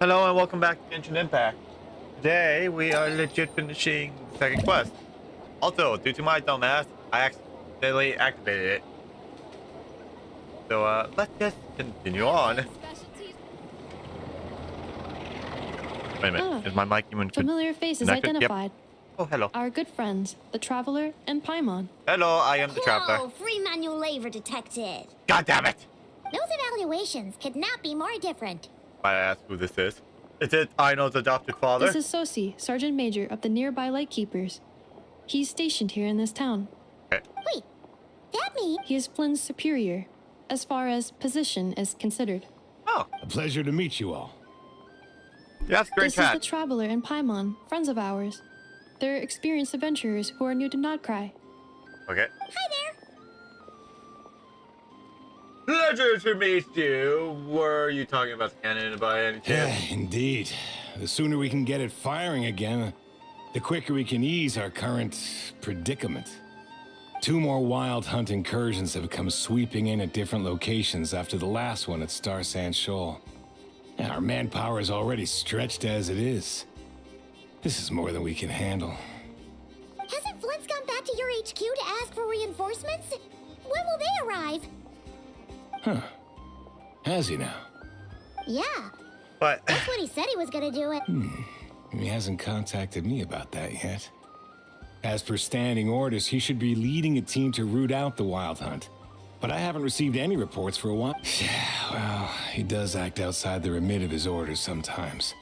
Hello and welcome back to Genshin Impact. Today we are legit finishing the second quest. Also, due to my dumbass, I accidentally activated it. So let's just continue on. Wait a minute, is my mic even familiar faces connected? identified. Yep. Oh, hello. Our good friends, the Traveler and Paimon. Hello, I am the Traveler. Oh, free manual labor detected. God damn it! Those evaluations could not be more different. I asked who this is. Is it Aino's adopted father? This is Sosi, Sergeant Major of the nearby Lightkeepers. He's stationed here in this town. Okay. Wait, that means... He is FLINS superior, as far as position is considered. Oh. A pleasure to meet you all. Yes, great This chat. is the Traveler and Paimon, friends of ours. They're experienced adventurers who are new to Nodcry. Okay. Hi there. Pleasure to meet you. Were you talking about the cannon by any Yeah, chance? indeed. The sooner we can get it firing again, the quicker we can ease our current predicament. 2 more wild hunt incursions have come sweeping in at different locations after the last one at Star Sand Shoal. Our manpower is already stretched as it is. This is more than we can handle. Hasn't FLINS gone back to your HQ to ask for reinforcements? When will they arrive? Huh. Has he now? Yeah, But that's what he said he was gonna do it. He hasn't contacted me about that yet. As per standing orders, he should be leading a team to root out the wild hunt. But I haven't received any reports for a while. Well, he does act outside the remit of his orders sometimes.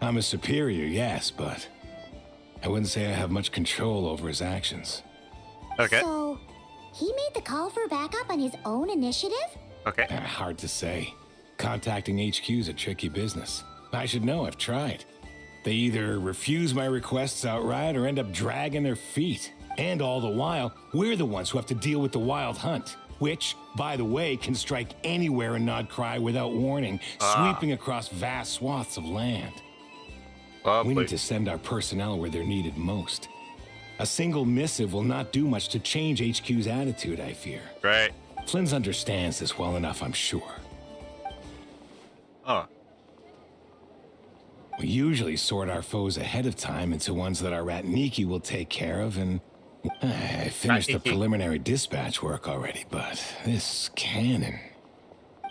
I'm a superior, yes, but I wouldn't say I have much control over his actions. okay. So, he made the call for backup on his own initiative? Okay. Hard to say. Contacting HQ is a tricky business. I should know, I've tried. They either refuse my requests outright or end up dragging their feet. And all the while, we're the ones who have to deal with the wild hunt. Which, by the way, can strike anywhere in Nodcry without warning, sweeping across vast swaths of land. We need to send our personnel where they're needed most. A single missive will not do much to change HQ's attitude, I fear. Great. FLINS understands this well enough, I'm sure. Oh. We usually sort our foes ahead of time into ones that our Ratniki will take care of, and I finished the Ratniki. preliminary dispatch work already, but this cannon...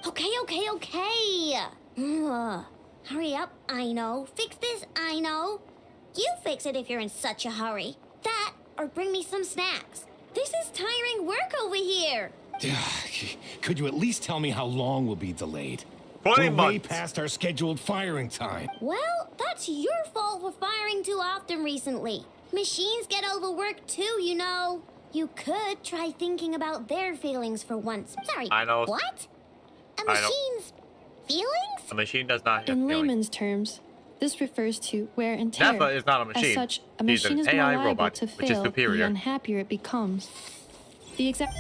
Okay. Ugh. Hurry up, Aino. Fix this, Aino. You fix it if you're in such a hurry. That, or bring me some snacks. This is tiring work over here. Could you at least tell me how long we'll be delayed? 20 We're way months. past our scheduled firing time. Well, that's your fault for firing too often recently. Machines get overworked too, you know. You could try thinking about their feelings for once. Sorry, I know. what? A I know. machine's feelings? The machine does not have In feelings. layman's terms, this refers to wear and tear. Nappa is not a machine. As such, a She's machine an is more AI liable robot, to which is fail the superior. unhappier it becomes. The exact...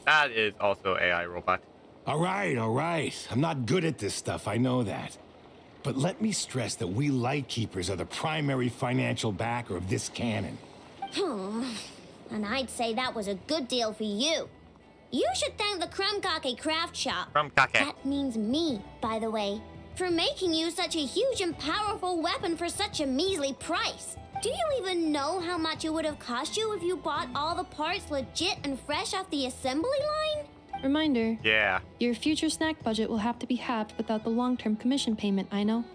That is also AI robot. All right. I'm not good at this stuff, I know that. But let me stress that we Lightkeepers are the primary financial backer of this cannon. And I'd say that was a good deal for you. You should thank the Krumkake craft shop. Krumkake. That means me, by the way, for making you such a huge and powerful weapon for such a measly price. Do you even know how much it would have cost you if you bought all the parts legit and fresh off the assembly line? Reminder, Yeah. your future snack budget will have to be halved without the long-term commission payment, I know.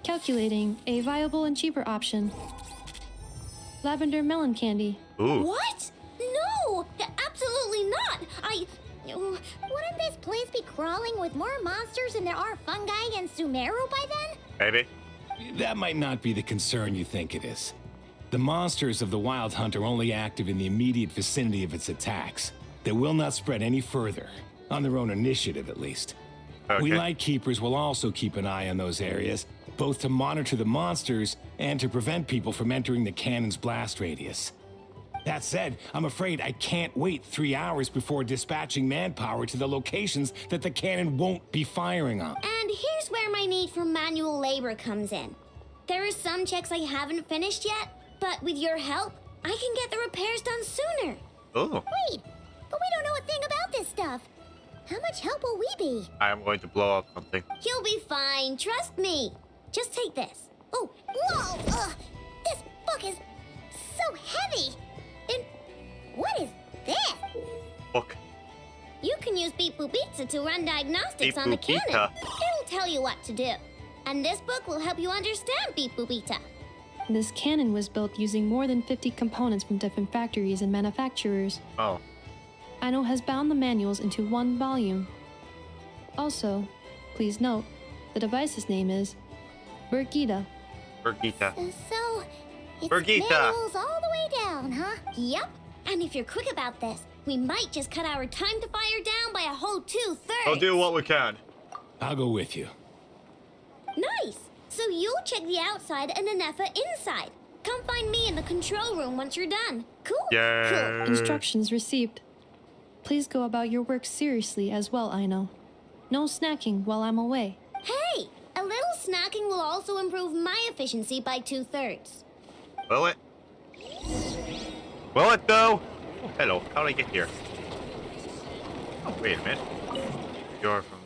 Calculating a viable and cheaper option. Lavender melon candy. Ooh. What? No, absolutely not. Wouldn't this place be crawling with more monsters than there are fungi and Sumeru by then? Maybe. That might not be the concern you think it is. The monsters of the Wild Hunt are only active in the immediate vicinity of its attacks. They will not spread any further, on their own initiative at least. Okay. We Lightkeepers will also keep an eye on those areas, both to monitor the monsters and to prevent people from entering the cannon's blast radius. That said, I'm afraid I can't wait 3 hours before dispatching manpower to the locations that the cannon won't be firing on. And here's where my need for manual labor comes in. There are some checks I haven't finished yet, but with your help, I can get the repairs done sooner. Ooh. Wait, but we don't know a thing about this stuff. How much help will we be? I am going to blow up something. You'll be fine, trust me. Just take this. Oh, whoa! This book is so heavy. And what is this? Book. You can use Beep Boop Pizza to run diagnostics Beep on the Boop cannon. Pizza. It'll tell you what to do. And this book will help you understand Beep Boop Pizza. This cannon was built using more than 50 components from different factories and manufacturers. Oh. Aino has bound the manuals into one volume. Also, please note, the device's name is Birgitta. Birgitta. So, it's Birgitta. manuals all the way down, huh? Yep. And if you're quick about this, we might just cut our time to fire down by a whole 2/3. We'll do what we can. I'll go with you. Nice. So you'll check the outside and Anefa inside. Come find me in the control room once you're done. Cool? Yeah. Cool. Instructions received. Please go about your work seriously as well, Aino. No snacking while I'm away. Hey, a little snacking will also improve my efficiency by 2/3. Will it? Will it though? Oh, hello. How did I get here? Oh, wait a minute. You're from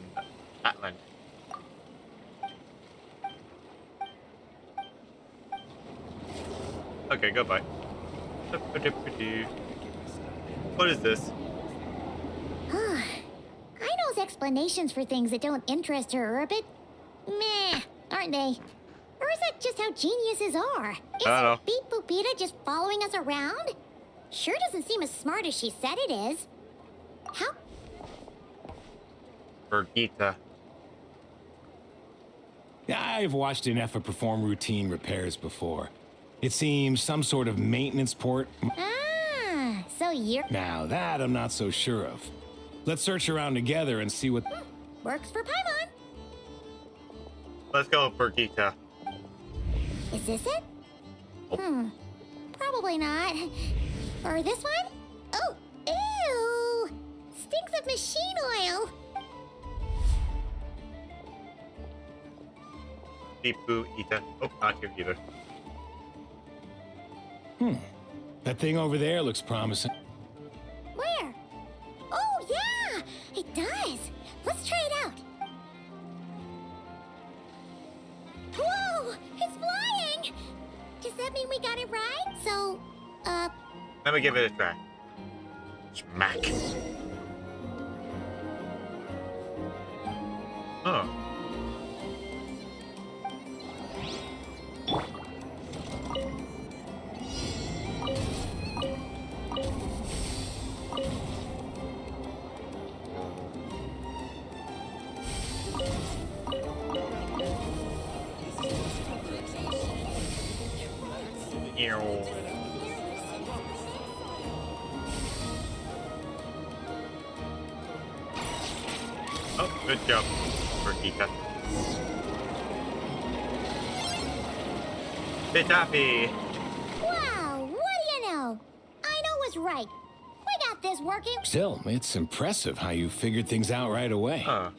Atlant. Okay, goodbye. What is this? Aino's explanations for things that don't interest her are a bit meh, aren't they? Or is that just how geniuses are? don't know. Isn't Beep Boopita just following us around? Sure doesn't seem as smart as she said it is. How? Birgitta. I've watched Anefa perform routine repairs before. It seems some sort of maintenance port. Ah, so you're... Now that I'm not so sure of. Let's search around together and see what... Works for Paimon. Let's go, Birgitta. Is this it? Oh. Probably not. Or this one? Oh, ew! Stinks of machine oil. Beep boo eater. Oh, not here either. That thing over there looks promising. Where? Oh, yeah! It does. Let's try it out. Whoa! It's flying! Does that mean we got it right? So, Let me give it a try. Smack. Huh. Ew. Oh, good job, Birgitta. Stay happy. wow, what do you know? Aino was right. We got this working. Still, it's impressive how you figured things out right away. Huh.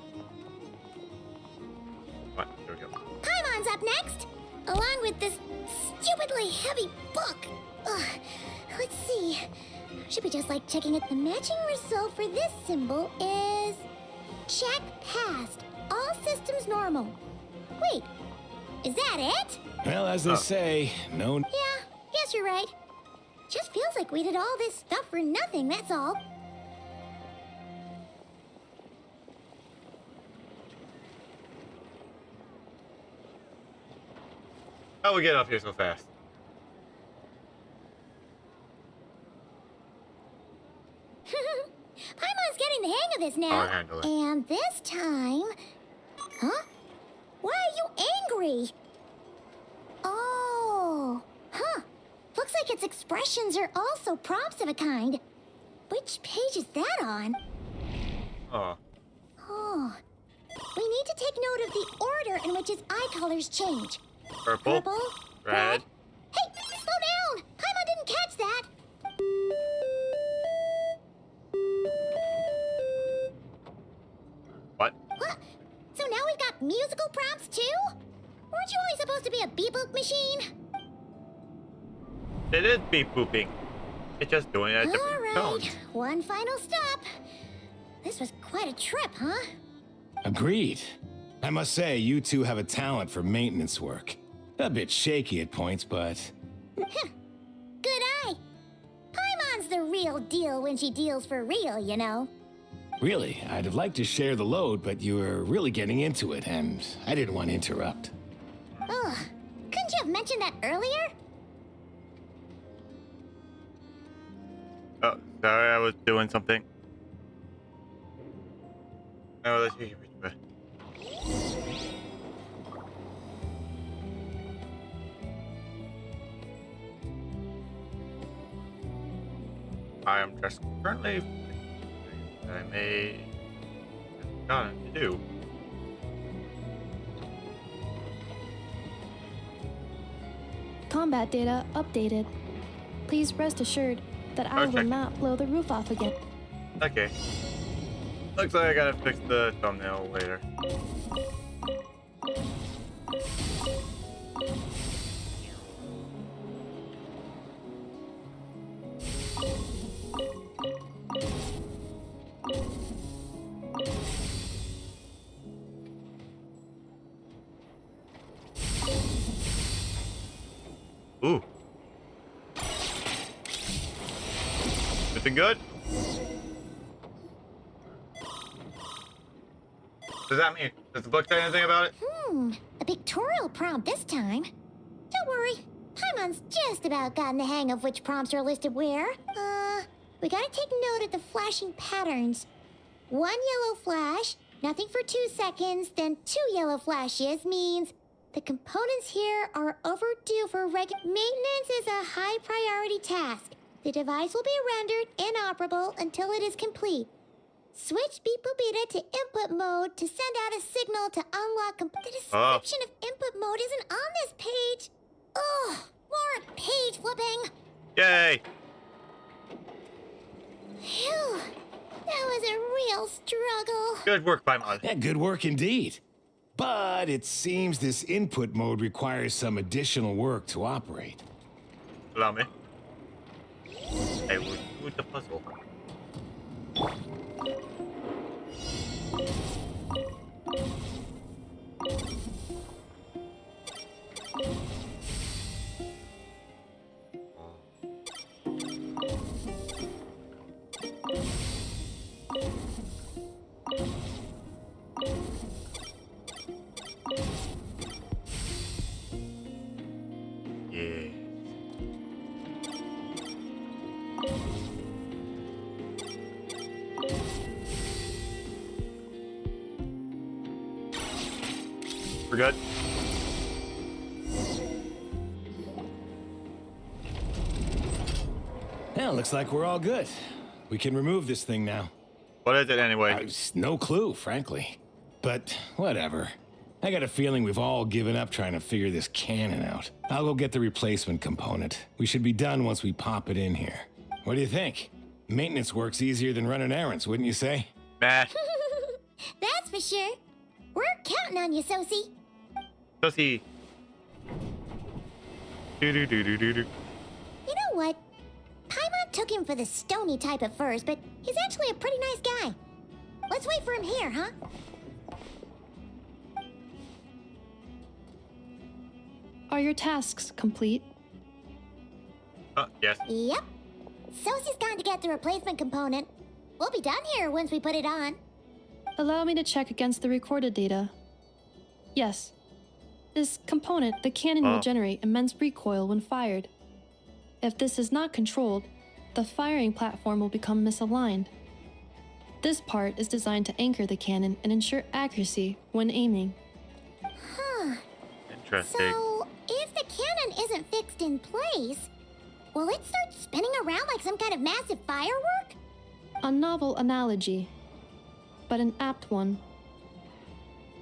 What? Here we go. Paimon's up next, along with this stupidly heavy book. Ugh. Let's see. Should be just like checking it. The matching result for this symbol is check passed. All systems normal. Wait, is that it? Well, as they say, no... Yeah, guess you're right. Just feels like we did all this stuff for nothing, that's all. How we get up here so fast? Paimon's getting the hang of this now. I'll handle it. And this time... Huh? Why are you angry? Oh. Huh. Looks like its expressions are also prompts of a kind. Which page is that on? Oh. Oh. We need to take note of the order in which its eye colors change. Purple. Purple. Red. Hey, slow down! Paimon didn't catch that! What? What? So now we've got musical prompts too? Weren't you only supposed to be a beep-boop machine? It is beep booping. It's just doing it at a All different right, tone. one final stop. This was quite a trip, huh? Agreed. I must say, you two have a talent for maintenance work. A bit shaky at points, but... Good eye. Paimon's the real deal when she deals for real, you know. Really, I'd have liked to share the load, but you were really getting into it, and I didn't want to interrupt. Ugh. Couldn't you have mentioned that earlier? Oh, sorry, I was doing something. Oh, let's see. I am just currently. I may have gotten to do. Combat data updated. Please rest assured that I will check. not blow the roof off again. Okay. Looks like I gotta fix the thumbnail later. Ooh. Anything good? Does that mean? Does the book say anything about it? A pictorial prompt this time. Don't worry, Paimon's just about gotten the hang of which prompts are listed where. We gotta take note of the flashing patterns. 1 yellow flash, nothing for 2 seconds, then 2 yellow flashes means the components here are overdue for maintenance is a high priority task. The device will be rendered inoperable until it is complete. Switch Beep Boopita to input mode to send out a signal to unlock the description of input mode isn't on this page. Ugh, more page flipping. Yay! Phew, that was a real struggle. Good work, Paimon. Yeah, good work indeed. But it seems this input mode requires some additional work to operate. Allow me. I will do the puzzle. Yeah. We're good. Yeah, looks like we're all good. We can remove this thing now. What is it anyway? No clue, frankly. But whatever. I got a feeling we've all given up trying to figure this cannon out. I'll go get the replacement component. We should be done once we pop it in here. What do you think? Maintenance work's easier than running errands, wouldn't you say? Meh. That's for sure. We're counting on you, Sosie. Sussy. Do. You know what? Paimon took him for the stony type at first, but he's actually a pretty nice guy. Let's wait for him here, huh? Are your tasks complete? Yes. Yep. Sosie's gone to get the replacement component. We'll be done here once we put it on. Allow me to check against the recorded data. Yes. This component, the cannon, will generate immense recoil when fired. If this is not controlled, the firing platform will become misaligned. This part is designed to anchor the cannon and ensure accuracy when aiming. Huh. Interesting. So, if the cannon isn't fixed in place, will it start spinning around like some kind of massive firework? A novel analogy, but an apt one.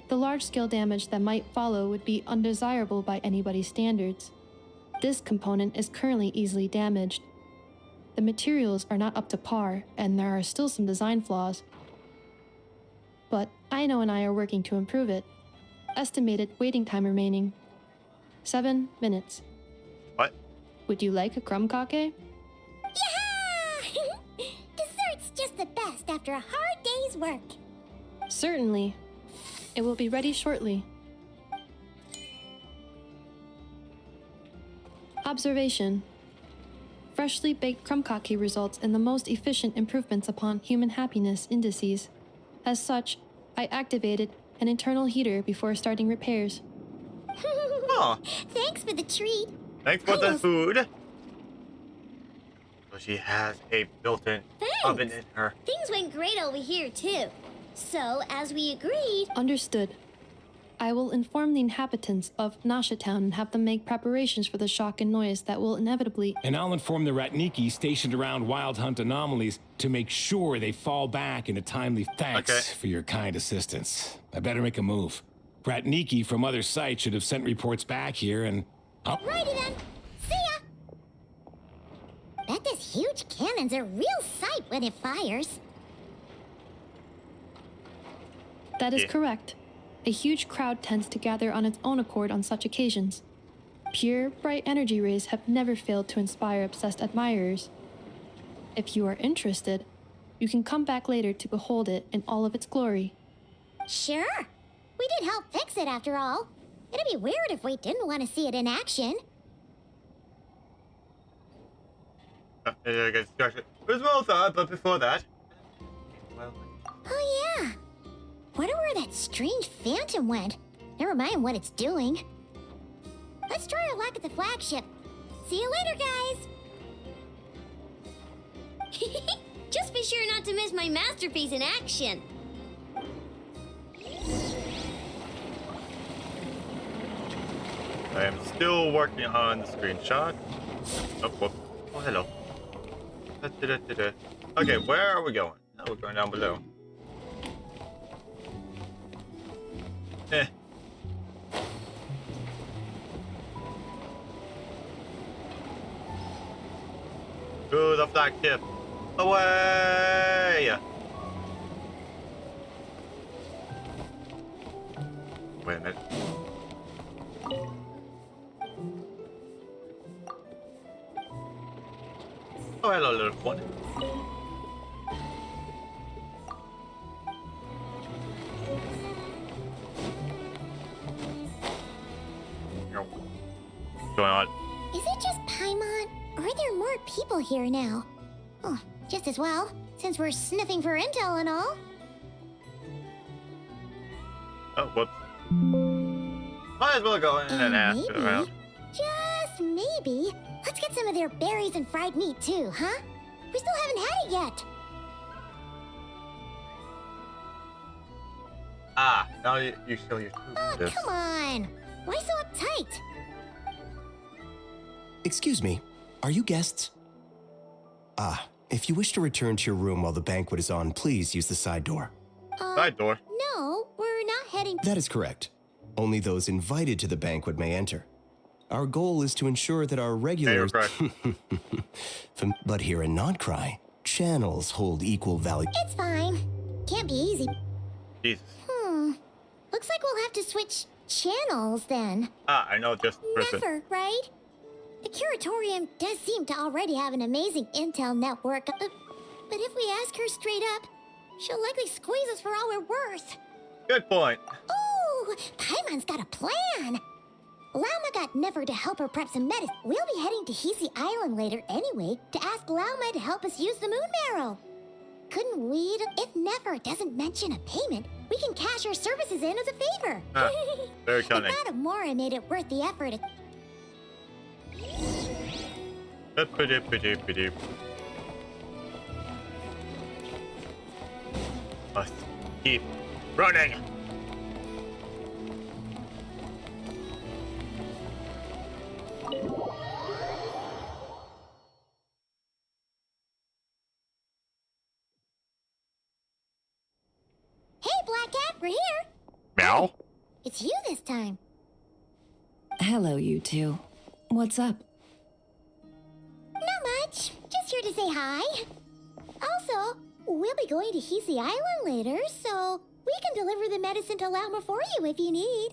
The large-scale damage that might follow would be undesirable by anybody's standards. This component is currently easily damaged. The materials are not up to par, and there are still some design flaws. But Aino and I are working to improve it. Estimated waiting time remaining 7 minutes. What? Would you like a crumb cake? Yeah! Dessert's just the best after a hard day's day's work. Certainly. It will be ready shortly. Observation. Freshly baked krumkake results in the most efficient improvements upon human happiness indices. As such, I activated an internal heater before starting repairs. Oh, Thanks for the treat. thanks for the Almost- food. So she has a built-in oven in her. Things went great over here, too. So, as we agreed, Understood. I will inform the inhabitants of Nasha Town and have them make preparations for the shock and noise that will inevitably. And I'll inform the Ratniki stationed around Wild Hunt anomalies to make sure they fall back in a timely thanks Okay. for your kind assistance. I better make a move. Ratniki from other sites should have sent reports back here and... Oh, righty then. See ya. Bet this huge cannon's a real sight when it fires. That is Yeah. correct. A huge crowd tends to gather on its own accord on such occasions. Pure, bright energy rays have never failed to inspire obsessed admirers. If you are interested, you can come back later to behold it in all of its glory. Sure. We did help fix it after all. It'd be weird if we didn't want to see it in action. I get distracted. It was well thought, but before that... Well, Oh, yeah. Wonder where that strange phantom went. Never mind what it's doing. Let's try our luck at the flagship. See you later, guys. Just be sure not to miss my masterpiece in action. I am still working on the screenshot. Oh, whoop. Oh, hello. Da-da-da-da-da. Okay, where are we going? Oh, we're going down below. Eh. To the flagship. Away! Wait a minute. Oh, hello, little one. What's going on? Is it just Paimon? Or are there more people here now? Oh, just as well, since we're sniffing for intel and all. Oh, whoops. Might as well go in and ask maybe, around. just maybe, let's get some of their berries and fried meat too, huh? We still haven't had it yet. Ah, now you show your food. Oh, This. come on. Why so uptight? Excuse me, are you guests? Ah, if you wish to return to your room while the banquet is on, please use the side door. Side door. No, we're not heading. That is correct. Only those invited to the banquet may enter. Our goal is to ensure that our regulars... But here in Nodcry, channels hold equal value. It's fine. Can't be easy. Jesus. Looks like we'll have to switch channels then. Ah, I know just the person. Never, right? The Curatorium does seem to already have an amazing intel network. But if we ask her straight up, she'll likely squeeze us for all we're worth. Good point. Ooh, Paimon's got a plan. Lauma got Never to help her prep some medicine. We'll be heading to Hisi Island later anyway to ask Lauma to help us use the moon marrow. Couldn't we? If Never doesn't mention a payment, we can cash our services in as a favor. Ah, very The cunning. thought of Mora made it worth the effort. Up-a-dip-a-dip-a-dip. Must keep running. Hey, Black Cat, we're here. Meow. It's you this time. Hello, you two. What's up? Not much. Just here to say hi. Also, we'll be going to Hisi Island later, so we can deliver the medicine to Lauma for you if you need.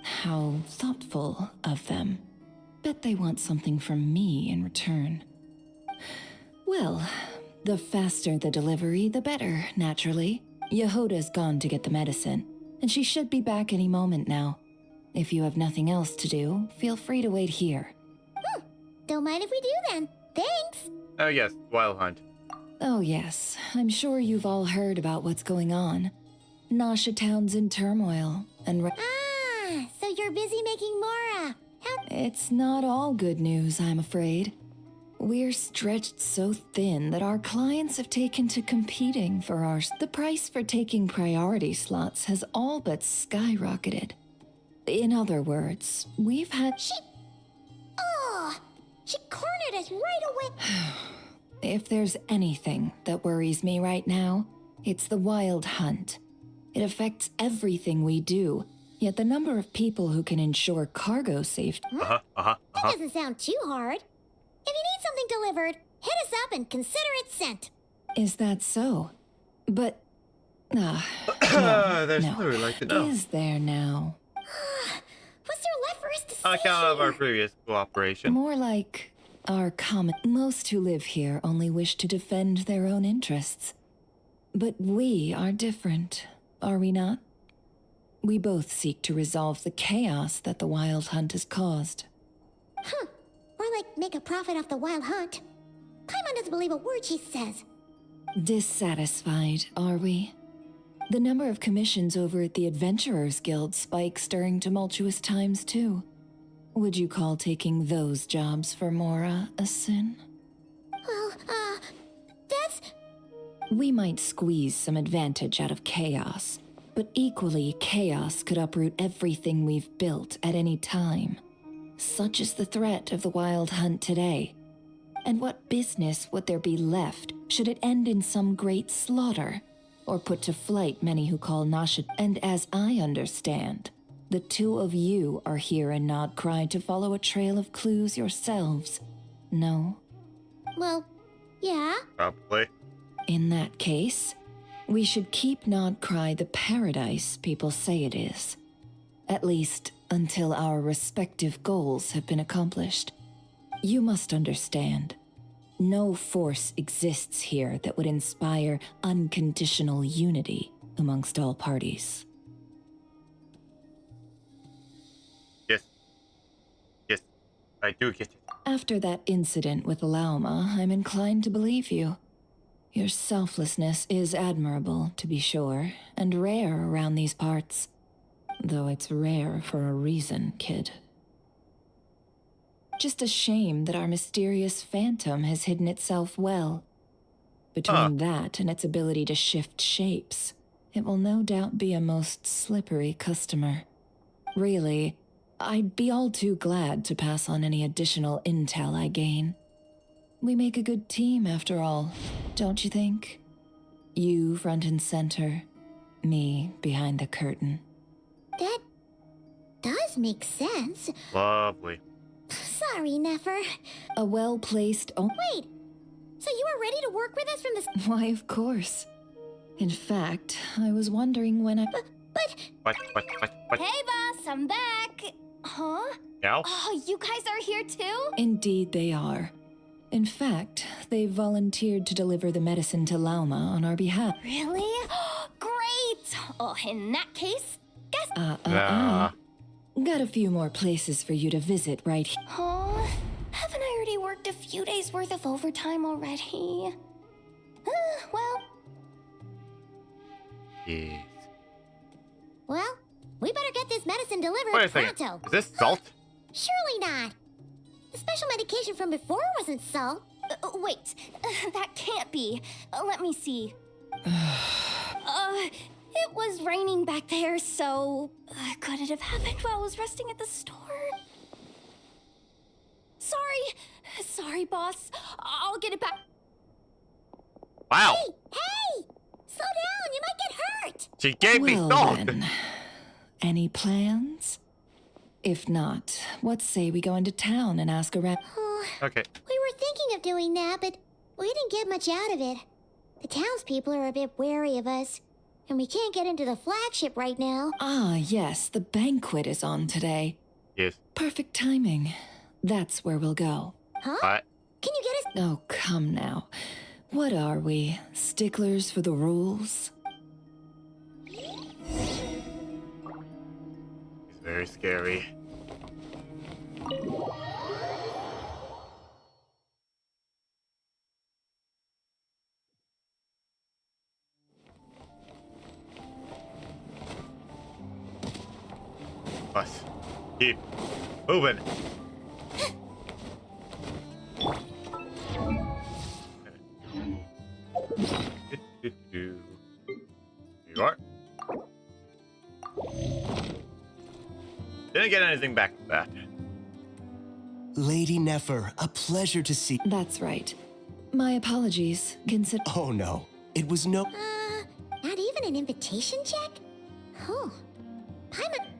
How thoughtful of them. Bet they want something from me in return. Well, The faster the delivery, the better, naturally. Yehoda's gone to get the medicine, and she should be back any moment now. If you have nothing else to do, feel free to wait here. Don't mind if we do then. Thanks. Oh yes, Wild Hunt. Oh yes, I'm sure you've all heard about what's going on. Nasha Town's in turmoil, and Ah, so you're busy making Mora. it's not all good news, I'm afraid. We're stretched so thin that our clients have taken to competing for ours. The price for taking priority slots has all but skyrocketed. In other words, we've had... She cornered us right away. If there's anything that worries me right now, it's the wild hunt. It affects everything we do, yet the number of people who can ensure cargo safety... That doesn't sound too hard. If you need something delivered, hit us up and consider it sent. Is that so? But... There's no. something we'd like to know. Is there now? What's there left for us to say? On account of our here? previous cooperation. More like our common... Most who live here only wish to defend their own interests. But we are different, are we not? We both seek to resolve the chaos that the wild hunt has caused. Or like make a profit off the wild hunt. Paimon doesn't believe a word she says. Dissatisfied, are we? The number of commissions over at the Adventurers Guild spikes during tumultuous times, too. Would you call taking those jobs for Mora a sin? Well, that's... We might squeeze some advantage out of chaos, but equally, chaos could uproot everything we've built at any time. Such is the threat of the wild hunt today. And what business would there be left should it end in some great slaughter, or put to flight many who call Nasha? And as I understand, the two of you are here in Nodcry to follow a trail of clues yourselves. No? Well, yeah. Probably. In that case, we should keep Nodcry the paradise people say it is. At least, until our respective goals have been accomplished. You must understand, no force exists here that would inspire unconditional unity amongst all parties. Yes. Yes. I do get it. After that incident with Lauma, I'm inclined to believe you. Your selflessness is admirable, to be sure, and rare around these parts. Though it's rare for a reason, kid. Just a shame that our mysterious phantom has hidden itself well. Between that and its ability to shift shapes, it will no doubt be a most slippery customer. Really, I'd be all too glad to pass on any additional intel I gain. We make a good team, after all, don't you think? You front and center, me behind the curtain. That does make sense. Lovely. Sorry, Nefer. A well-placed... Wait, so you were ready to work with us from the... Why, of course. In fact, I was wondering when I... But... What? Hey, boss, I'm back. Huh? Now? Oh, you guys are here too? Indeed they are. In fact, they've volunteered to deliver the medicine to Lauma on our behalf. Really? Great! Oh, in that case, guess... Nah. Got a few more places for you to visit right here. Huh? Haven't I already worked a few days worth of overtime already? Well... Yes. Well, we better get this medicine delivered Wait a second. pronto. Is this salt? Surely not. The special medication from before wasn't salt. Wait, that can't be. Let me see. It was raining back there, so... could it have happened while I was resting at the store? Sorry, boss. I'll get it back. Wow. Hey! Slow down, you might get hurt! She gave me Well salt. then, any plans? If not, what say we go into town and ask around? Oh, Okay. we were thinking of doing that, but we didn't get much out of it. The townspeople are a bit wary of us, and we can't get into the flagship right now. Ah, yes, the banquet is on today. Yes. Perfect timing. That's where we'll go. Huh? What? Can you get us... Oh, come now. What are we? Sticklers for the rules? He's very scary. Us. Keep moving. Here you are. Didn't get anything back from that. Lady Nefer, a pleasure to see. That's right. My apologies. Consider. Oh no, it was no. Not even an invitation check? Oh. Paimon.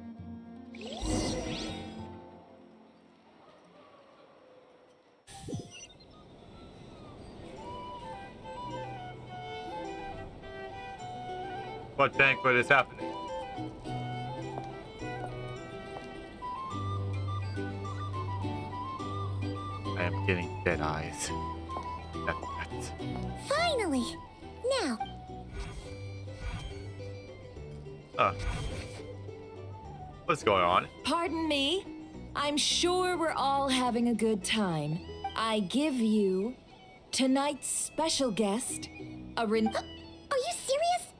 What banquet is happening? I am getting dead eyes. That's Finally! Now, what's going on? Pardon me. I'm sure we're all having a good time. I give you tonight's special guest, a are you serious?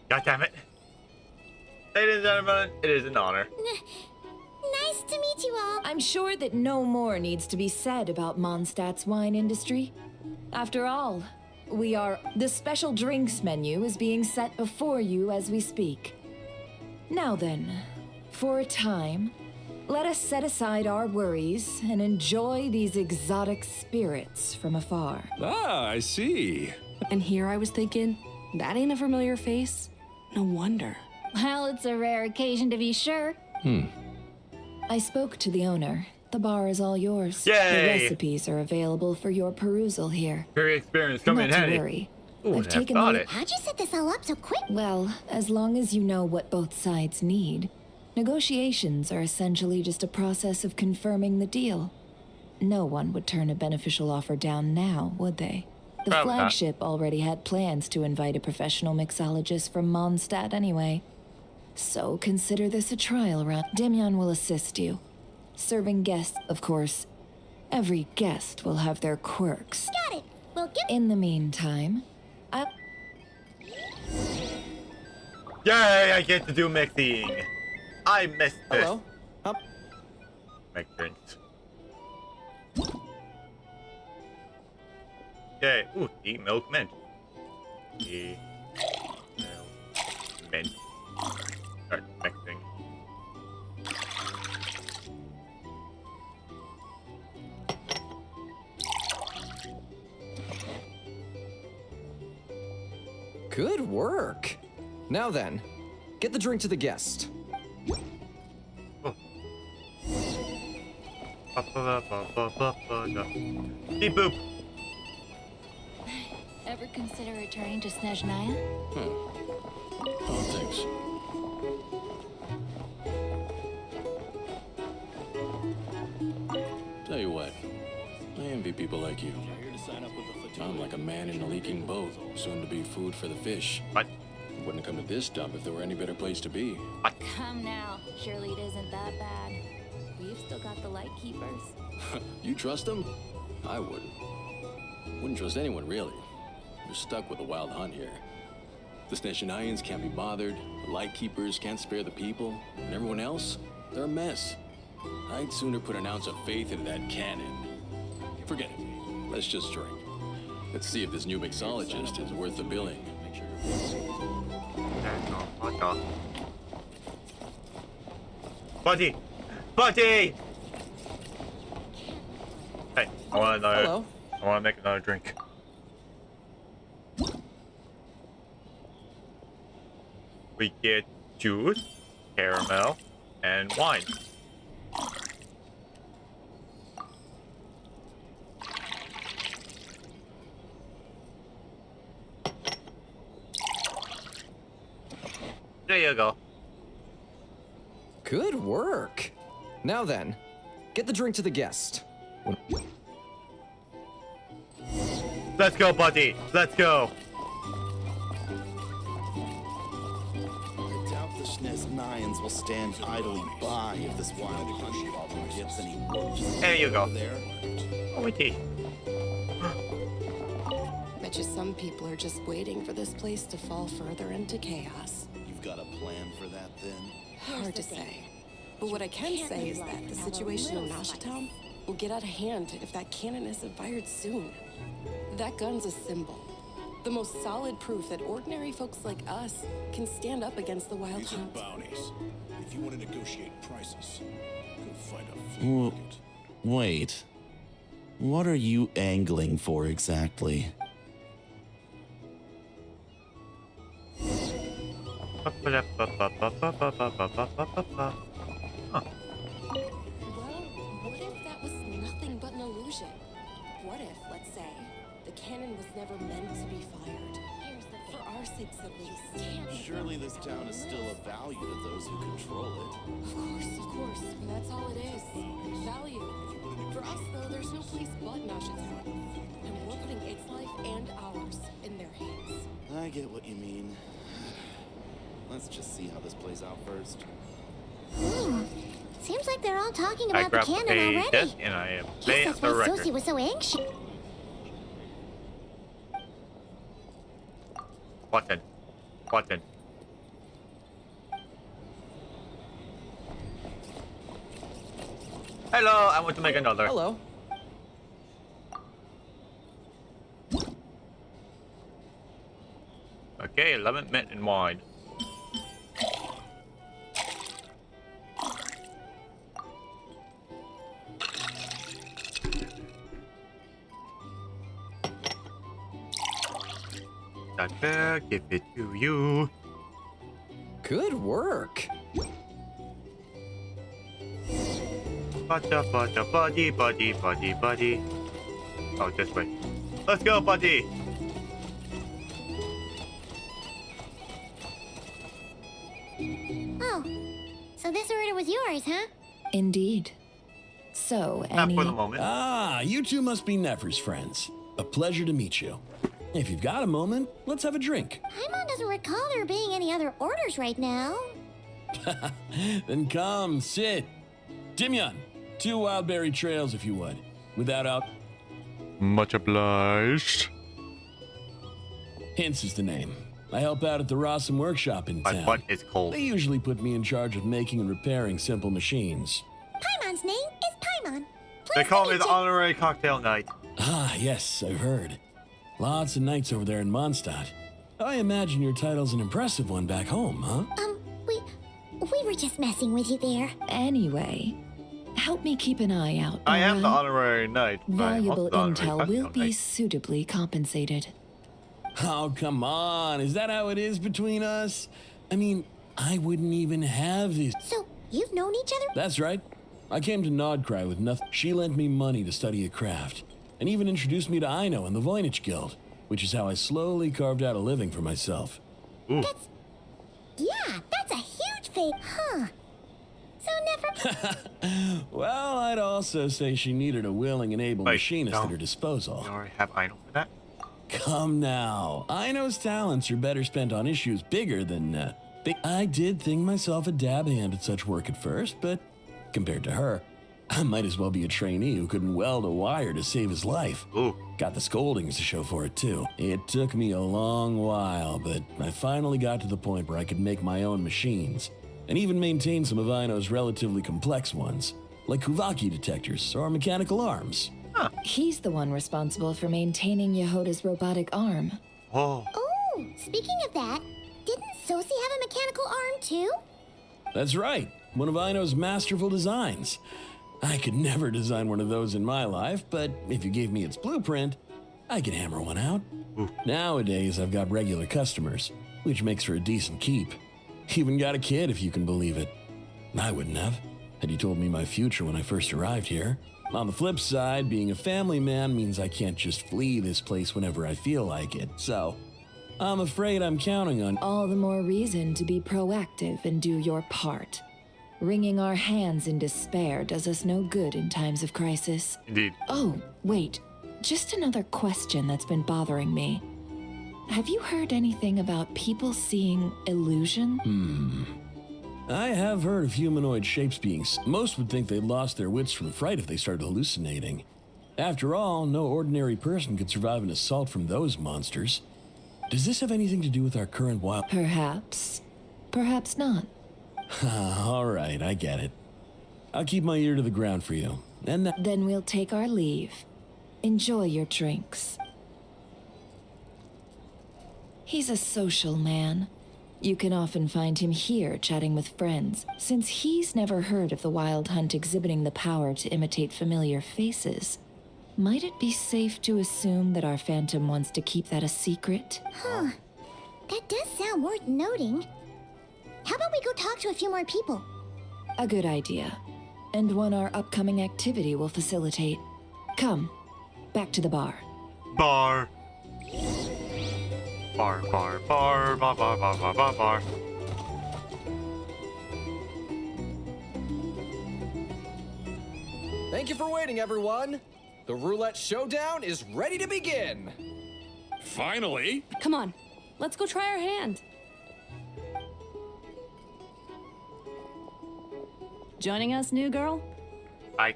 God damn it. Ladies and gentlemen, it is an honor. Nice to meet you all. I'm sure that no more needs to be said about Mondstadt's wine industry. After all, the special drinks menu is being set before you as we speak. Now then, for a time, let us set aside our worries and enjoy these exotic spirits from afar. Ah, I see. And here I was thinking, that ain't a familiar face. No wonder. Well, it's a rare occasion to be sure. I spoke to the owner. The bar is all yours. Yay! The recipes are available for your perusal here. Very experienced coming in Not to handy. worry. Ooh, I've I taken thought the- it. How'd you set this all up so quick? Well, as long as you know what both sides need, negotiations are essentially just a process of confirming the deal. No one would turn a beneficial offer down now, would they? The Probably not. flagship already had plans to invite a professional mixologist from Mondstadt anyway. So consider this a trial run. Demyon will assist you. Serving guests, of course. Every guest will have their quirks. Got it. Well, give In the meantime, Yay, I get to do mixing. I missed this. Hello. Up. Make drinks. Yay. Ooh, tea, milk, mint. Tea, milk, mint. Start mixing. Good work. Now then, get the drink to the guest. Beep boop. Ever consider returning to Snezhnaya? Oh, thanks. Tell you what, I envy people like you. I'm like a man in a leaking boat, soon to be food for the fish. What? Wouldn't come to this dump if there were any better place to be. Come now. Surely it isn't that bad. We've still got the light keepers. You trust them? I wouldn't. Wouldn't trust anyone, really. You're stuck with a wild hunt here. The Snezhnayans can't be bothered, the Lightkeepers can't spare the people, and everyone else, they're a mess. I'd sooner put an ounce of faith into that cannon. Forget it. Let's just drink. Let's see if this new mixologist is worth the billing. Buddy! Buddy! Hey, I want another. Hello. I want to make another drink. We get juice, caramel, and wine. There you go. Good work. Now then, get the drink to the guest. Let's go, buddy. Let's go. I doubt the SNES Nines will stand idly by if this wild hunt problem gets any worse. There you go. There. Oh, wait. Bet you some people are just waiting for this place to fall further into chaos. You've got a plan for that then? Hard to say. But what I can say is that the situation in Nashitown will get out of hand if that cannon isn't fired soon. That gun's a symbol. The most solid proof that ordinary folks like us can stand up against the wild hunt. Bounties. If you want to negotiate prices, go find a flea market. Wait. What are you angling for exactly? Huh. Well, what if that was nothing but an illusion? What if, let's say, the cannon was never meant to be fired? For our sakes at least. Surely this town is still of value to those who control it. Of course, but that's all it is. Value. For us, though, there's no place but Nashitown. And we're putting its life and ours in their hands. I get what you mean. Let's just see how this plays out first. Seems like they're all talking I about the grabbed cannon a already. disc and I am playing Guess the that's why record. Susie was so anxious. Button. Button. Hello, I want to make another. Hello. Okay, lemon, mint, and wine. That bear, give it to you. Good work. Bada, bada, buddy, buddy, buddy, buddy. Oh, this way. Let's go, buddy. Oh, so this order was yours, huh? Indeed. So, Not any... for the moment. Ah, you two must be Nefer's friends. A pleasure to meet you. If you've got a moment, let's have a drink. Paimon doesn't recall there being any other orders right now. Then come, sit. Dimyon, 2 wildberry trails if you would. Without out. Much obliged. Hints is the name. I help out at the Rossum workshop in My town. butt is cold. They usually put me in charge of making and repairing simple machines. Paimon's name is Paimon. They Pleased call to me meet the you. honorary cocktail knight. Ah, yes, I've heard. Lots of nights over there in Mondstadt. I imagine your title's an impressive one back home, huh? We were just messing with you there. Anyway, help me keep an eye out. I am the alright? honorary knight. but I am Valuable also the honorary intel cocktail will be knight. suitably compensated. Oh, come on. Is that how it is between us? I mean, I wouldn't even have this. So, you've known each other? That's right. I came to Nodcry with nothing. She lent me money to study a craft, and even introduced me to Aino and the Voynich Guild, which is how I slowly carved out a living for myself. Ooh. That's a huge favor, huh? So never... Well, I'd also say she needed a willing and able Wait, machinist no. at her disposal. You already have Idol for that? Come now. Aino's talents are better spent on issues bigger than, I did think myself a dab hand at such work at first, but compared to her, I might as well be a trainee who couldn't weld a wire to save his life. Ooh. Got the scoldings to show for it, too. It took me a long while, but I finally got to the point where I could make my own machines, and even maintain some of Aino's relatively complex ones, like Kuvaki detectors or mechanical arms. He's the one responsible for maintaining Yehoda's robotic arm. Oh. Oh, speaking of that, didn't Sosi have a mechanical arm too? That's right, one of Aino's masterful designs. I could never design one of those in my life, but if you gave me its blueprint, I could hammer one out. Ooh. Nowadays, I've got regular customers, which makes for a decent keep. Even got a kid, if you can believe it. I wouldn't have, had you told me my future when I first arrived here. On the flip side, being a family man means I can't just flee this place whenever I feel like it, so I'm afraid I'm counting on... All the more reason to be proactive and do your part. Wringing our hands in despair does us no good in times of crisis. Indeed. Oh, wait. Just another question that's been bothering me. Have you heard anything about people seeing illusion? I have heard of humanoid shapes being. Most would think they lost their wits from fright if they started hallucinating. After all, no ordinary person could survive an assault from those monsters. Does this have anything to do with our current wild? Perhaps. Perhaps not. All right, I get it. I'll keep my ear to the ground for you. And Then we'll take our leave. Enjoy your drinks. He's a social man. You can often find him here chatting with friends, since he's never heard of the Wild Hunt exhibiting the power to imitate familiar faces. Might it be safe to assume that our Phantom wants to keep that a secret? Huh. That does sound worth noting. How about we go talk to a few more people? A good idea. And one our upcoming activity will facilitate. Come, back to the bar. Bar. Bar, bar, bar, bar, bar, bar, bar, bar, bar. Thank you for waiting, everyone. The roulette showdown is ready to begin. Finally! Come on, let's go try our hand. Joining us, new girl? Bye.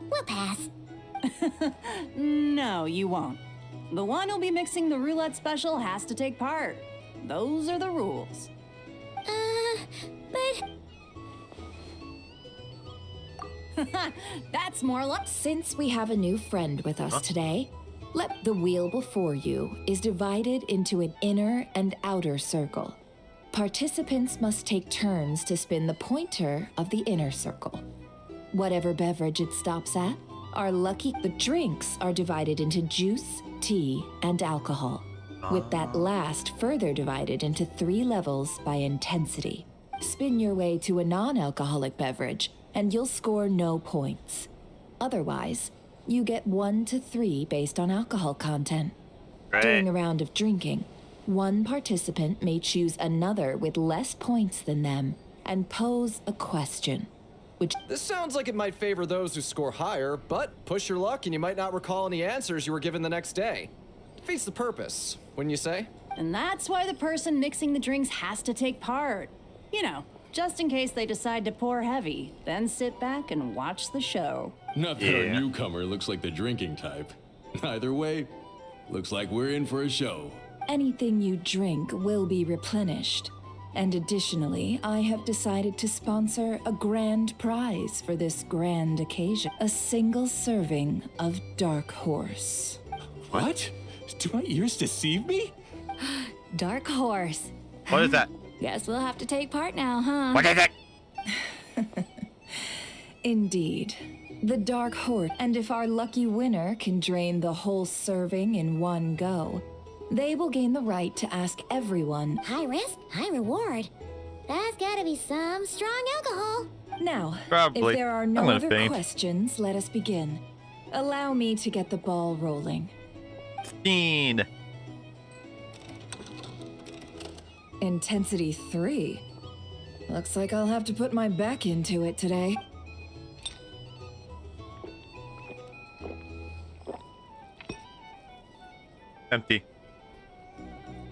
We'll pass. No, you won't. The one who'll be mixing the roulette special has to take part. Those are the rules. But... That's more luck. Since we have a new friend with us today, the wheel before you is divided into an inner and outer circle. Participants must take turns to spin the pointer of the inner circle. Whatever beverage it stops at, the drinks are divided into juice, tea, and alcohol, with that last further divided into 3 levels by intensity. Spin your way to a non-alcoholic beverage, and you'll score no points. Otherwise, you get 1 to 3 based on alcohol content. During a round of drinking, one participant may choose another with less points than them and pose a question. This sounds like it might favor those who score higher, but push your luck and you might not recall any answers you were given the next day. Defeats the purpose, wouldn't you say? And that's why the person mixing the drinks has to take part. You know, just in case they decide to pour heavy, then sit back and watch the show. Not that our newcomer looks like the drinking type. Either way, looks like we're in for a show. Anything you drink will be replenished. And additionally, I have decided to sponsor a grand prize for this grand occasion. A single serving of Dark Horse. What? Do my ears deceive me? Dark Horse. What is that? Guess we'll have to take part now, huh? What is it? Indeed. The Dark Horse. And if our lucky winner can drain the whole serving in one go, they will gain the right to ask everyone. High risk, high reward. That's gotta be some strong alcohol. Now, Probably. if there are no I'm gonna other faint. questions, let us begin. Allow me to get the ball rolling. Fiend. Intensity 3. Looks like I'll have to put my back into it today. Empty.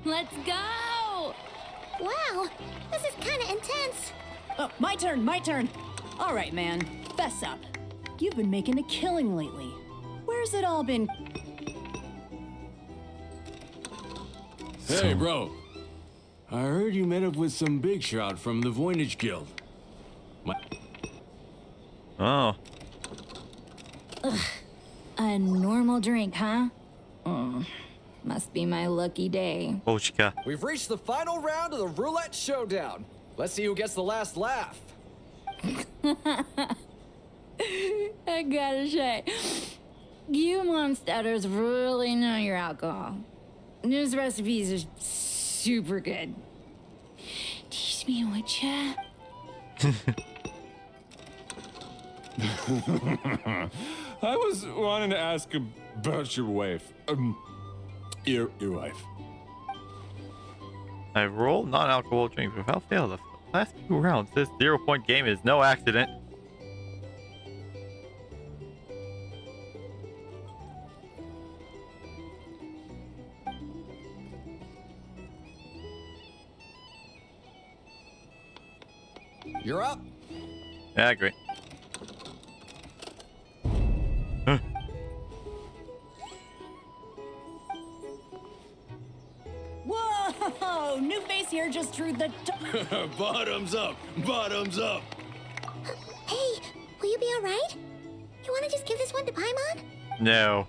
Let's go! Wow, this is kinda intense. Oh, my turn, my turn. All right, man, fess up. You've been making a killing lately. Where's it all been? Hey, bro. I heard you met up with some big shot from the Voynich Guild. Oh. A normal drink, huh? Must be my lucky day. Bochka. We've reached the final round of the roulette showdown. Let's see who gets the last laugh. I gotta say, you Mondstatters really know your alcohol. This recipes are super good. Teach me, would ya? I was wanting to ask about your wife. Your wife. I roll non-alcoholic drinks without fail. The last 2 rounds. This 0-point game is no accident. You're up. Yeah, I agree. Huh. Whoa! New face here just drew the. Bottoms up! Bottoms up! Hey, will you be alright? You wanna just give this one to Paimon? No.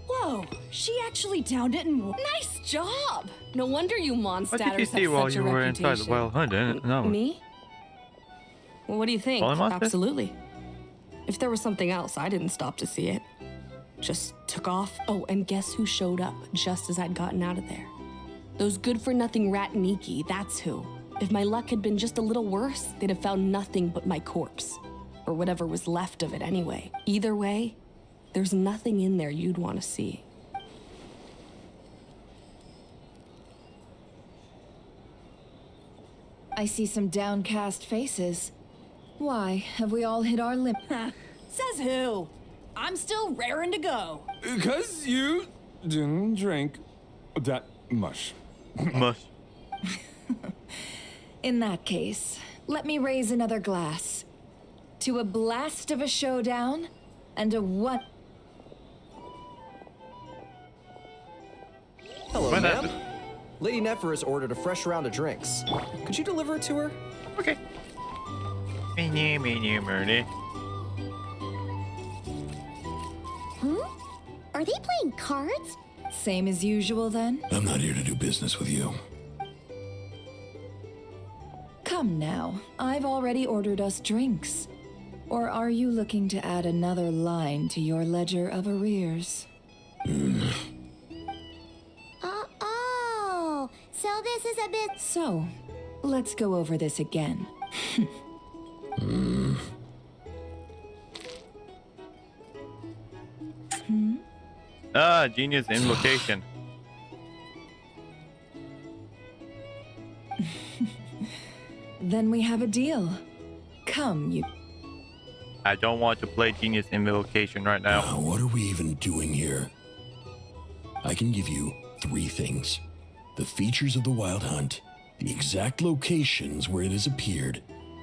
Whoa! She actually downed it and. Nice job! No wonder you What did you monsters see have while such you a were reputation. inside the wild hunt? No. Me? Well, what do you think? Fallen monster? Absolutely. If there was something else, I didn't stop to see it. Just took off. Oh, and guess who showed up just as I'd gotten out of there? Those good-for-nothing rat Niki, that's who. If my luck had been just a little worse, they'd have found nothing but my corpse. Or whatever was left of it anyway. Either way, there's nothing in there you'd want to see. I see some downcast faces. Why, have we all hit our limit? Says who? I'm still raring to go. Because you didn't drink that much. Mush. In that case, let me raise another glass. To a blast of a showdown, and a what? Hello, What ma'am. happened? Lady Nefer has ordered a fresh round of drinks. Could you deliver it to her? Okay. Menu, Murdy. Are they playing cards? Same as usual then? I'm not here to do business with you. Come now, I've already ordered us drinks. Or are you looking to add another line to your ledger of arrears? Oh, so this is a bit. So, let's go over this again. Genius invocation. Then we have a deal. Come, you. I don't want to play Genius invocation right now. What are we even doing here? I can give you 3 things. The features of the Wild Hunt, the exact locations where it has appeared,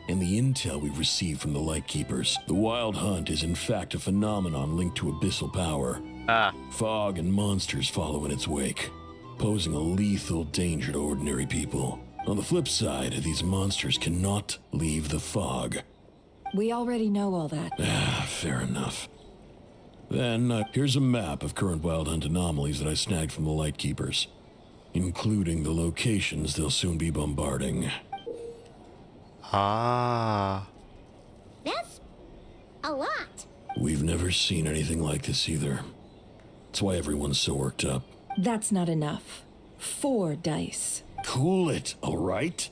and the intel we've received from the Lightkeepers. The Wild Hunt is in fact a phenomenon linked to abyssal power. Fog and monsters follow in its wake, posing a lethal danger to ordinary people. On the flip side, these monsters cannot leave the fog. We already know all that. Fair enough. Then, here's a map of current Wild Hunt anomalies that I snagged from the Lightkeepers, including the locations they'll soon be bombarding. Ah. That's a lot. We've never seen anything like this either. That's why everyone's so worked up. That's not enough. 4 dice. Cool it, all right?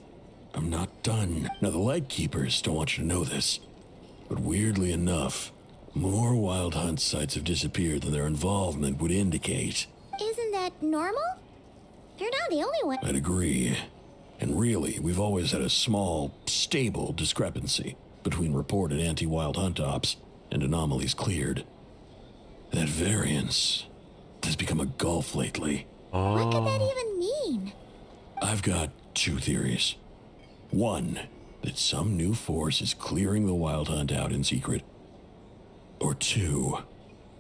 I'm not done. Now, the Lightkeepers don't want you to know this, but weirdly enough, more Wild Hunt sites have disappeared than their involvement would indicate. Isn't that normal? You're not the only one. I'd agree. And really, we've always had a small, stable discrepancy between reported anti-Wild Hunt ops and anomalies cleared. That variance has become a gulf lately. What could that even mean? I've got 2 theories. 1, that some new force is clearing the Wild Hunt out in secret. Or 2,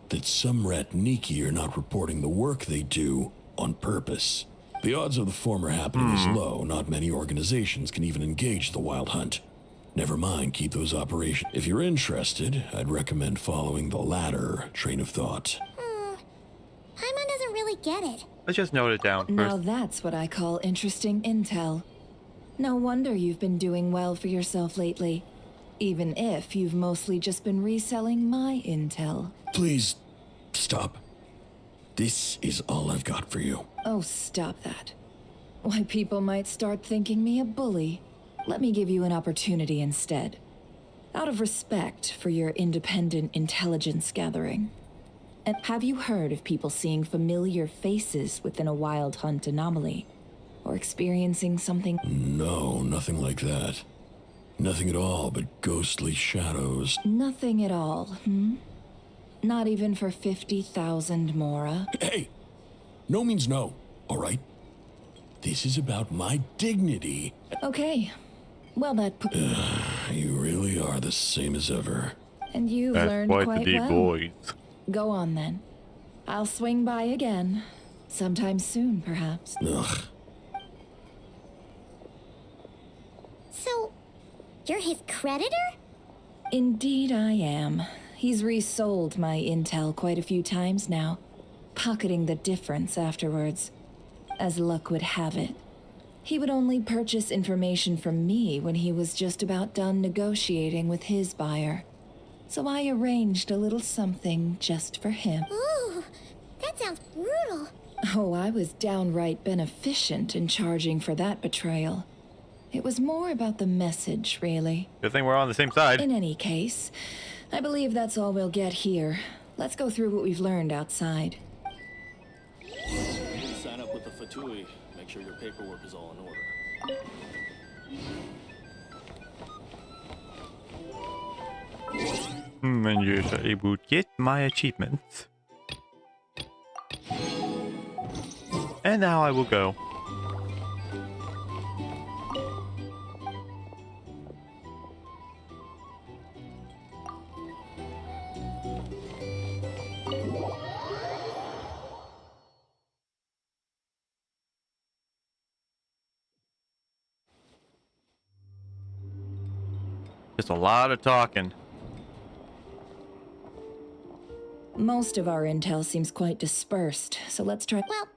that some rat Niki are not reporting the work they do on purpose. The odds of the former happening is low. Not many organizations can even engage the Wild Hunt. Never mind keep those operations. If you're interested, I'd recommend following the latter train of thought. Paimon doesn't really get it. Let's just note it down first. Now that's what I call interesting intel. No wonder you've been doing well for yourself lately. Even if you've mostly just been reselling my intel. Please, stop. This is all I've got for you. Oh, stop that. Why, people might start thinking me a bully. Let me give you an opportunity instead. Out of respect for your independent intelligence gathering. And have you heard of people seeing familiar faces within a Wild Hunt anomaly? Or experiencing something? No, nothing like that. Nothing at all but ghostly shadows. Nothing at all, hmm? Not even for 50,000 Mora? Hey! No means no, all right? This is about my dignity. Okay. Well, You really are the same as ever. And you've That's learned quite quite the deep well. boys. Go on then. I'll swing by again. Sometime soon, perhaps. Ugh. So, you're his creditor? Indeed I am. He's resold my intel quite a few times now, pocketing the difference afterwards. As luck would have it, he would only purchase information from me when he was just about done negotiating with his buyer. So I arranged a little something just for him. Ooh, that sounds brutal. Oh, I was downright beneficent in charging for that betrayal. It was more about the message, really. Good thing we're on the same side. In any case, I believe that's all we'll get here. Let's go through what we've learned outside. You can sign up with the Fatui. Make sure your paperwork is all in order. And you're able to get my achievements. And now I will go. Just a lot of talking. Most of our intel seems quite dispersed, so let's try. Well,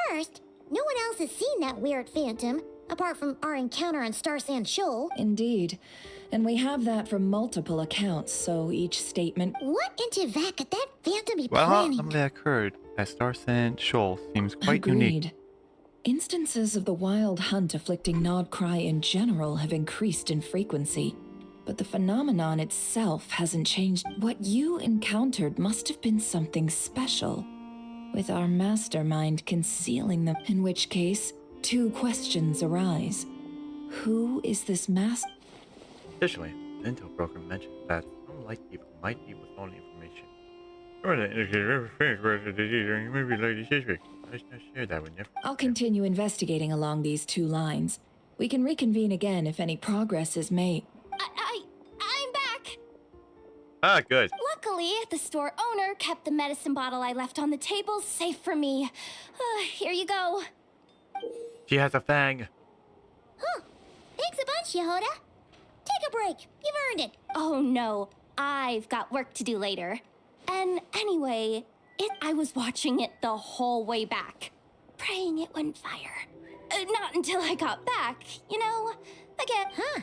first, no one else has seen that weird phantom, apart from our encounter on Star Sand Shoal. Indeed. And we have that from multiple accounts, so each statement. What in Tevak could that phantom be Well, planning? something that occurred at Star Sand Shoal seems quite unique. Agreed. Instances of the wild hunt afflicting Nodcry in general have increased in frequency, but the phenomenon itself hasn't changed. What you encountered must have been something special, with our mastermind concealing them, in which case, two questions arise. Who is this master? Additionally, the intel broker mentioned that some light people might be withholding information. Or the indicator you may be Lady Shishwick. I just shared that with you. I'll continue investigating along these two lines. We can reconvene again if any progress is made. I'm back. Ah, good. Luckily, the store owner kept the medicine bottle I left on the table safe for me. Here you go. She has a fang. Huh. Thanks a bunch, Yehoda. Take a break. You've earned it. Oh no, I've got work to do later. And anyway, I was watching it the whole way back, praying it wouldn't fire. Not until I got back, you know? Again. Huh.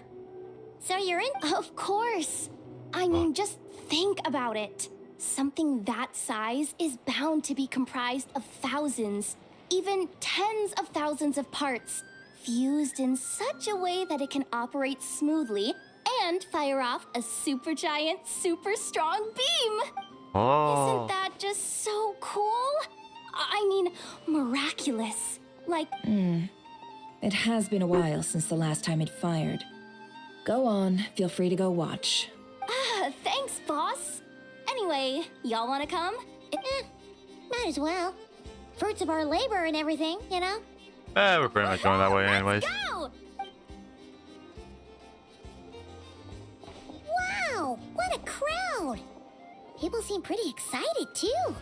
So you're in? Of course. I mean, just think about it. Something that size is bound to be comprised of thousands, even tens of thousands of parts, fused in such a way that it can operate smoothly and fire off a supergiant, super strong beam. Oh. Isn't that just so cool? I mean, miraculous. Like... It has been a while since the last time it fired. Go on, feel free to go watch. Thanks, boss. Anyway, y'all wanna come? Might as well. Fruits of our labor and everything, you know? We're pretty much going that way anyways. Go! Wow, what a crowd! People seem pretty excited, too.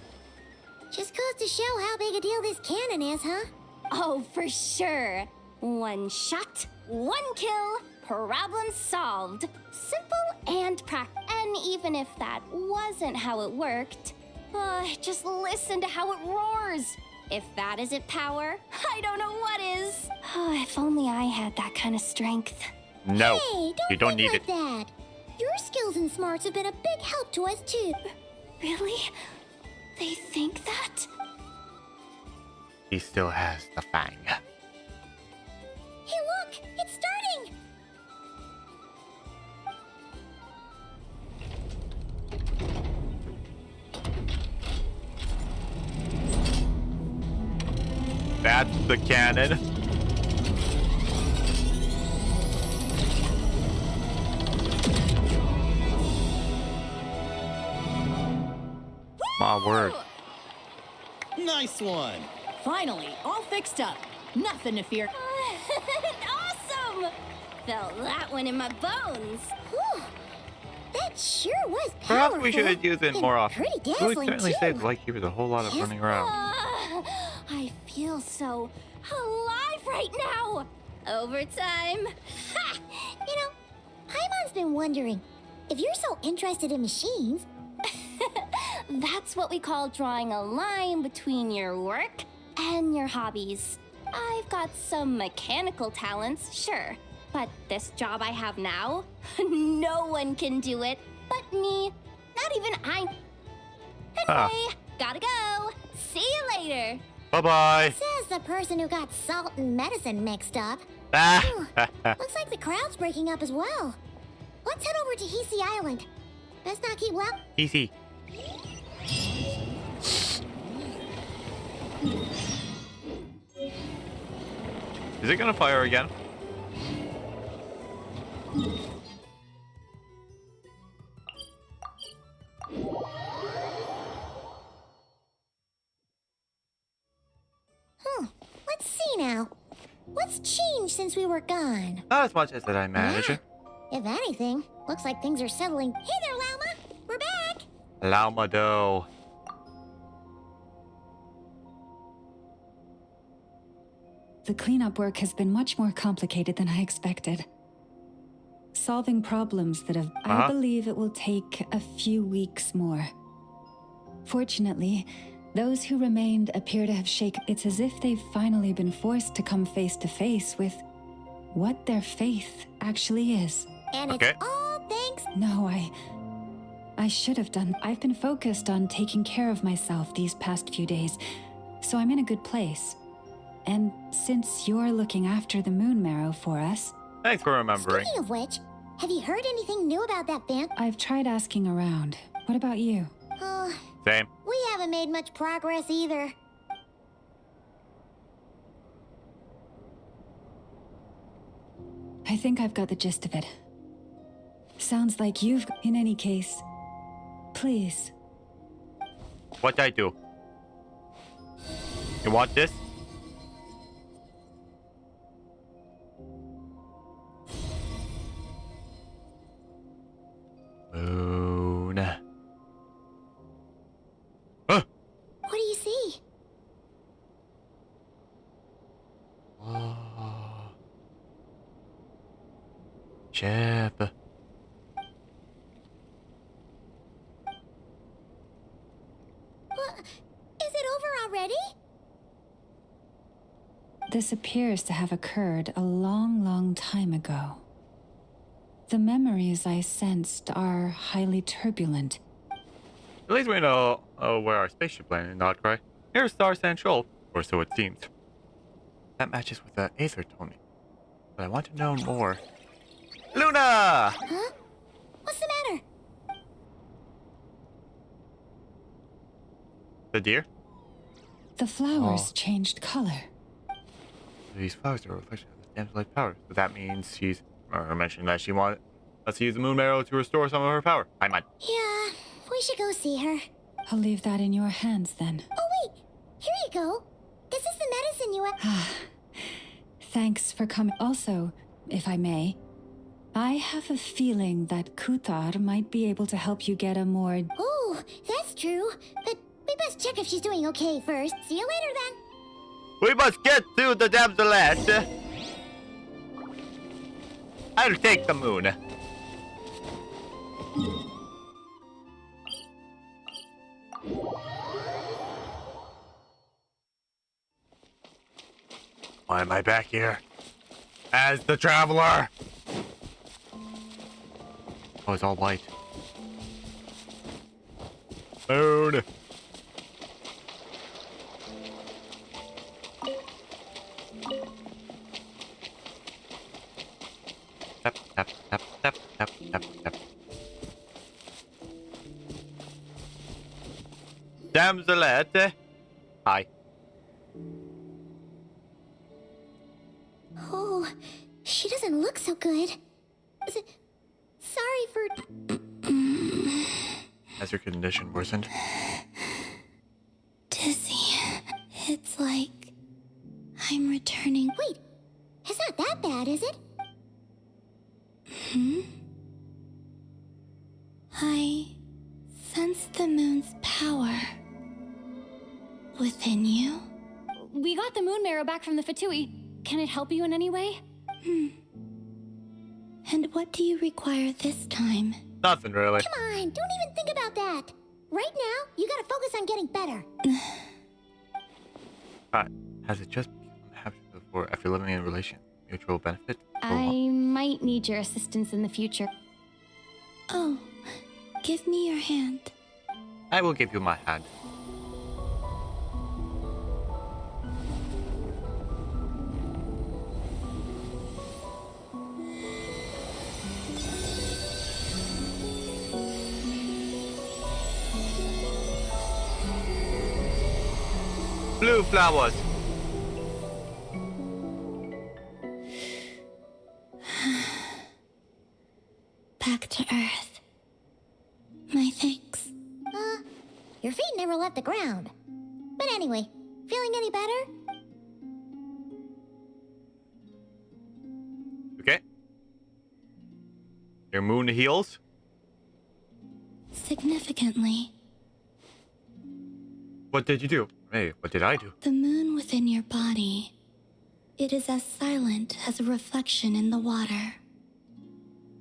Just goes to show how big a deal this cannon is, huh? Oh, for sure. One shot, one kill, problem solved. Simple and practical. And even if that wasn't how it worked, just listen to how it roars. If that isn't power, I don't know what is. If only I had that kind of strength. No, Hey, you don't need it. that. Your skills and smarts have been a big help to us, too. Really? They think that? He still has the fang. Hey, look! It's starting! That's the cannon. My word. Nice one. Finally, all fixed up. Nothing to fear. Awesome! Felt that one in my bones. Whew. That sure was powerful. Perhaps we should use it and more often. Pretty It would dazzling certainly too. save Lightkeepers a whole lot of running around. I feel so alive right now. Overtime. Ha! You know, Paimon's been wondering, if you're so interested in machines, That's what we call drawing a line between your work and your hobbies. I've got some mechanical talents, sure, but this job I have now, no one can do it but me. Not even I. Anyway, gotta go. See you later. Bye-bye. says the person who got salt and medicine mixed up. Ah. Looks like the crowd's breaking up as well. Let's head over to Hisi Island. Best not keep loud. Easy. Is it gonna fire again? Let's see now. What's changed since we were gone? Not as much as that I manage. Yeah. If anything, looks like things are settling. Hey there, Llama. We're back. Llama dough. The cleanup work has been much more complicated than I expected. Solving problems that have... I believe it will take a few weeks more. Fortunately, those who remained appear to have shaken... It's as if they've finally been forced to come face to face with what their faith actually is. And it's all thanks... No, I should have done... I've been focused on taking care of myself these past few days, so I'm in a good place. And since you're looking after the moon marrow for us... Thanks for remembering. Speaking of which, have you heard anything new about that band? I've tried asking around. What about you? Oh, Same. we haven't made much progress either. I think I've got the gist of it. Sounds like you've... In any case, please. What'd I do? You want this? Moon. What do you see? Oh. Chip. Is it over already? This appears to have occurred a long, long time ago. The memories I sensed are highly turbulent. At least we know where our spaceship landed, not right? Here's Star Central, or so it seems. That matches with the Aether Tony. But I want to know more. Luna! Huh? What's the matter? The deer? The flowers changed color. These flowers are a reflection of the damsel's life power. So that means she's mentioned that she wanted us to use the moon marrow to restore some of her power. I might. Yeah, we should go see her. I'll leave that in your hands then. Oh wait, here you go. This is the medicine you have. Thanks for coming. Also, if I may, I have a feeling that Kuthar might be able to help you get a more... Oh, that's true. But we best check if she's doing okay first. See you later then. We must get to the damselette. I'll take the moon. Why am I back here? As the traveler! Oh, it's all white. Moon! Tap, tap, tap, tap, tap, tap, tap. Damselette! Hi. Oh, she doesn't look so good. Sorry for... Has your condition worsened? Dizzy. It's like... I'm returning. Wait, it's not that bad, is it? I sense the moon's power within you. We got the moon marrow back from the Fatui. Can it help you in any way? And what do you require this time? Nothing really. Come on, don't even think about that. Right now, you gotta focus on getting better. Has it just become a habit for after living in a relation? Mutual benefit? I might need your assistance in the future. Oh, give me your hand. I will give you my hand. Blue flowers. Back to Earth. My thanks. Your feet never left the ground. But anyway, feeling any better? Okay. Your moon heals? Significantly. What did you do? Hey, what did I do? The moon within your body. It is as silent as a reflection in the water.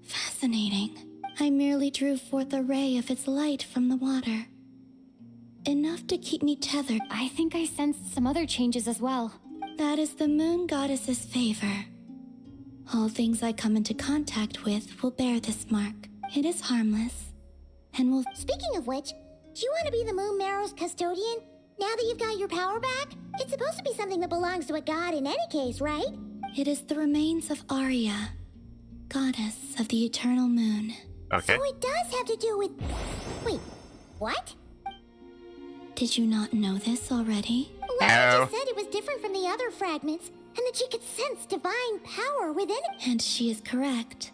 Fascinating. I merely drew forth a ray of its light from the water. Enough to keep me tethered. I think I sensed some other changes as well. That is the moon goddess's favor. All things I come into contact with will bear this mark. It is harmless, and will... Speaking of which, do you want to be the moon marrow's custodian? Now that you've got your power back? It's supposed to be something that belongs to a god in any case, right? It is the remains of Arya, goddess of the eternal moon. Okay. So it does have to do with... Wait, what? Did you not know this already? Well, No. she said it was different from the other fragments, and that she could sense divine power within it. And she is correct.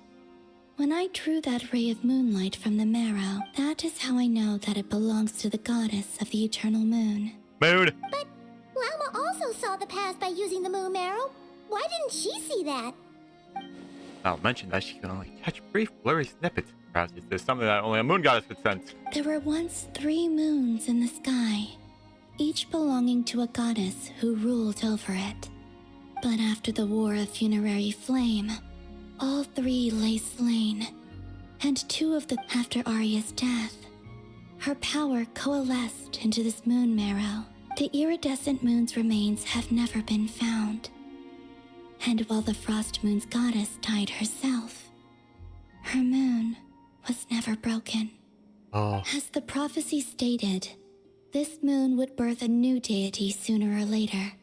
When I drew that ray of moonlight from the marrow, that is how I know that it belongs to the goddess of the eternal moon. Moon. But Llama also saw the past by using the moon marrow. Why didn't she see that? I'll mention that she can only catch brief, blurry snippets. Perhaps there's something that only a moon goddess could sense. There were once 3 moons in the sky, each belonging to a goddess who ruled over it. But after the War of Funerary Flame, all 3 lay slain, and 2 of them after Arya's death. Her power coalesced into this moon marrow. The iridescent moon's remains have never been found. And while the Frost Moon's goddess died herself, her moon was never broken. Oh. As the prophecy stated, this moon would birth a new deity sooner or later.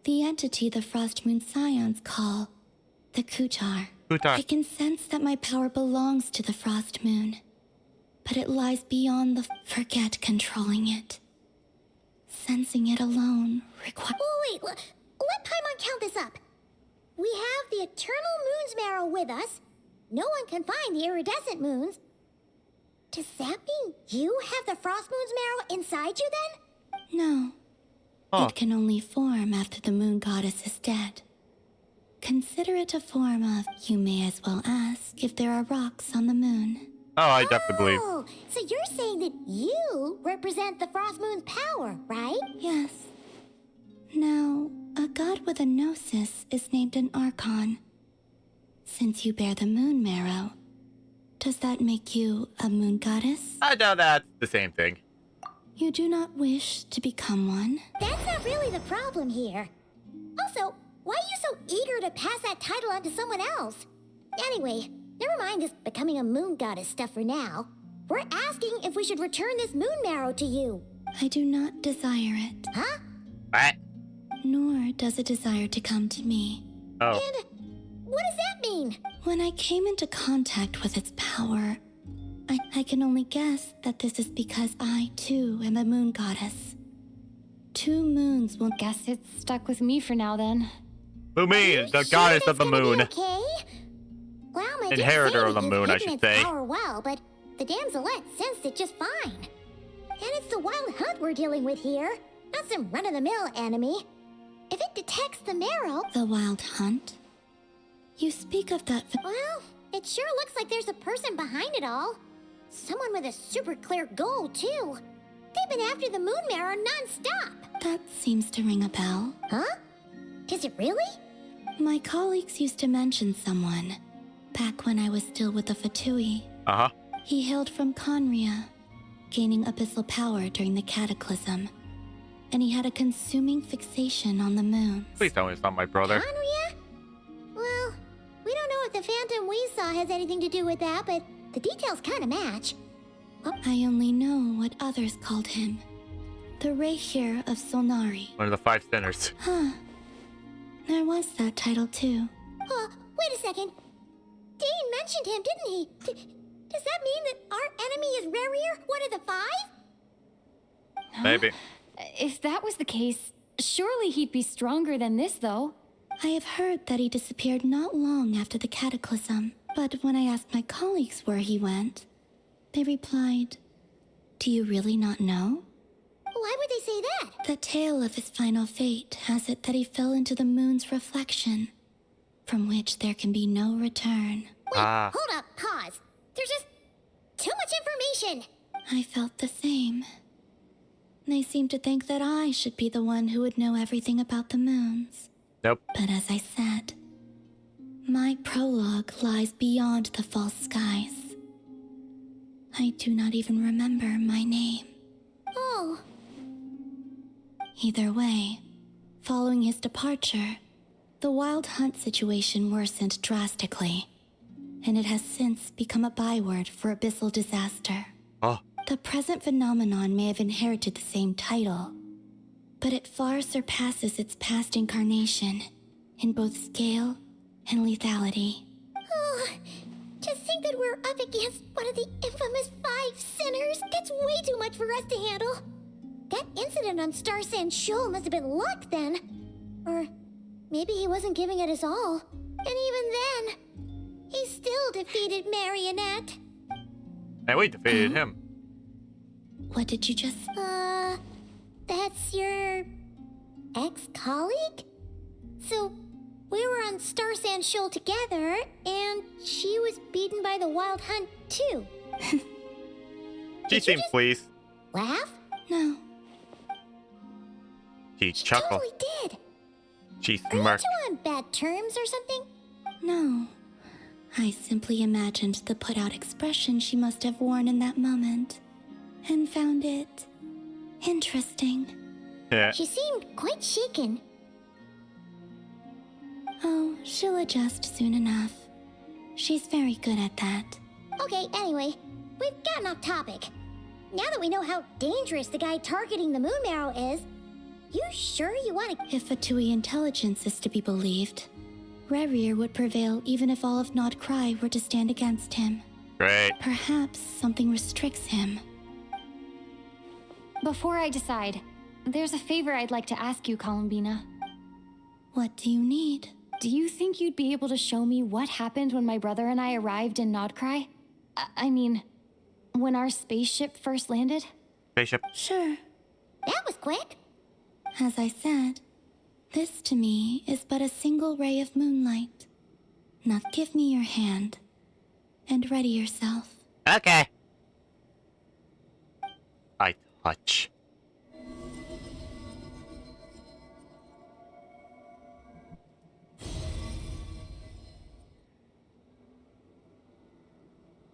The entity the Frost Moon Scions call the Kutar. I can sense that my power belongs to the Frost Moon, but it lies beyond the forget controlling it. Sensing it alone requires... Wait, let Paimon count this up. We have the Eternal Moon's marrow with us. No one can find the iridescent moons. Does that mean you have the Frost Moon's marrow inside you then? No. Huh. It can only form after the moon goddess is dead. Consider it a form of, you may as well ask if there are rocks on the moon. Oh, I definitely believe. Oh, so you're saying that you represent the Frost Moon's power, right? Yes. Now, a god with a gnosis is named an Archon. Since you bear the moon marrow, does that make you a moon goddess? I know that's the same thing. You do not wish to become one? That's not really the problem here. Also, why are you so eager to pass that title on to someone else? Anyway, never mind this becoming a moon goddess stuff for now. We're asking if we should return this moon marrow to you. I do not desire it. Huh? What? Nor does it desire to come to me. Oh. And what does that mean? When I came into contact with its power, I can only guess that this is because I, too, am a moon goddess. 2 moons will... Guess it's stuck with me for now then. Moomin, the goddess of the moon. Okay? Well, my Inheritor of the moon, I should say. Power well, but the damselette sensed it just fine. And it's the wild hunt we're dealing with here, not some run-of-the-mill enemy. if it detects the marrow... The Wild Hunt? You speak of that... Well, it sure looks like there's a person behind it all. Someone with a super clear goal, too. They've been after the moon marrow non-stop. That seems to ring a bell. Huh? Is it really? My colleagues used to mention someone, back when I was still with the Fatui. Uh-huh. He hailed from Conria, gaining abyssal power during the Cataclysm. And he had a consuming fixation on the moon. Please tell me it's not my brother. Conria? Well, we don't know if the phantom we saw has anything to do with that, but the details kind of match. I only know what others called him. The Reikir of Solnari. One of the 5 sinners. Huh. There was that title too. Wait a second. Dane mentioned him, didn't he? Does that mean that our enemy is Rerir, one of the 5? Maybe. If that was the case, surely he'd be stronger than this, though. I have heard that he disappeared not long after the Cataclysm, but when I asked my colleagues where he went, they replied, "Do you really not know?" Why would they say that? The tale of his final fate has it that he fell into the moon's reflection, from which there can be no return. Wait, hold up, pause. There's just too much information. I felt the same. They seemed to think that I should be the one who would know everything about the moons. Nope. But as I said, my prologue lies beyond the false skies. I do not even remember my name. Oh. Either way, following his departure, the Wild Hunt situation worsened drastically, and it has since become a byword for abyssal disaster. Oh. The present phenomenon may have inherited the same title, but it far surpasses its past incarnation in both scale and lethality. Oh, to think that we're up against one of the infamous 5 sinners, that's way too much for us to handle. That incident on Star Sand Shoal must have been luck then. Or maybe he wasn't giving it his all. And even then, he still defeated Marionette. And we defeated him. What did you just... That's your... ex-colleague? So, we were on Star Sand Shoal together, and she was beaten by the Wild Hunt, too. She seemed pleased. Laugh? No. She chuckled. Totally did. She Are you smirked. two on bad terms or something? No. I simply imagined the put-out expression she must have worn in that moment, and found it interesting. Yeah. She seemed quite shaken. Oh, she'll adjust soon enough. She's very good at that. Okay, anyway, we've gotten off topic. Now that we know how dangerous the guy targeting the moon marrow is, you sure you want to... If Fatui intelligence is to be believed, Rerir would prevail even if all of Nod Cry were to stand against him. Great. Perhaps something restricts him. Before I decide, there's a favor I'd like to ask you, Columbina. What do you need? Do you think you'd be able to show me what happened when my brother and I arrived in Nodcry? I mean, when our spaceship first landed? Spaceship. Sure. That was quick. As I said, this to me is but a single ray of moonlight. Now give me your hand, and ready yourself. Okay. I touch.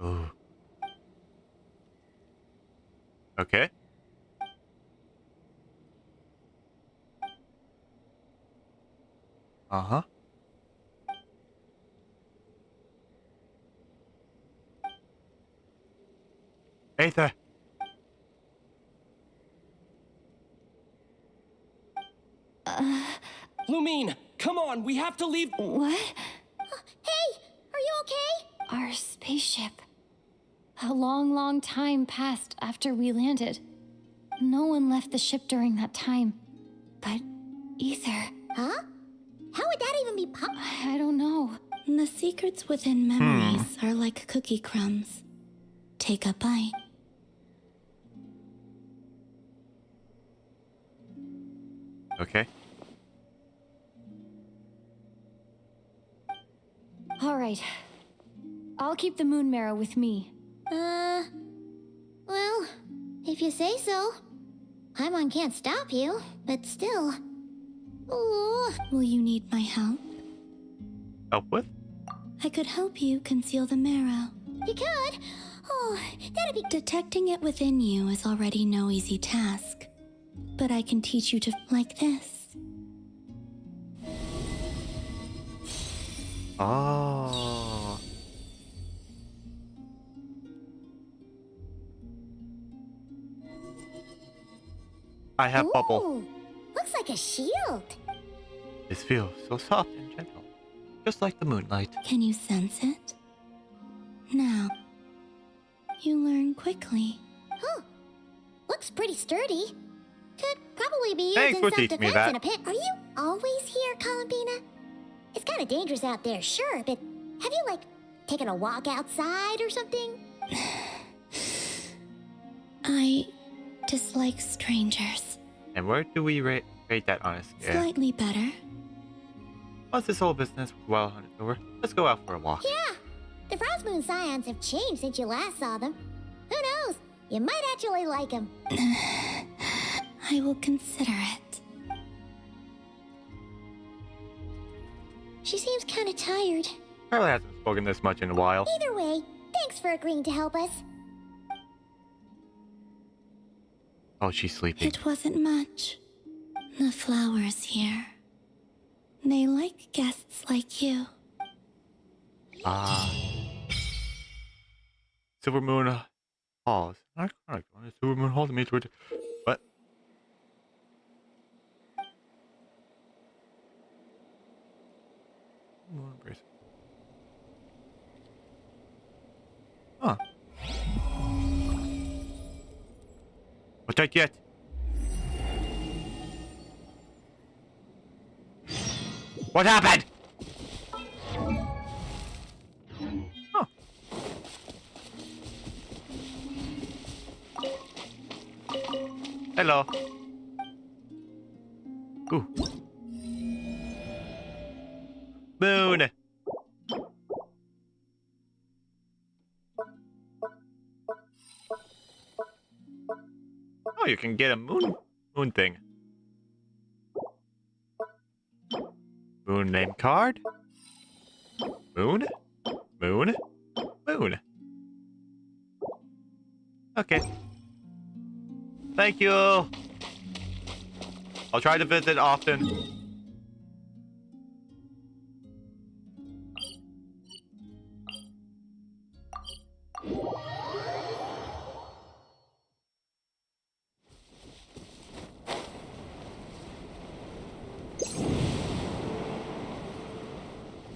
Ooh. Okay. Uh-huh. Aether. Lumine, come on, we have to leave. What? Hey, are you okay? Our spaceship. A long, long time passed after we landed. No one left the ship during that time. But Ether... Huh? How would that even be I don't know. The secrets within memories are like cookie crumbs. Take a bite. Okay. All right. I'll keep the moon marrow with me. Well, if you say so. Paimon can't stop you, but still. Ooh. Will you need my help? Help with? I could help you conceal the marrow. You could? Oh, that'd be... Detecting it within you is already no easy task. But I can teach you to like this. Oh. I have bubble. Ooh, looks like a shield. This feels so soft and gentle, just like the moonlight. Can you sense it? Now, you learn quickly. Huh. Looks pretty sturdy. Could probably be used Thanks in for teaching me self-defense that. in a pit. Are you always here, Columbina? It's kind of dangerous out there, sure, but have you, like, taken a walk outside or something? I dislike strangers. And where do we rate that on a scale? Slightly better. Once this whole business with Wild Hunt is over, let's go out for a walk. Yeah. The Frost Moon Scions have changed since you last saw them. Who knows? You might actually like them. I will consider it. She seems kind of tired. Probably hasn't spoken this much in a while. Either way, thanks for agreeing to help us. Oh, she's sleeping. It wasn't much. The flowers here. They like guests like you. Ah. Silver Moon Halls. Not correct. Silver Moon Halls means what? Moon bracelet. Huh. What I get? What happened? Huh. Hello. Ooh. Moon. Oh, you can get a moon thing. Moon name card. Moon. Okay. Thank you. I'll try to visit often.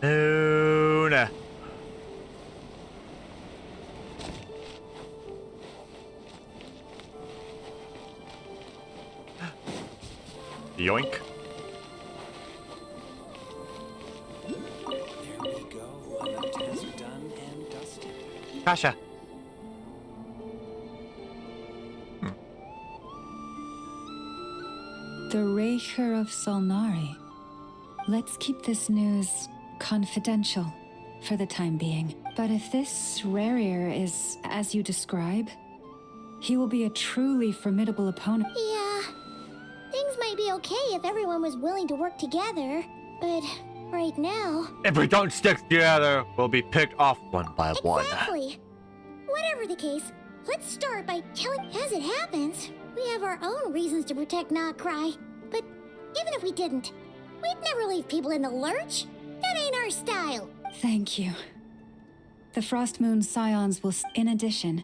Moon. Yoink. There we go. Another task done and dusted. Kasha. The Raker of Solnari. Let's keep this news confidential for the time being. But if this Rarir is as you describe, he will be a truly formidable opponent. Yeah. Things might be okay if everyone was willing to work together, but right now... If we don't stick together, we'll be picked off one by one. Exactly. Whatever the case, let's start by telling as it happens. We have our own reasons to protect Notcry, but even if we didn't, we'd never leave people in the lurch. That ain't our style. Thank you. The Frost Moon Scions will... In addition,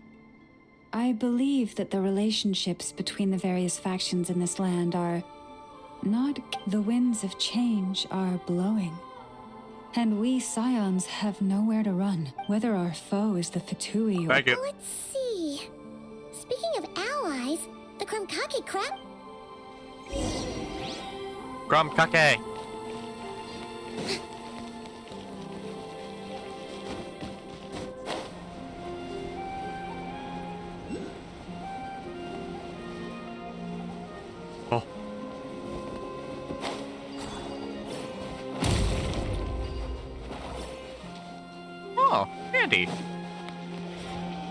I believe that the relationships between the various factions in this land are not... The winds of change are blowing. And we Scions have nowhere to run, whether our foe is the Fatui or... Thank you. Let's see. Speaking of allies, the Krumkake crap... Krumkake. Oh. Oh, handy.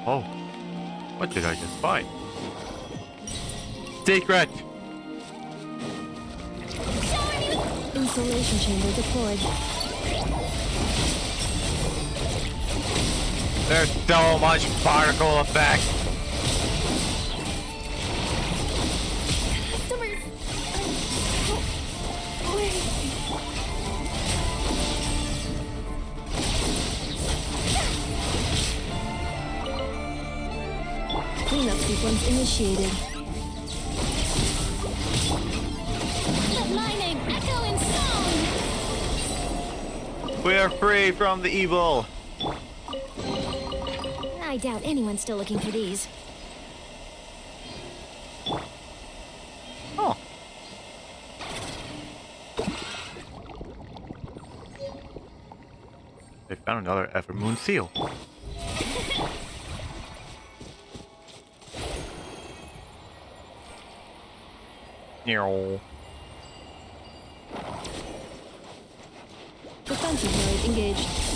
Oh, what did I just find? Secret! Insulation chamber deployed. There's so much particle effect. Cleanup sequence initiated. Lightning, echo and sound! We are free from the evil. I doubt anyone's still looking for these. Oh. They found another Ever Moon seal. Meow. Defensive mode engaged.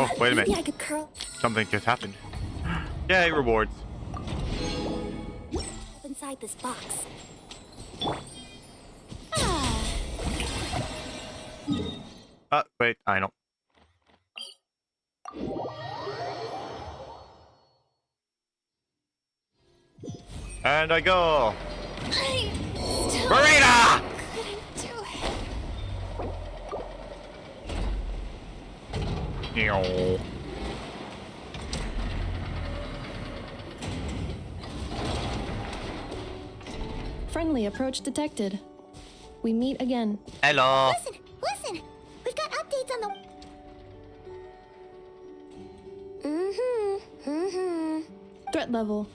Oh, wait a minute. Maybe I could curl Something just happened. Yay, rewards. up inside this box. Wait, I know. And I go. Marina! Meow. Friendly approach detected. We meet again. Hello. Listen! We've got updates on the... Threat level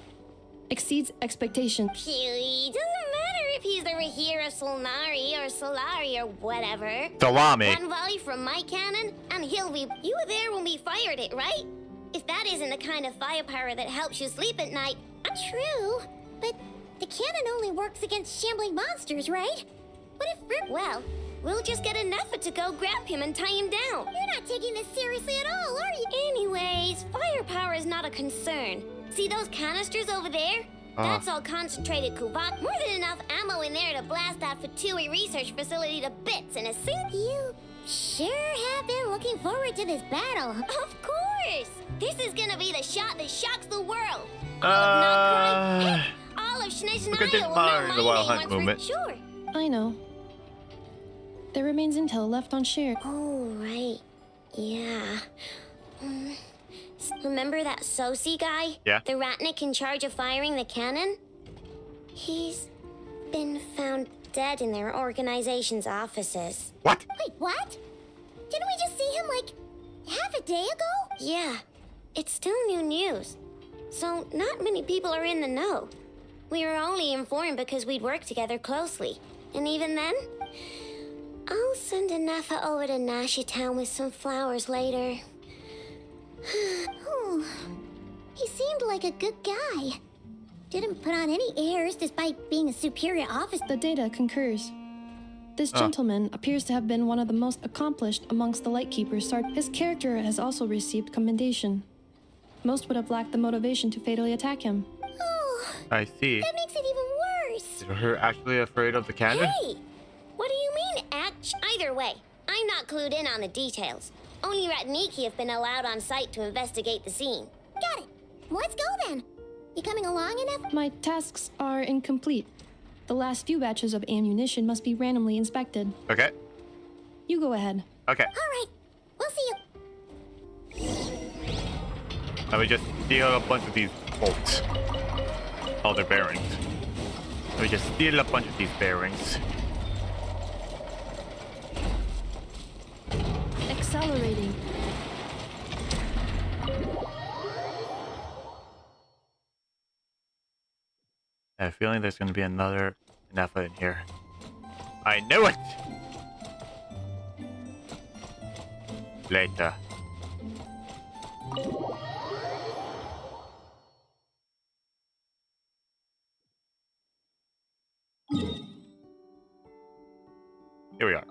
exceeds expectation. Phew, doesn't matter if he's the Rahira Solnari or Solari or whatever. Salami. One volley from my cannon, and he'll be... You were there when we fired it, right? If that isn't the kind of firepower that helps you sleep at night... True, but the cannon only works against shambling monsters, right? What if... Well, we'll just get an effort to go grab him and tie him down. You're not taking this seriously at all, are you? Anyways, firepower is not a concern. See those canisters over there? That's all concentrated Kuvak. More than enough ammo in there to blast that Fatui research facility to bits in a single... You sure have been looking forward to this battle. Of course! This is gonna be the shot that shocks the world. All of Notcry, heck, all of Shnezhnaya will know my the Wild name Hunt once movement. for sure. I know. There remains intel left on share. Oh, right. Yeah. Remember that Sosi guy? Yeah. The Ratnik in charge of firing the cannon? He's been found dead in their organization's offices. What? Wait, what? Didn't we just see him like half a day ago? Yeah. It's still new news. So not many people are in the know. We were only informed because we'd worked together closely. And even then, I'll send a Nafa over to Nashi Town with some flowers later. He seemed like a good guy. Didn't put on any airs despite being a superior officer. The data concurs. This gentleman appears to have been one of the most accomplished amongst the Lightkeepers. His character has also received commendation. Most would have lacked the motivation to fatally attack him. Oh, I see. that makes it even worse. Is her actually afraid of the cannon? Hey, what do you mean, Either way, I'm not clued in on the details. Only Ratniki have been allowed on site to investigate the scene. Got it. Let's go then. You coming along enough? My tasks are incomplete. The last few batches of ammunition must be randomly inspected. Okay. You go ahead. Okay. All right. We'll see you. Let me just steal a bunch of these bolts. Oh, they're bearings. Let me just steal a bunch of these bearings. Accelerating. I have a feeling there's going to be another Nefa in here. I knew it! later. Here we are.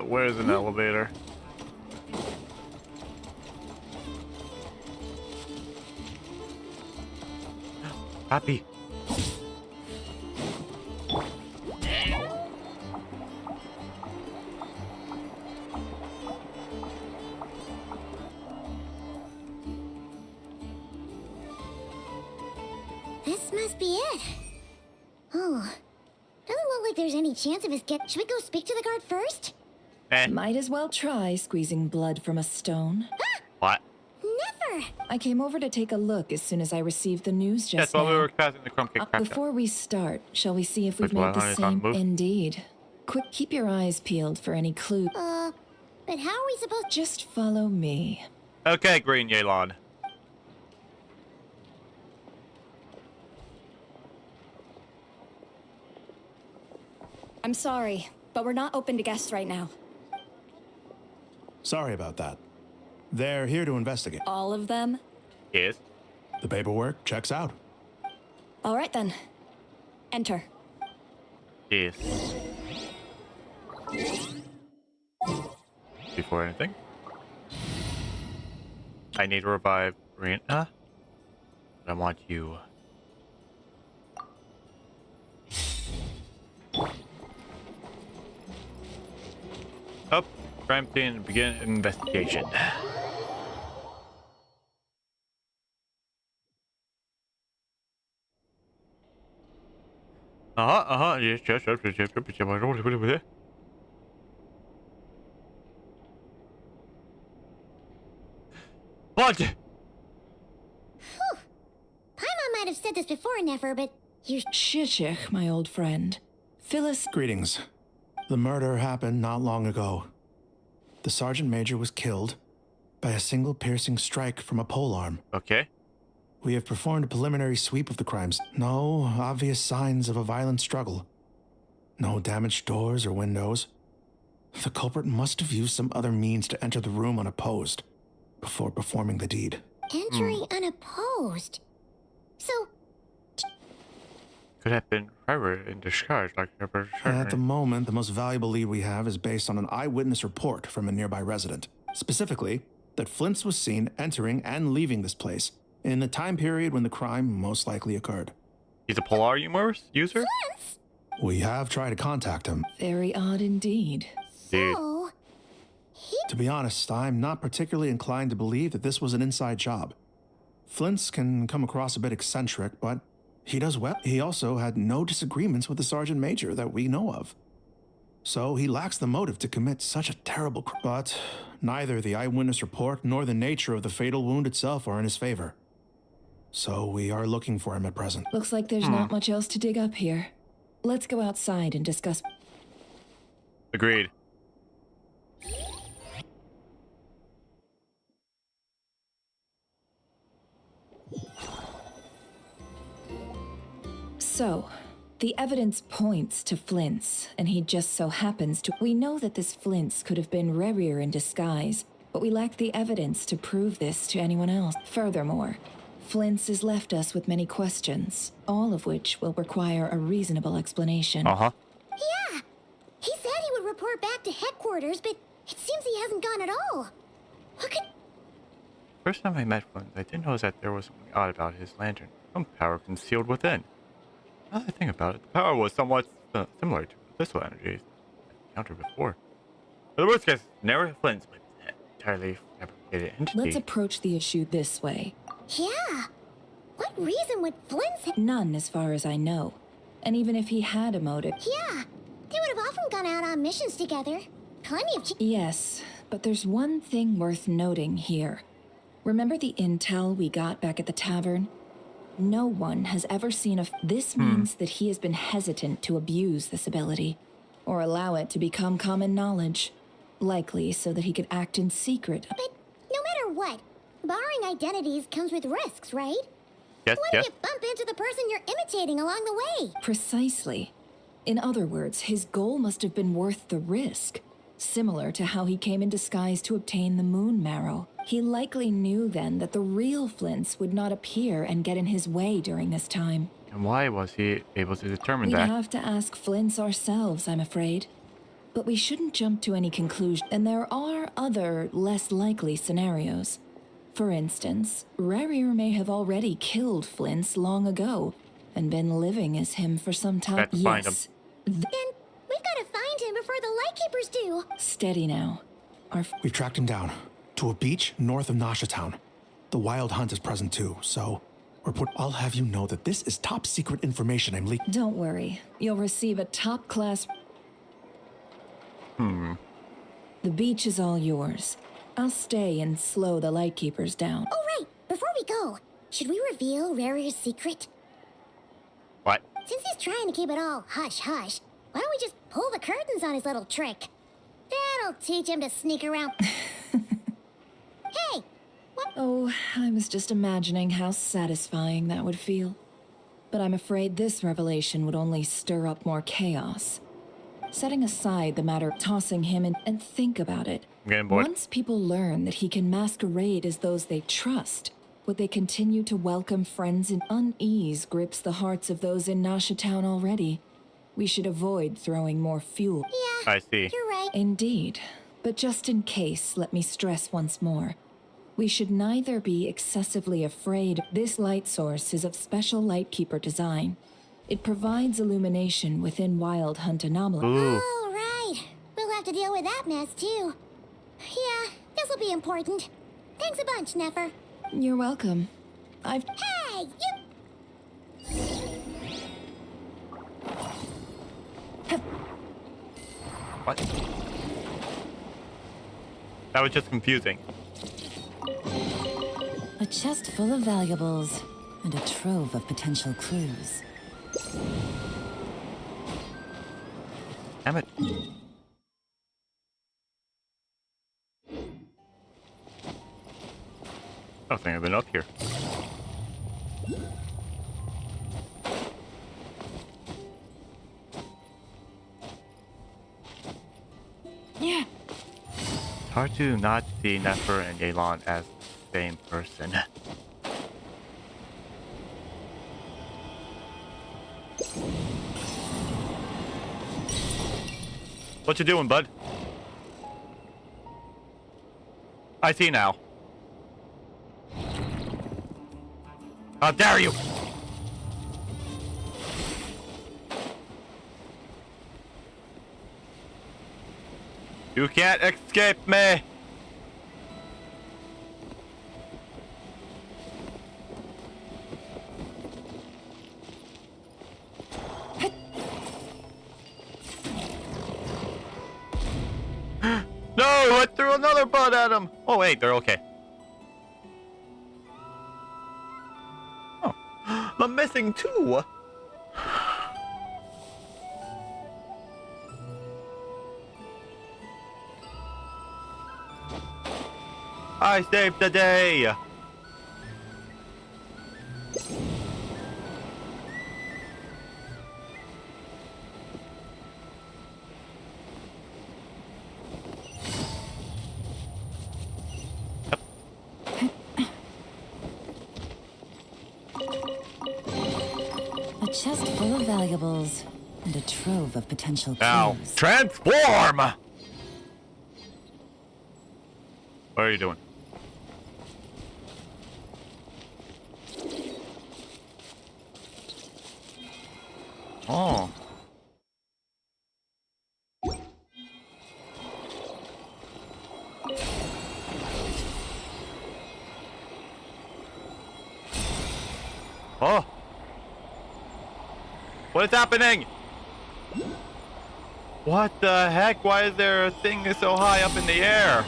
Where's an elevator? Happy. This must be it. Oh, doesn't look like there's any chance of us get. Should we go speak to the guard first? Might as well try squeezing blood from a stone. What? Never. I came over to take a look as soon as I received the news just That's while now. we were passing the crumb cake cracker. Before we start, shall we see if we've Wait, made the what? same? Move? Indeed. Quick, keep your eyes peeled for any clue. But how are we supposed? Just follow me. Okay, Green Yelan. I'm sorry, but we're not open to guests right now. Sorry about that. They're here to investigate. All of them? Yes. The paperwork checks out. All right then. Enter. Yes. Before anything, I need to revive Rena. I want you. Up, crime scene, begin investigation. Yes, yes. What? Paimon might have said this before, Nefer, but you. Shishich, my old friend. Phyllis. Greetings. The murder happened not long ago. The Sergeant Major was killed by a single piercing strike from a polearm. Okay. We have performed a preliminary sweep of the crimes. No obvious signs of a violent struggle. No damaged doors or windows. The culprit must have used some other means to enter the room unopposed before performing the deed. Entering unopposed. So. Could have been Trevor in disguise, like Trevor. At the moment, the most valuable lead we have is based on an eyewitness report from a nearby resident. Specifically, that FLINS was seen entering and leaving this place in the time period when the crime most likely occurred. He's a Polar user? FLINS? We have tried to contact him. Very odd indeed. So. To be honest, I'm not particularly inclined to believe that this was an inside job. FLINS can come across a bit eccentric, but he does well. He also had no disagreements with the Sergeant Major that we know of. So he lacks the motive to commit such a terrible crime. But neither the eyewitness report nor the nature of the fatal wound itself are in his favor. So we are looking for him at present. Looks like there's not much else to dig up here. Let's go outside and discuss. Agreed. So, the evidence points to FLINS, and he just so happens to. We know that this FLINS could have been Rerir in disguise, but we lack the evidence to prove this to anyone else. Furthermore, FLINS has left us with many questions, all of which will require a reasonable explanation. Uh-huh. Yeah. He said he would report back to headquarters, but it seems he hasn't gone at all. What could. First time I met FLINS, I didn't notice that there was something odd about his lantern. Some power concealed within. Now that I think about it, the power was somewhat similar to the physical energies I encountered before. For the worst case, never FLINS, but an entirely fabricated entity. Let's approach the issue this way. Yeah. What reason would FLINS. None, as far as I know. And even if he had a motive. Yeah. They would have often gone out on missions together. Plenty of. Yes, but there's one thing worth noting here. Remember the intel we got back at the tavern? No one has ever seen a. This means that he has been hesitant to abuse this ability, or allow it to become common knowledge. Likely so that he could act in secret. But no matter what, Borrowing identities comes with risks, right? Yes, What yes. if you bump into the person you're imitating along the way? Precisely. In other words, his goal must have been worth the risk. Similar to how he came in disguise to obtain the moon marrow. He likely knew then that the real FLINS would not appear and get in his way during this time. And why was he able to determine We'd that? have to ask FLINS ourselves, I'm afraid. But we shouldn't jump to any conclusion, and there are other, less likely scenarios. For instance, Rarier may have already killed FLINS long ago, and been living as him for some time. Let's find him. Yes. Then we've got to find him before the Lightkeepers do. Steady now. We've tracked him down to a beach north of Nasha Town. The Wild Hunt is present too, so I'll have you know that this is top secret information I'm leaking. Don't worry. You'll receive a top-class... The beach is all yours. I'll stay and slow the Lightkeepers down. Oh, right. Before we go, should we reveal Rarier's secret? What? Since he's trying to keep it all hush-hush, why don't we just pull the curtains on his little trick? That'll teach him to sneak around. Hey! What? Oh, I was just imagining how satisfying that would feel. But I'm afraid this revelation would only stir up more chaos. Setting aside the matter of tossing him in, and think about it. I'm getting bored. Once people learn that he can masquerade as those they trust, would they continue to welcome friends in unease grips the hearts of those in Nasha Town already? We should avoid throwing more fuel. Yeah, I see. You're right. Indeed. But just in case, let me stress once more. We should neither be excessively afraid. This light source is of special Lightkeeper design. It provides illumination within Wild Hunt anomalies. Oh, right. We'll have to deal with that mess, too. Yeah, this'll be important. Thanks a bunch, Nefer. You're welcome. I've... Hey, you... What? That was just confusing. A chest full of valuables and a trove of potential clues. Damn it. I don't think I've been up here. Yeah. It's hard to not see Nefer and Yelan as the same person. What you doing, bud? I see now. How dare you! You can't escape me! No! I threw another bud at him! Oh wait, they're okay. Oh. I'm missing two! I saved the day! A chest full of valuables and a trove of potential Now, clues. transform! What are you doing? Oh. Oh. What is happening? What the heck? Why is there a thing so high up in the air?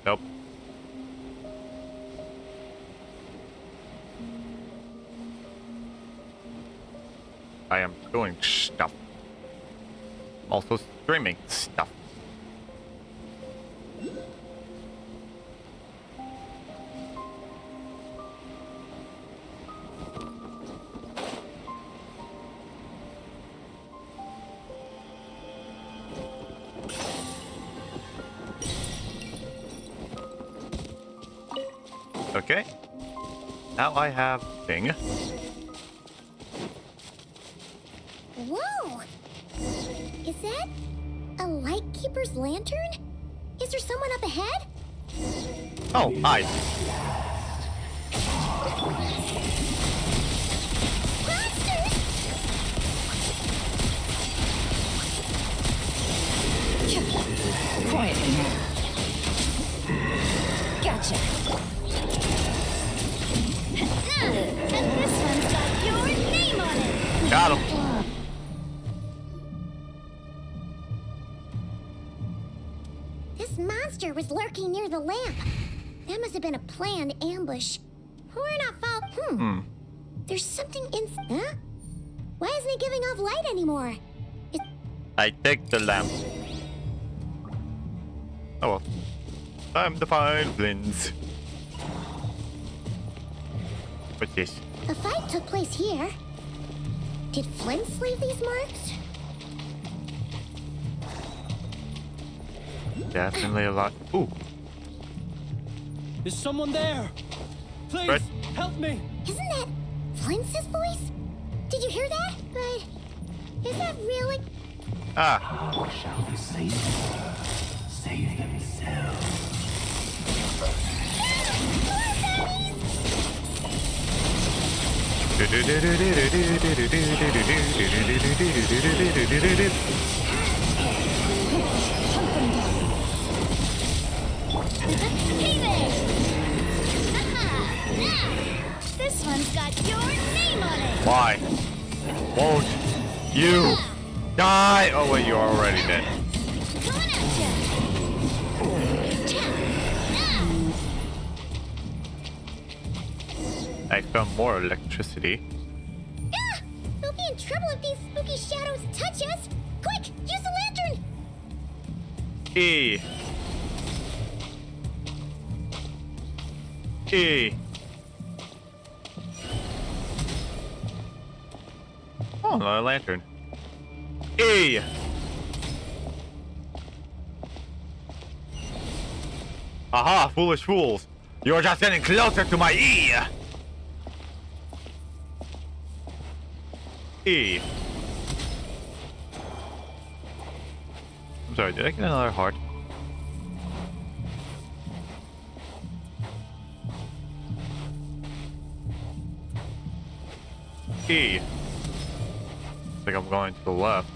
Nope. I am doing stuff. Also streaming stuff. Okay. Now I have thing. Whoa! Is that a Lightkeeper's lantern? Is there someone up ahead? Oh, hi. Quietly now. Gotcha. And this one's got your name on it! Got him. This monster was lurking near the lamp. That must have been a planned ambush. We're not There's something in... Huh? Why isn't he giving off light anymore? I take the lamp. Oh well. Time to find FLINS. What's this? A fight took place here. Did FLINS leave these marks? Definitely a lot. Ooh. Is someone there? Please, Fred? help me! Isn't that FLINS' voice? Did you hear that? But is that really... Ah. How shall the saints save themselves? Hey there! This one's got your name on it! Why won't you die? Oh wait, you're already dead. Coming at ya! I found more electricity. Ah! We'll be in trouble if these spooky shadows touch us! Quick, use the lantern! E. E. Oh, another lantern. E. Aha, foolish fools. You're just getting closer to my E. E. I'm sorry, did I get another heart? E. I think I'm going to the left.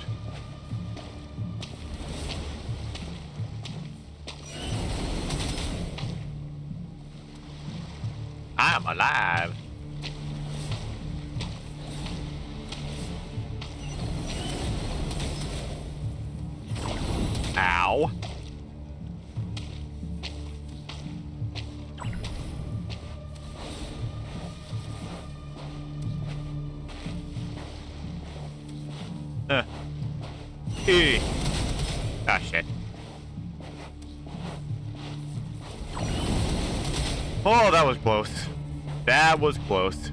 I'm alive. Ow. E. Ah, shit. Oh, that was close. That was close.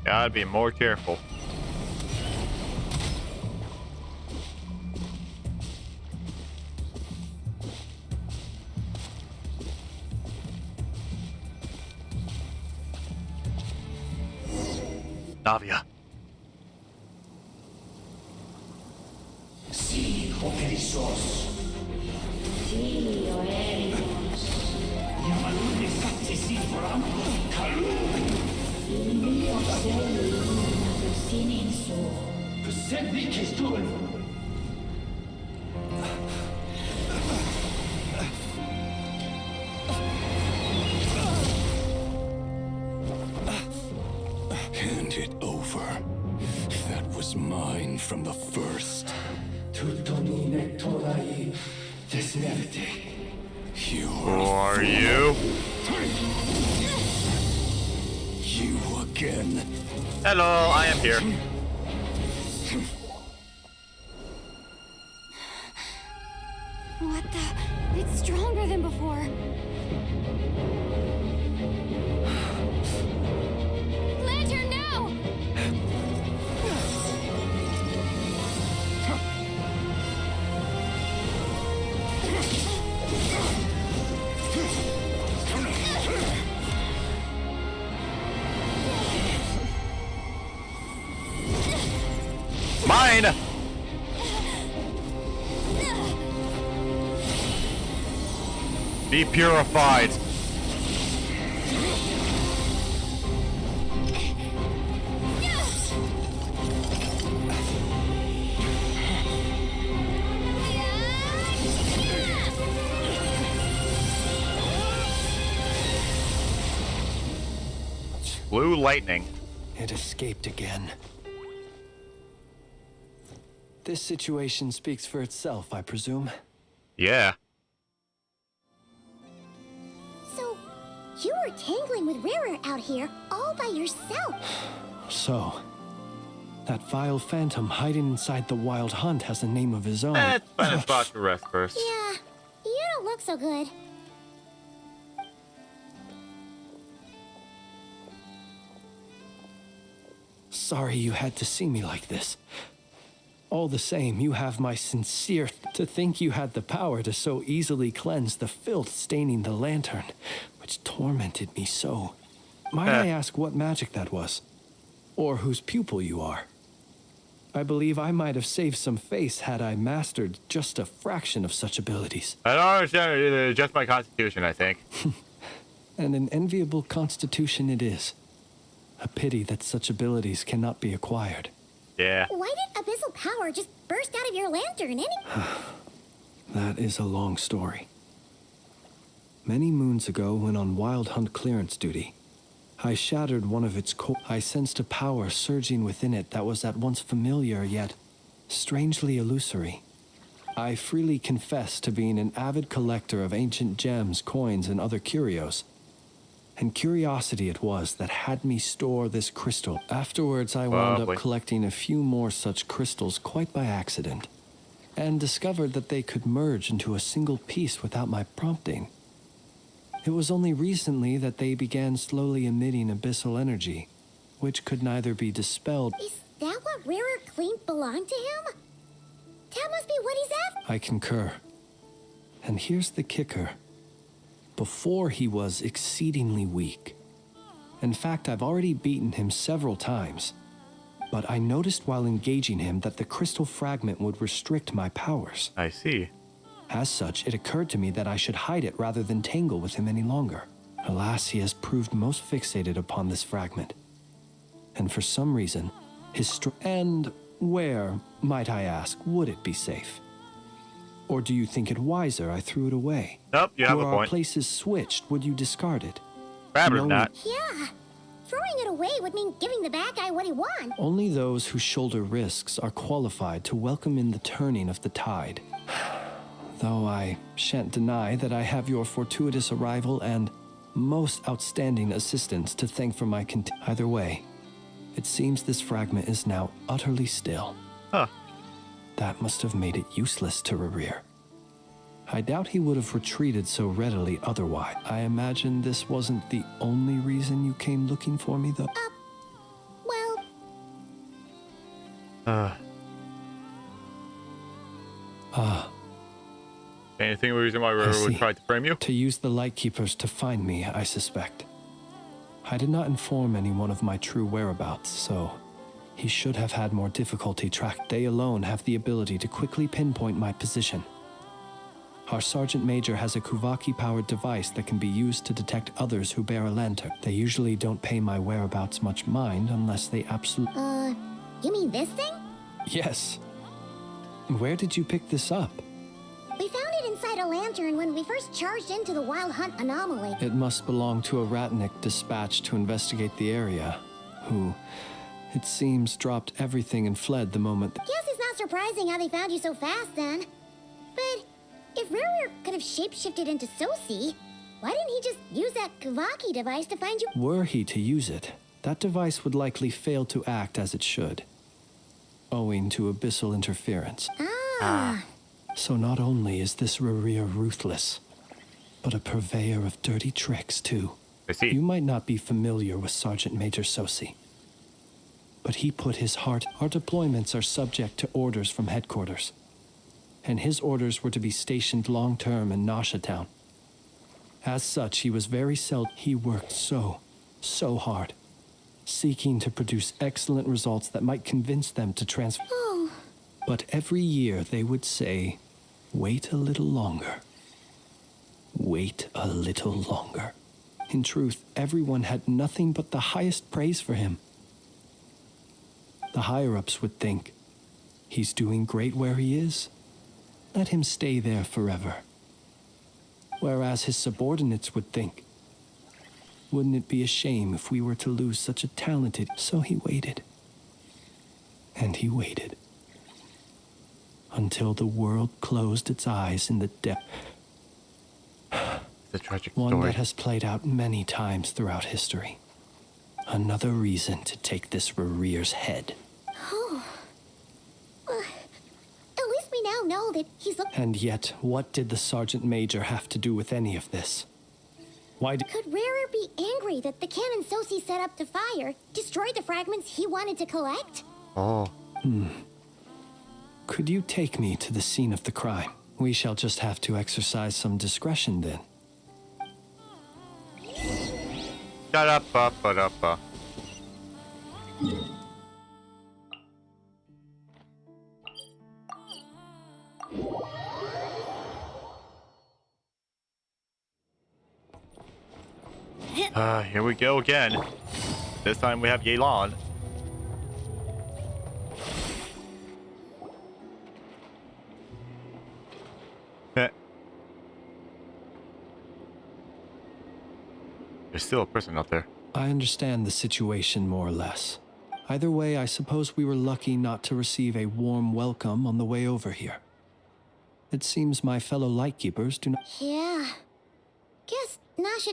Gotta be more careful. Navia. Sí, Operissos. Sí, oemos. Llamadun exactis foram calum. Mio celum sininso. Sed Christum. Hand it over. That was mine from the first. You Who are you? You again. Hello, I am here. What the? It's stronger than before. Lantern, now! Mine! Be purified. Blue lightning. It escaped again. This situation speaks for itself, I presume. Yeah. So, you were tangling with Rara out here all by yourself. So, that vile phantom hiding inside the Wild Hunt has a name of his own. Let's find a spot to rest first. Yeah, you don't look so good. Sorry you had to see me like this. All the same, you have my sincere to think you had the power to so easily cleanse the filth staining the lantern, which tormented me so. Might I ask what magic that was? Or whose pupil you are? I believe I might have saved some face had I mastered just a fraction of such abilities. I don't understand. It's just my constitution, I think. And an enviable constitution it is. A pity that such abilities cannot be acquired. Yeah. Why did abyssal power just burst out of your lantern That is a long story. Many moons ago, when on Wild Hunt clearance duty, I shattered one of its core. I sensed a power surging within it that was at once familiar yet strangely illusory. I freely confess to being an avid collector of ancient gems, coins, and other curios. And curiosity it was that had me store this crystal. Afterwards, I wound up collecting a few more such crystals quite by accident, and discovered that they could merge into a single piece without my prompting. It was only recently that they began slowly emitting abyssal energy, which could neither be dispelled. Is that what Rara claimed belonged to him? That must be what he's after. I concur. And here's the kicker. Before, he was exceedingly weak. In fact, I've already beaten him several times. But I noticed while engaging him that the crystal fragment would restrict my powers. I see. As such, it occurred to me that I should hide it rather than tangle with him any longer. Alas, he has proved most fixated upon this fragment. And for some reason, his and where, might I ask, would it be safe? Or do you think it wiser I threw it away? Nope, you have a Were our point. places switched, would you discard it? Probably not. Yeah. Throwing it away would mean giving the bad guy what he wants. Only those who shoulder risks are qualified to welcome in the turning of the tide. Though I shan't deny that I have your fortuitous arrival and most outstanding assistance to thank for my either way, it seems this fragment is now utterly still. Huh. That must have made it useless to Rerear. I doubt he would have retreated so readily otherwise. I imagine this wasn't the only reason you came looking for me, though. Well... Anything reason why River would try to frame you? To use the Lightkeepers to find me, I suspect. I did not inform anyone of my true whereabouts, so he should have had more difficulty track. They alone have the ability to quickly pinpoint my position. Our Sergeant Major has a Kuvaki-powered device that can be used to detect others who bear a lantern. They usually don't pay my whereabouts much mind unless they absolutely... you mean this thing? Yes. Where did you pick this up? We found it inside a lantern when we first charged into the Wild Hunt anomaly. It must belong to a Ratnik dispatched to investigate the area, who it seems, dropped everything and fled the moment. Guess it's not surprising how they found you so fast then. But if Ruru could have shapeshifted into Sosi, why didn't he just use that Kavaki device to find you? Were he to use it, that device would likely fail to act as it should, owing to abyssal interference. So not only is this Rurir ruthless, but a purveyor of dirty tricks, too. I see. You might not be familiar with Sergeant Major Sosi, but he put his heart. Our deployments are subject to orders from headquarters, and his orders were to be stationed long-term in Nasha Town. As such, he was very seldom. He worked so hard, seeking to produce excellent results that might convince them to transfer. Oh. But every year they would say, wait a little longer. Wait a little longer. In truth, everyone had nothing but the highest praise for him. The higher-ups would think, he's doing great where he is. Let him stay there forever. Whereas his subordinates would think, wouldn't it be a shame if we were to lose such a talented... So he waited. And he waited. Until the world closed its eyes in the depth. It's a tragic One story. that has played out many times throughout history. Another reason to take this Rurir's head. Oh. At least we now know that he's... And yet, what did the Sergeant Major have to do with any of this? Why did... Could Rarer be angry that the cannon Sosi set up to fire destroyed the fragments he wanted to collect? Oh. Could you take me to the scene of the crime? We shall just have to exercise some discretion then. Shut up, ba-da-ba. Here we go again. This time we have Yelan. There's still a person out there. I understand the situation more or less. Either way, I suppose we were lucky not to receive a warm welcome on the way over here. It seems my fellow lightkeepers do not... Yeah. Guess Nasha...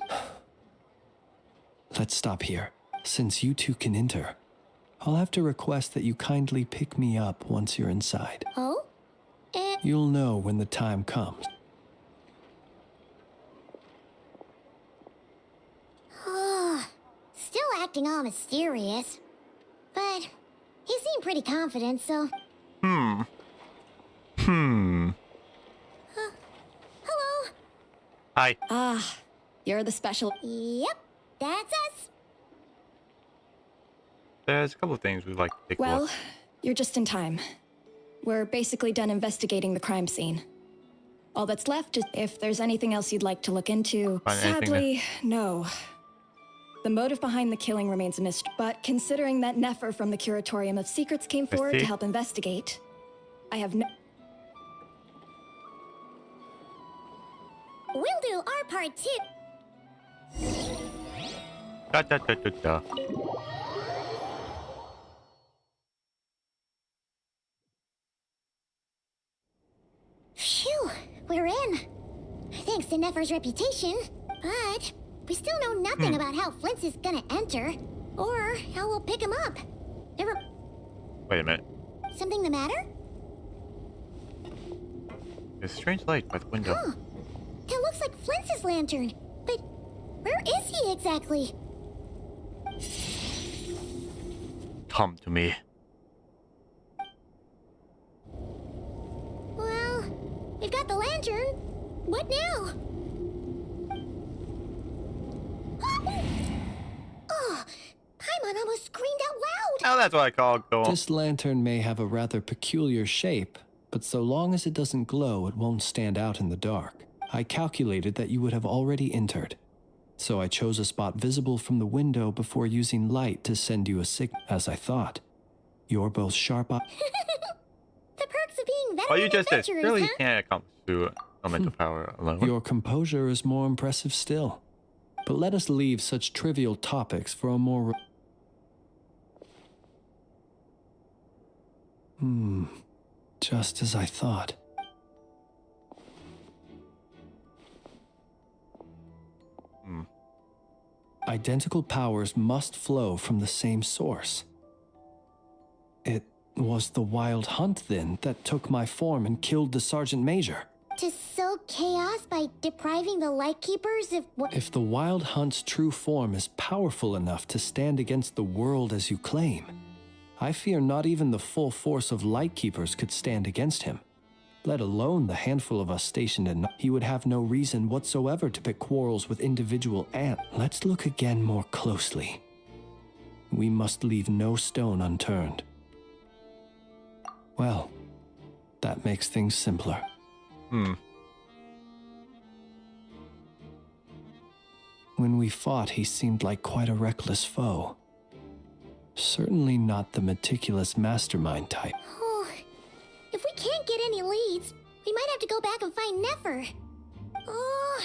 Let's stop here. Since you two can enter, I'll have to request that you kindly pick me up once you're inside. Oh? You'll know when the time comes. Still acting all mysterious. But he seemed pretty confident, so... Hello? Hi. You're the special... Yep, that's us. There's a couple of things we'd like to take a Well, look. you're just in time. We're basically done investigating the crime scene. All that's left is if there's anything else you'd like to look into. Find anything Sadly, no. The motive behind the killing remains a mystery, but considering that Nefer from the Curatorium of Secrets came forward to help investigate, I have no... We'll do our part too. Da. Phew, we're in. Thanks to Nefer's reputation, but we still know nothing about how FLINS is gonna enter, or how we'll pick him up. Never... Wait a minute. Something the matter? There's a strange light by the window. Huh. That looks like FLINS' lantern. But where is he exactly? Come to me. Well, we've got the lantern. What now? Oh, Paimon almost screamed out loud. Oh, that's what I call going. This lantern may have a rather peculiar shape, but so long as it doesn't glow, it won't stand out in the dark. I calculated that you would have already entered, so I chose a spot visible from the window before using light to send you a signal. As I thought, you're both sharp up. The perks of being veteran Oh, you just said adventurers, surely huh? you can't accomplish through elemental power alone. Your composure is more impressive still. But let us leave such trivial topics for a more... Just as I thought. Identical powers must flow from the same source. It was the Wild Hunt, then, that took my form and killed the Sergeant Major. To sow chaos by depriving the Lightkeepers of what? If the Wild Hunt's true form is powerful enough to stand against the world as you claim, I fear not even the full force of Lightkeepers could stand against him, let alone the handful of us stationed in. He would have no reason whatsoever to pick quarrels with individual ants. Let's look again more closely. We must leave no stone unturned. Well, that makes things simpler. When we fought, he seemed like quite a reckless foe. Certainly not the meticulous mastermind type. Oh, if we can't get any leads, we might have to go back and find Nefer. Oh.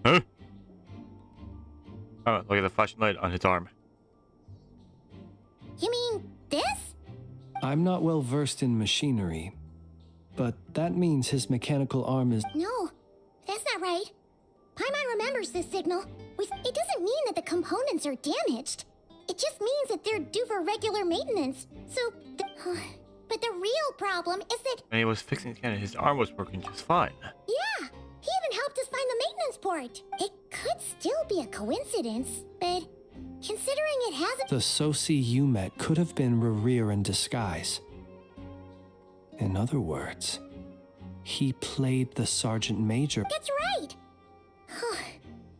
Huh? Oh, look at the flashing light on his arm. You mean this? I'm not well versed in machinery, but that means his mechanical arm is... No, that's not right. Paimon remembers this signal. It doesn't mean that the components are damaged. It just means that they're due for regular maintenance. So, but the real problem is that... When he was fixing the cannon, his arm was working just fine. Yeah, he even helped us find the maintenance port. It could still be a coincidence, but considering it hasn't... The Sosi you met could have been Rerir in disguise. In other words, he played the Sergeant Major. That's right!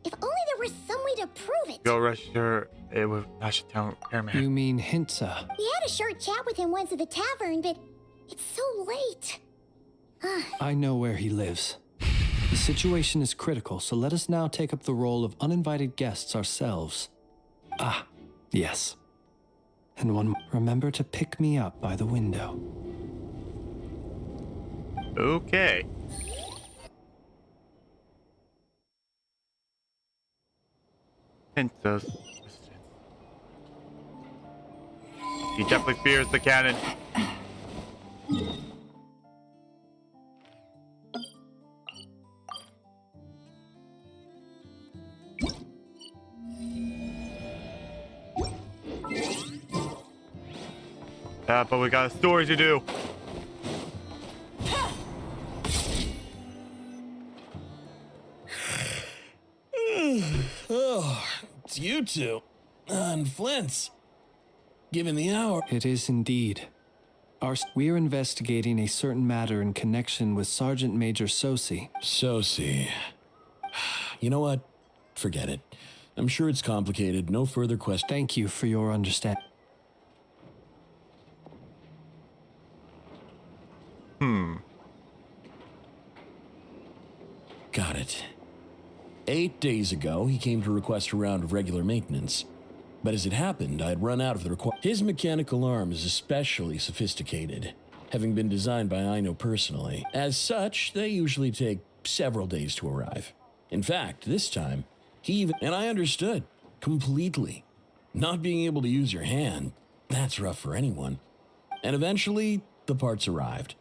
If only there was some way to prove it. Go register it with Nashitown Airman. You mean Hintsa? We had a short chat with him once at the tavern, but it's so late. I know where he lives. The situation is critical, so let us now take up the role of uninvited guests ourselves. Ah, yes. And one, remember to pick me up by the window. Okay. Hintsa's assistant. He definitely fears the cannon. Yeah, but we got a story to do. Oh, it's you two. And FLINS. Given the hour. It is indeed. We're investigating a certain matter in connection with Sergeant Major Sosi. Sosi. You know what? Forget it. I'm sure it's complicated. No further questions. Thank you for your understanding. Got it. 8 days ago, he came to request a round of regular maintenance. But as it happened, I'd run out of the His mechanical arm is especially sophisticated, having been designed by Aino personally. As such, they usually take several days to arrive. In fact, this time, he even... And I understood. Completely. Not being able to use your hand, that's rough for anyone. And eventually, the parts arrived.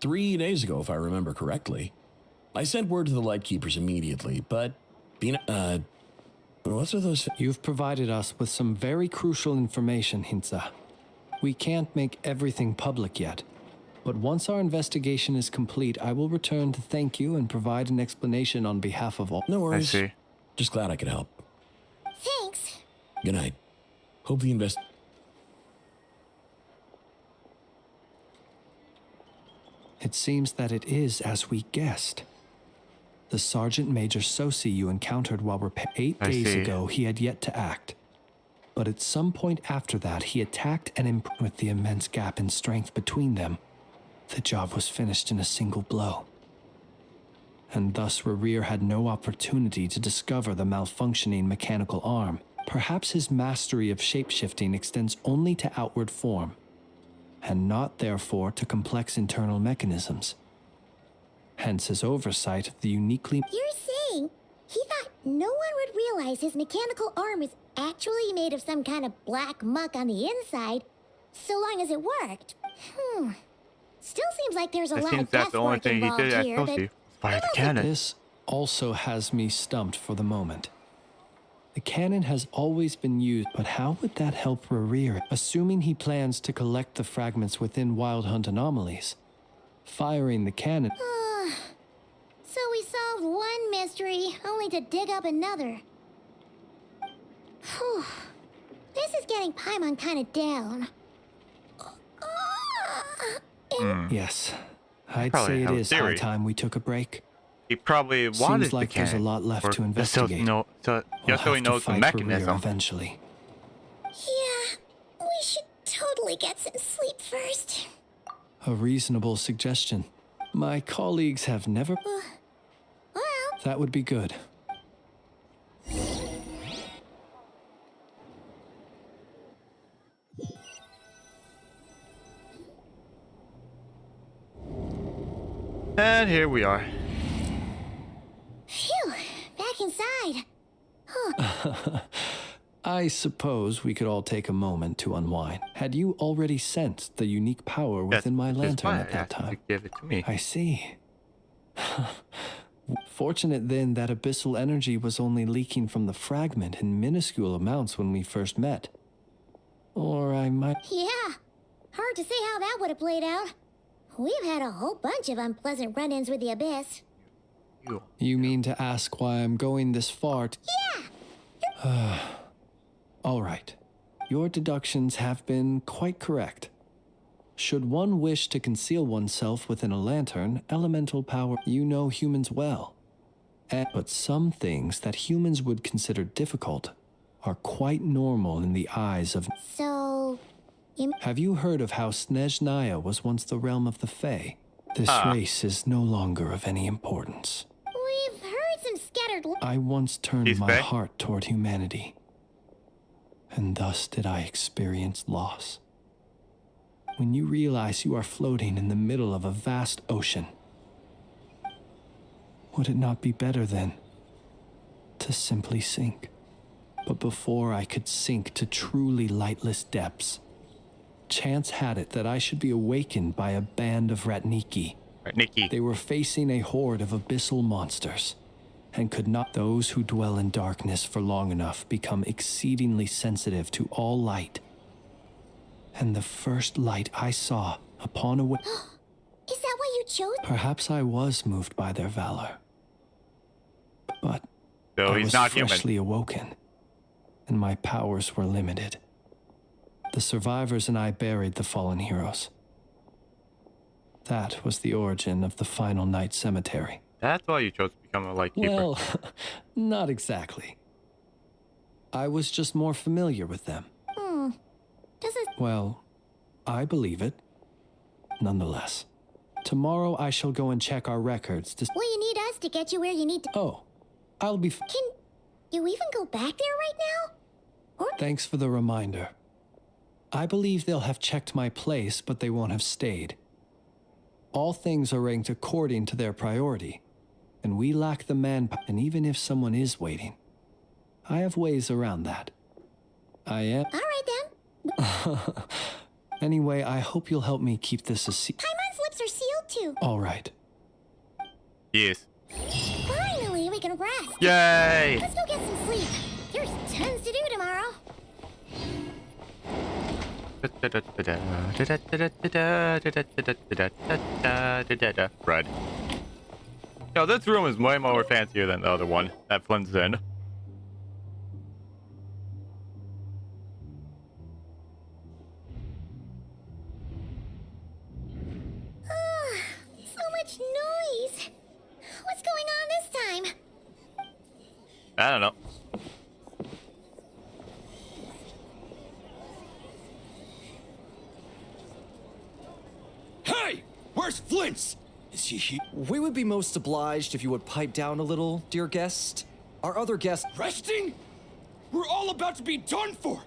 3 days ago, if I remember correctly. I sent word to the Lightkeepers immediately, but... What's with those... You've provided us with some very crucial information, Hintsa. We can't make everything public yet, but once our investigation is complete, I will return to thank you and provide an explanation on behalf of all... No worries. I see. Just glad I could help. Thanks. Good night. Hope the It seems that it is as we guessed. The Sergeant Major Sosi you encountered while 8 days ago, he had yet to act. But at some point after that, he attacked and with the immense gap in strength between them, the job was finished in a single blow. And thus Rerir had no opportunity to discover the malfunctioning mechanical arm. Perhaps his mastery of shapeshifting extends only to outward form, and not therefore to complex internal mechanisms. Hence his oversight of the uniquely... You're saying he thought no one would realize his mechanical arm is actually made of some kind of black muck on the inside, so long as it worked. Still seems like there's a lot of that's the only guesswork thing he involved did at here, Toasty. but Fire the cannon. This also has me stumped for the moment. The cannon has always been used, but how would that help Rerir? Assuming he plans to collect the fragments within Wild Hunt anomalies, firing the cannon... So we solved one mystery, only to dig up another. Whew. This is getting Paimon kind of down. Yes, I'd say it is high time we took a break. He probably wanted Seems like the cannon. there's a lot left to Or investigate. just so he knows the mechanism. Eventually. Yeah, we should totally get some sleep first. A reasonable suggestion. My colleagues have never... That would be good. And here we are. Phew, back inside. I suppose we could all take a moment to unwind. Had you already sensed the unique power within my lantern at that time? Give it to me. I see. Fortunate then that abyssal energy was only leaking from the fragment in minuscule amounts when we first met. Or I might... Yeah, hard to say how that would have played out. We've had a whole bunch of unpleasant run-ins with the Abyss. You mean to ask why I'm going this far to... Yeah! All right. Your deductions have been quite correct. Should one wish to conceal oneself within a lantern, elemental power... You know humans well. But some things that humans would consider difficult are quite normal in the eyes of... So... Have you heard of how Snezhnaya was once the realm of the Fae? This race is no longer of any importance. We've heard some scattered... I once turned my heart toward humanity, and thus did I experience loss. When you realize you are floating in the middle of a vast ocean, would it not be better then to simply sink? But before I could sink to truly lightless depths, chance had it that I should be awakened by a band of Ratniki. They were facing a horde of abyssal monsters, and could not those who dwell in darkness for long enough become exceedingly sensitive to all light. And the first light I saw upon a... Is that why you chose... Perhaps I was moved by their valor. But So I he's was not human. freshly awoken, and my powers were limited. The survivors and I buried the fallen heroes. That was the origin of the Final Night Cemetery. That's why you chose to become a lightkeeper. Well, not exactly. I was just more familiar with them. Does it... Well, I believe it. Nonetheless, tomorrow I shall go and check our records to... Will you need us to get you where you need to... Oh, I'll be... Can you even go back there right now? Or... Thanks for the reminder. I believe they'll have checked my place, but they won't have stayed. All things are ranked according to their priority, and we lack the manpower. And even if someone is waiting, I have ways around that. I am... All right, then. Anyway, I hope you'll help me keep this a secret. Paimon's lips are sealed, too. All right. Yes. Finally, we can rest. Yay! Let's go get some sleep. There's tons to do tomorrow. Red. Yo, this room is way more fancier than the other one that FLINS in. So much noise. What's going on this time? I don't know. Hey! Where's FLINS? Is he here? We would be most obliged if you would pipe down a little, dear guest. Our other guests... Resting? We're all about to be done for!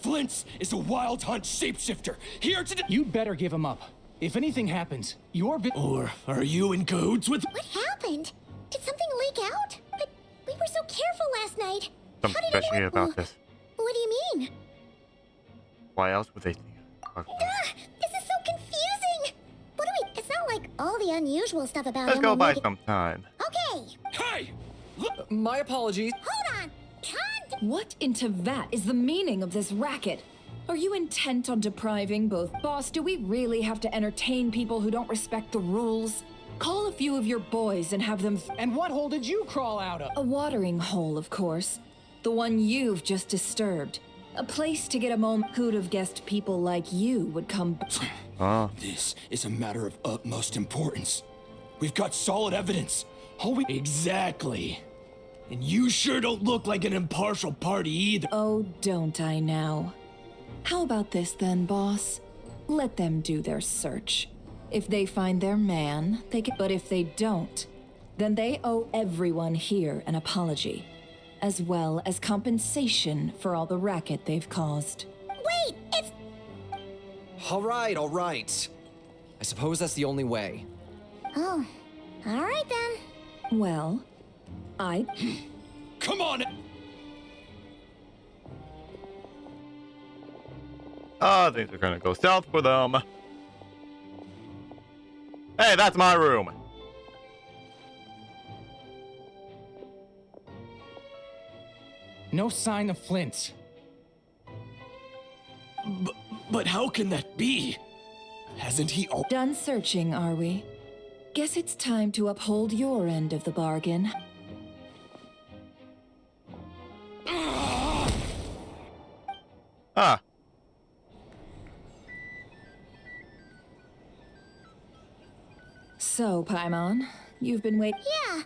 FLINS is a Wild Hunt shapeshifter, here to... You'd better give him up. If anything happens, you're... Or are you in cahoots with... What happened? Did something leak out? something special about this. What do you mean? Why else would they think? This is so confusing! What do we... It's not like all the unusual stuff about Let's him go will buy make it- some time. Okay! Hey! My apologies. Hold on! What into that is the meaning of this racket? Are you intent on depriving both? Boss, do we really have to entertain people who don't respect the rules? Call a few of your boys and have them. And what hole did you crawl out of? A watering hole, of course. The one you've just disturbed. A place to get a moment. Who'd have guessed people like you would come. This is a matter of utmost importance. We've got solid evidence. All we. Exactly. And you sure don't look like an impartial party either. Oh, don't I now? How about this then, boss? Let them do their search. If they find their man, they can. But if they don't, then they owe everyone here an apology, as well as compensation for all the racket they've caused. Wait! It's... All right, all right. I suppose that's the only way. Oh, alright then. Well, Come on! Things are gonna go south for them. Hey, that's my room. No sign of FLINS. But how can that be? Hasn't he all done searching, are we? Guess it's time to uphold your end of the bargain. Ah. So, Paimon, you've been waiting. Yeah,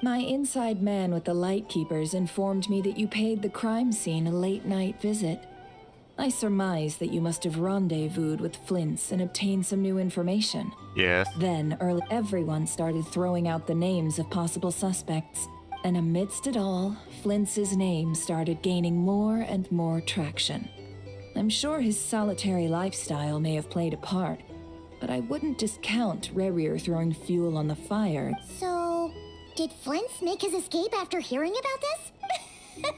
My inside man with the Lightkeepers informed me that you paid the crime scene a late-night visit. I surmise that you must have rendezvoused with FLINS and obtained some new information. Yes. Then, everyone started throwing out the names of possible suspects. And amidst it all, FLINS's name started gaining more and more traction. I'm sure his solitary lifestyle may have played a part, but I wouldn't discount Rerir throwing fuel on the fire. so... Did FLINS make his escape after hearing about this?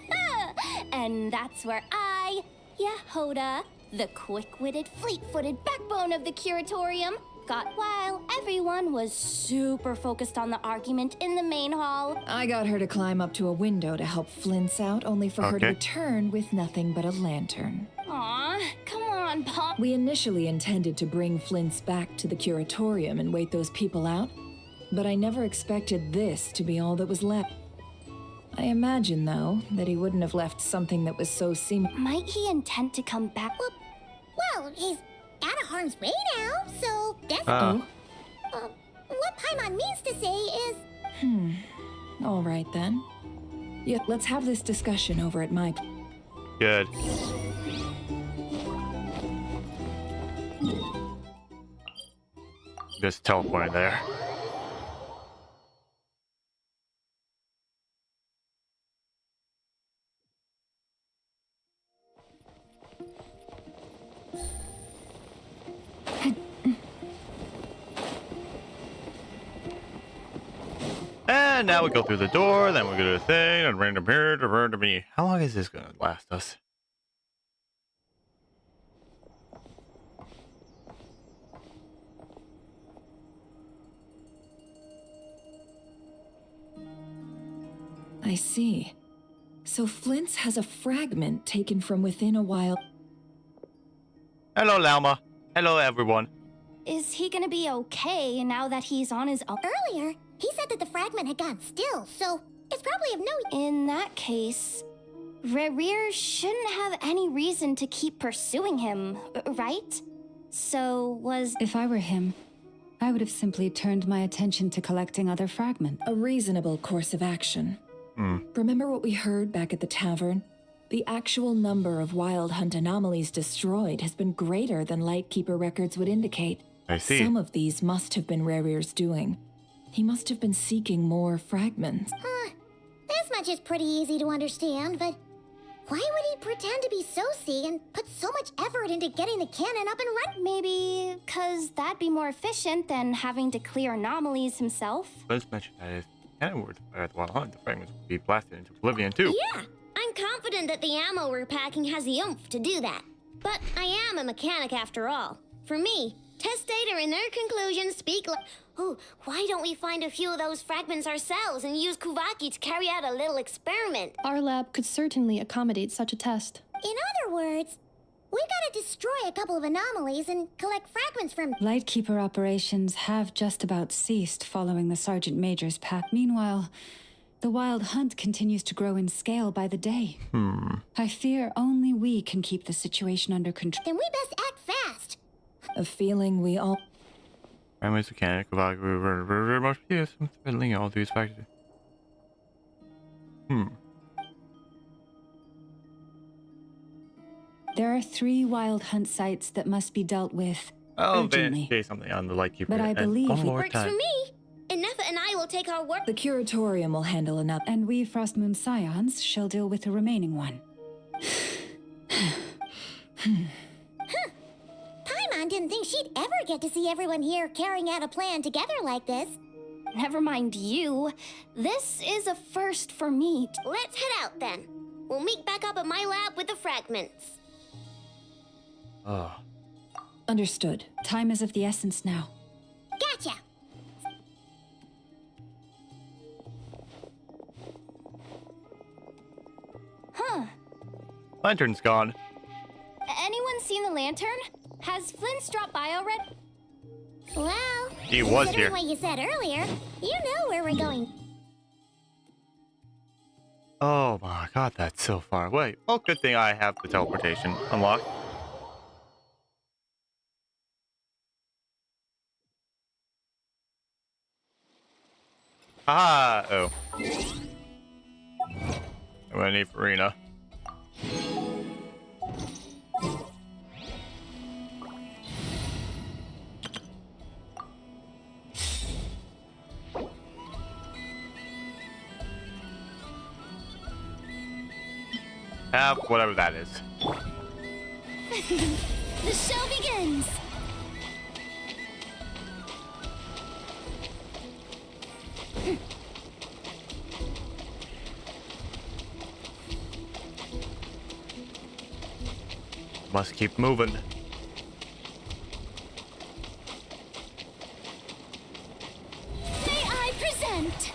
And that's where I, Yehoda, the quick-witted, fleet-footed backbone of the curatorium, got while everyone was super focused on the argument in the main hall. I got her to climb up to a window to help FLINS out, only for her to return with nothing but a lantern. Aw, come on, Pop. We initially intended to bring FLINS back to the curatorium and wait those people out, but I never expected this to be all that was left. I imagine, though, that he wouldn't have left something that was so Might he intend to come back? Well, he's out of harm's way now, so that's... what Paimon means to say is... All right, then. Yeah, let's have this discussion over at my... Good. Just teleport there. And now we go through the door, then we go to the thing, and random here to random me. How long is this gonna last us? I see. So FLINS has a fragment taken from within a wild... Hello, Lauma. Hello, everyone. Is he gonna be okay now that he's on his own? Earlier, he said that the fragment had gone still, so it's probably of no... In that case, Rerir shouldn't have any reason to keep pursuing him, right? So was... If I were him, I would have simply turned my attention to collecting other fragments. A reasonable course of action. Remember what we heard back at the tavern? The actual number of Wild Hunt anomalies destroyed has been greater than Lightkeeper records would indicate. I see. Some of these must have been Rerir's doing. He must have been seeking more fragments. This much is pretty easy to understand, but... Why would he pretend to be Soci and put so much effort into getting the cannon up and running? Maybe because that'd be more efficient than having to clear anomalies himself. Let's mention that is cannon were to fire at the Wild Hunt, the fragments would be blasted into oblivion too. Yeah, I'm confident that the ammo we're packing has the oomph to do that. But I am a mechanic after all. For me, test data and their conclusions speak like... Oh, why don't we find a few of those fragments ourselves and use Kuvaki to carry out a little experiment? Our lab could certainly accommodate such a test. In other words, we gotta destroy a couple of anomalies and collect fragments from... Lightkeeper operations have just about ceased following the Sergeant Major's path. Meanwhile, the Wild Hunt continues to grow in scale by the day. I fear only we can keep the situation under control. Then we best act fast. A feeling we all... Fragments, mechanic, Kuvaki, very much yes, linking all these factors. There are 3 Wild Hunt sites that must be dealt with urgently. Say something on the Lightkeeper. But I believe one it more Works time. for me. And Neffa and I will take our work... The Curatorium will handle enough. And we Frostmoon Scions shall deal with the remaining one. Paimon didn't think she'd ever get to see everyone here carrying out a plan together like this. Never mind you. This is a first for me. Let's head out then. We'll meet back up at my lab with the fragments. Oh. Understood. Time is of the essence now. Gotcha! Huh. Lantern's gone. Anyone seen the lantern? Has FLINS dropped by already? Well, He was considering here. what you said earlier, you know where we're going. Oh my god, that's so far away. Well, good thing I have the teleportation unlocked. Ah, oh. I'm gonna need Farina. Have whatever that is. The show begins! Must keep moving. May I present?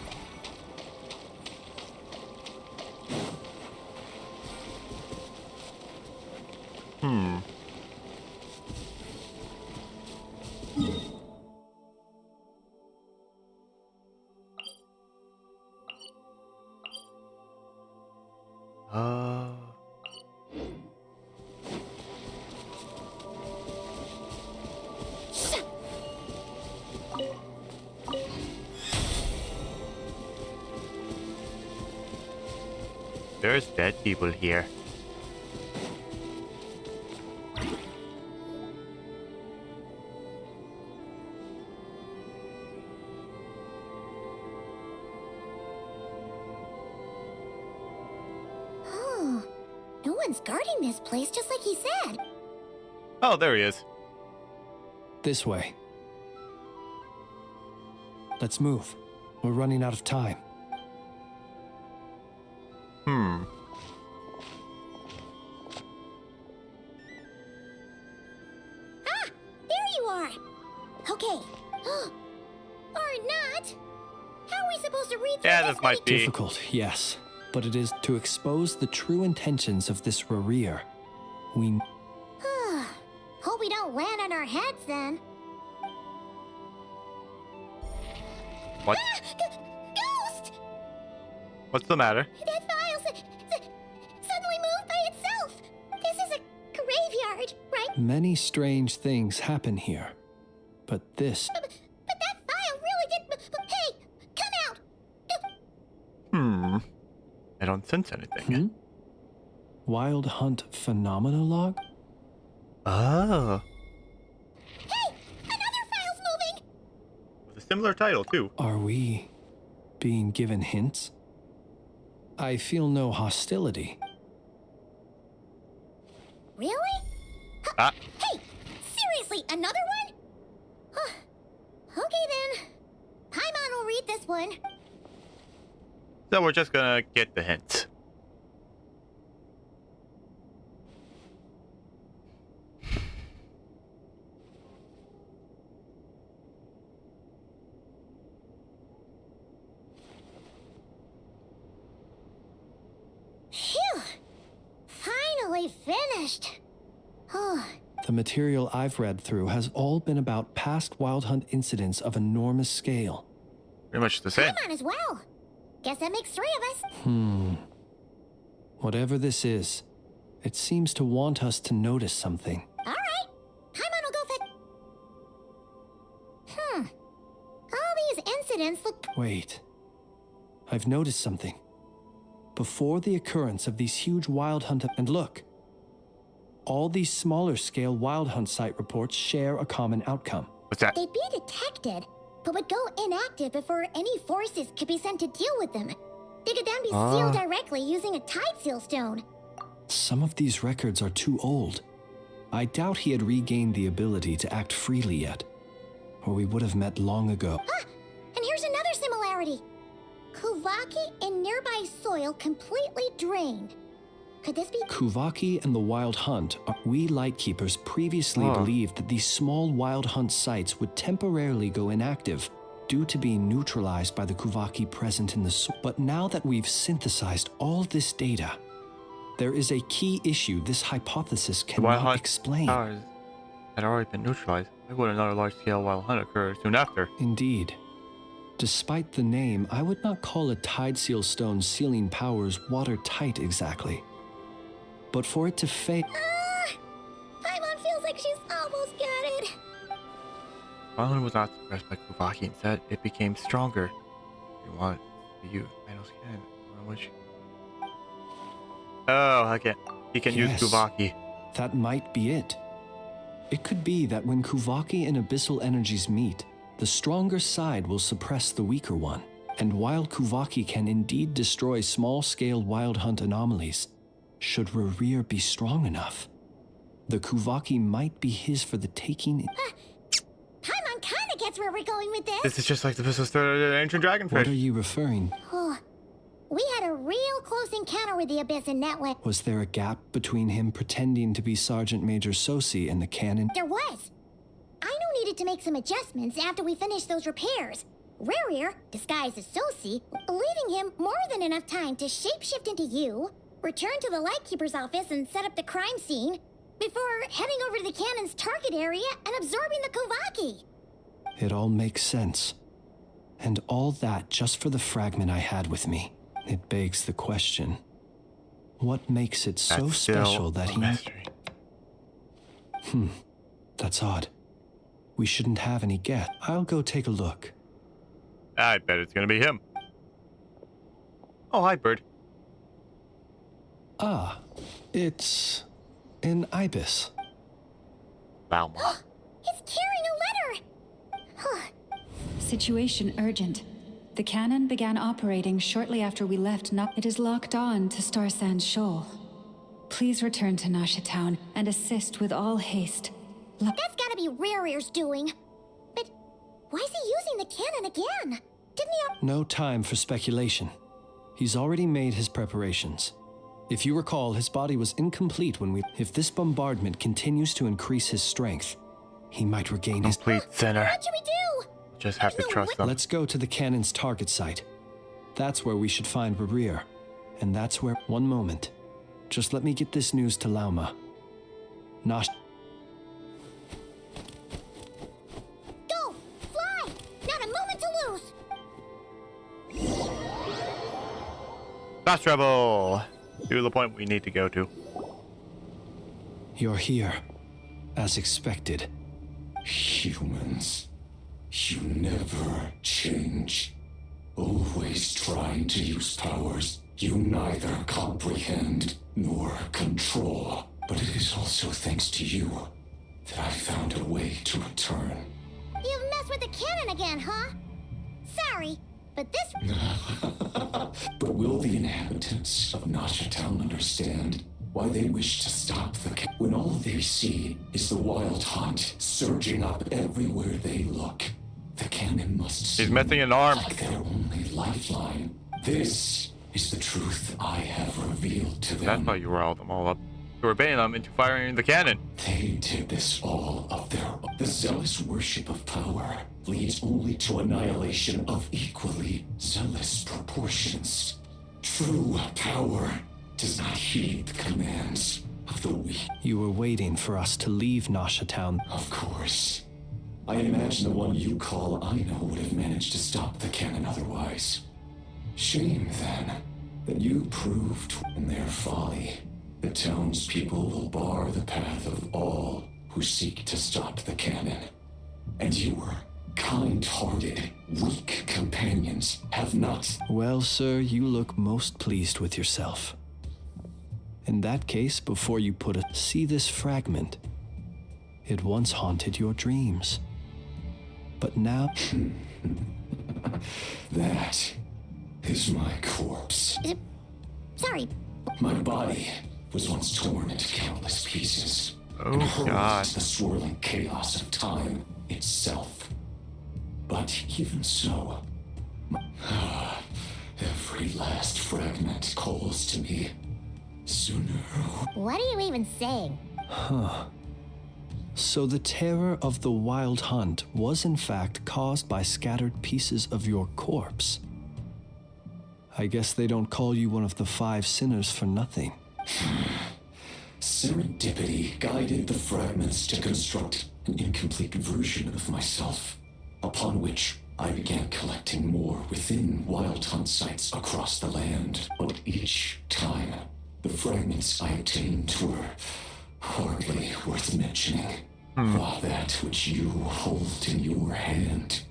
There's dead people here. Oh, no one's guarding this place just like he said. Oh, there he is. This way. Let's move. We're running out of time. Ah, there you are. Okay. Or not. How are we supposed to read through Yeah, this this might be Difficult, yes. But it is to expose the true intentions of this Rarir. We... Hope we don't land on our heads then. What? Ghost! What's the matter? That file suddenly moved by itself. This is a graveyard, right? Many strange things happen here. But this... But that file really did... Hey, come out! I don't sense anything. Wild Hunt Phenomenologue? Oh. Hey, another file's moving! With a similar title, too. Are we being given hints? I feel no hostility. Really? Ah. Hey, seriously, another one? Okay then. Paimon will read this one. So we're just gonna get the hint. Phew! Finally finished. Oh. The material I've read through has all been about past Wild Hunt incidents of enormous scale. Pretty much the same. Paimon as well. Guess that makes 3 of us. Whatever this is, it seems to want us to notice something. All right. Paimon will go fetch. All these incidents look. Wait. I've noticed something. Before the occurrence of these huge Wild Hunt... And look. All these smaller scale Wild Hunt site reports share a common outcome. What's that? They'd be detected, but would go inactive before any forces could be sent to deal with them. They could then be sealed directly using a tide seal stone. Some of these records are too old. I doubt he had regained the ability to act freely yet, or we would have met long ago. And here's another similarity. Kuvaki and nearby soil completely drained. Could this be... Kuvaki and the Wild Hunt, we Lightkeepers previously believed that these small Wild Hunt sites would temporarily go inactive due to being neutralized by the Kuvaki present in the soil. But now that we've synthesized all this data, there is a key issue this hypothesis cannot explain. Powers had already been neutralized. Why would another large-scale Wild Hunt occur soon after? Indeed. Despite the name, I would not call a tide seal stone sealing powers watertight exactly. But for it to fail... Paimon feels like she's almost got it. Wild Hunt was not suppressed by Kuvaki. Instead, it became stronger. You want to use Manos cannon, which... Oh, okay. He can use Kuvaki. That might be it. It could be that when Kuvaki and Abyssal energies meet, the stronger side will suppress the weaker one. And while Kuvaki can indeed destroy small-scale Wild Hunt anomalies, should Rerir be strong enough, the Kuvaki might be his for the taking. Paimon kinda gets where we're going with this. This is just like the Abyssal ancient dragonfish. What are you referring? We had a real close encounter with the Abyss in Netway. Was there a gap between him pretending to be Sergeant Major Sosi and the cannon? There was. Aino needed to make some adjustments after we finished those repairs. Rerir, disguised as Sosi, leaving him more than enough time to shapeshift into you, return to the Lightkeeper's office and set up the crime scene, before heading over to the cannon's target area and absorbing the Kuvaki. It all makes sense. And all that just for the fragment I had with me. It begs the question, what makes it so special that he... That's odd. We shouldn't have any guess. I'll go take a look. I bet it's gonna be him. Oh, hi, bird. Ah, it's an ibis. Wow. He's carrying a letter! Situation urgent. The cannon began operating shortly after we left It is locked on to Star Sand Shoal. Please return to Nasha Town and assist with all haste. That's gotta be Rerir's doing. But why is he using the cannon again? Didn't he... No time for speculation. He's already made his preparations. If you recall, his body was incomplete when we... If this bombardment continues to increase his strength, he might regain his... Complete center. What should we do? Just have to trust them. Let's go to the cannon's target site. That's where we should find Rerir. And that's where... One moment. Just let me get this news to Lauma. Nash... Go! Fly! Not a moment to lose! Fast travel! To the point we need to go to. You're here. As expected. Humans. You never change. Always trying to use powers you neither comprehend nor control. But it is also thanks to you that I found a way to return. You've messed with the cannon again, huh? Sorry, but this... But will the inhabitants of Nasha Town understand why they wish to stop the when all they see is the Wild Hunt surging up everywhere they look? The cannon must He's missing an arm. like their only lifeline. This is the truth I have revealed to them. That's why you riled them all up. You were baiting them into firing the cannon. They did this all of their own. The zealous worship of power leads only to annihilation of equally zealous proportions. True power does not heed the commands of the weak. You were waiting for us to leave Nasha Town. Of course. I imagine the one you call Aino would have managed to stop the cannon otherwise. Shame, then, that you proved in their folly. The townspeople will bar the path of all who seek to stop the cannon. And your kind-hearted, weak companions have not. Well, sir, you look most pleased with yourself. In that case, before you put it, see this fragment. It once haunted your dreams. But now... That is my corpse. Sorry. My body was once torn into countless pieces. Oh, and hurled God. into the swirling chaos of time itself. But even so, every last fragment calls to me. Sooner. What are you even saying? Huh. So the terror of the wild hunt was in fact caused by scattered pieces of your corpse. I guess they don't call you one of the 5 sinners for nothing. Serendipity guided the fragments to construct an incomplete version of myself, upon which I began collecting more within wild hunt sites across the land. But each time, the fragments I obtained were hardly worth mentioning. While that which you hold in your hand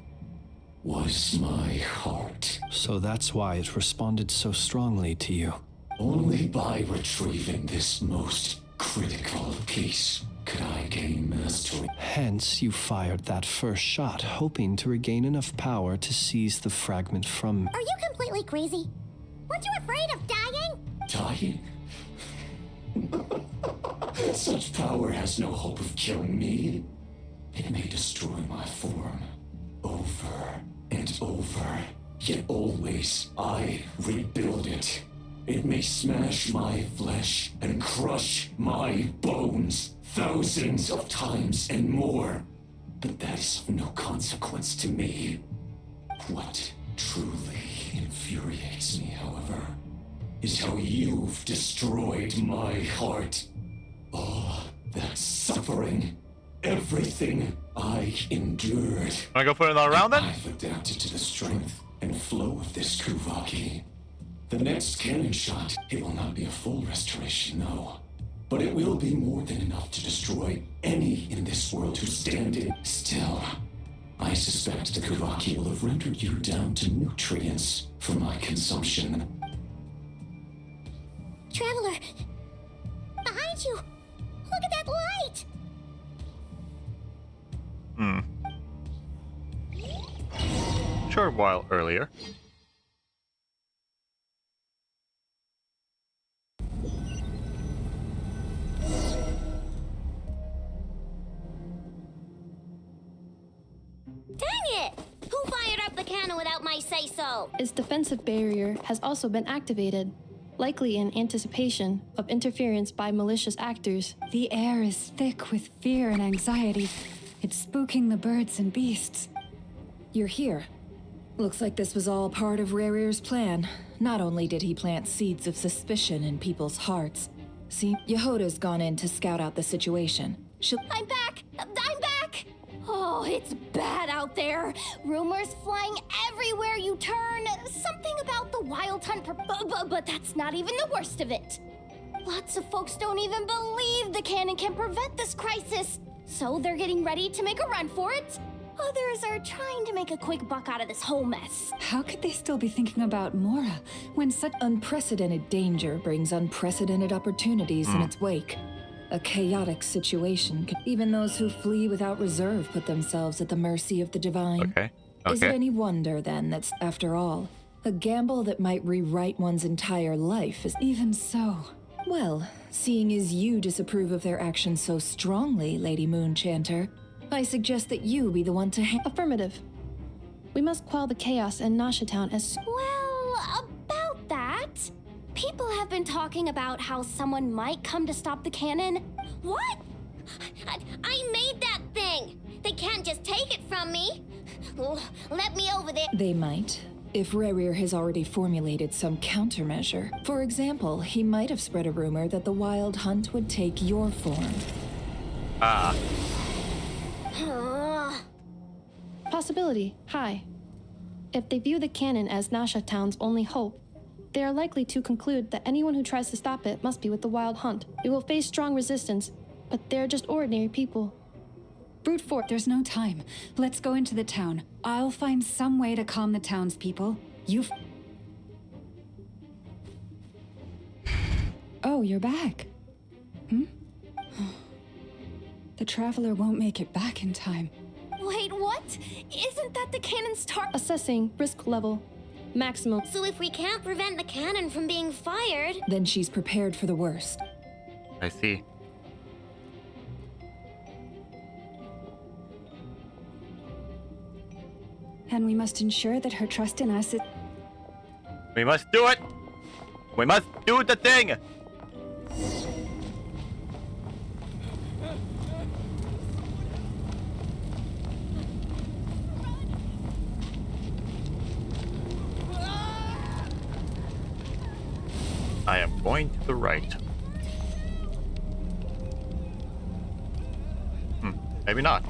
was my heart. So that's why it responded so strongly to you. Only by retrieving this most critical piece could I gain mastery. Hence, you fired that first shot, hoping to regain enough power to seize the fragment from... Are you completely crazy? Weren't you afraid of dying? Dying? Such power has no hope of killing me. It may destroy my form over and over, yet always I rebuild it. It may smash my flesh and crush my bones thousands of times and more, but that is of no consequence to me. What truly infuriates me, however, is how you've destroyed my heart. All that suffering, everything I endured. Wanna go for another round then? I've adapted to the strength and flow of this Kuvaki. The next cannon shot, it will not be a full restoration, no. But it will be more than enough to destroy any in this world who stand in. Still, I suspect the Kuvaki will have rendered you down to nutrients for my consumption. Traveler! Behind you! Look at that light! Short while earlier. Dang it! Who fired up the cannon without my say-so? Its defensive barrier has also been activated, likely in anticipation of interference by malicious actors. The air is thick with fear and anxiety. It's spooking the birds and beasts. You're here. Looks like this was all part of Rarir's plan. Not only did he plant seeds of suspicion in people's hearts. See, Yehoda's gone in to scout out the situation. I'm back! I'm back! Oh, it's bad out there. Rumors flying everywhere you turn. Something about the wild hunt, but that's not even the worst of it. Lots of folks don't even believe the cannon can prevent this crisis. So they're getting ready to make a run for it. Others are trying to make a quick buck out of this whole mess. How could they still be thinking about Mora when such unprecedented danger brings unprecedented opportunities in its wake? A chaotic situation could even those who flee without reserve put themselves at the mercy of the divine. Okay. Is it any wonder then that's, after all, a gamble that might rewrite one's entire life is even so? Well, seeing as you disapprove of their actions so strongly, Lady Moonchanter, I suggest that you be the one to Affirmative. We must quell the chaos in Nasha Town as... Well, a People have been talking about how someone might come to stop the cannon. What? I made that thing. They can't just take it from me. Oh, let me over there. They might, if Rerir has already formulated some countermeasure. For example, he might have spread a rumor that the Wild Hunt would take your form. Possibility, high. If they view the cannon as Nasha Town's only hope, they are likely to conclude that anyone who tries to stop it must be with the Wild Hunt. It will face strong resistance, but they're just ordinary people. Brute force. There's no time. Let's go into the town. I'll find some way to calm the townspeople. Oh, you're back. The Traveler won't make it back in time. Wait, what? Isn't that the cannon's target? Assessing risk level. Maximum. So if we can't prevent the cannon from being fired... Then she's prepared for the worst. I see. And we must ensure that her trust in us is... We must do it! We must do the thing! I am going to the right. Maybe not.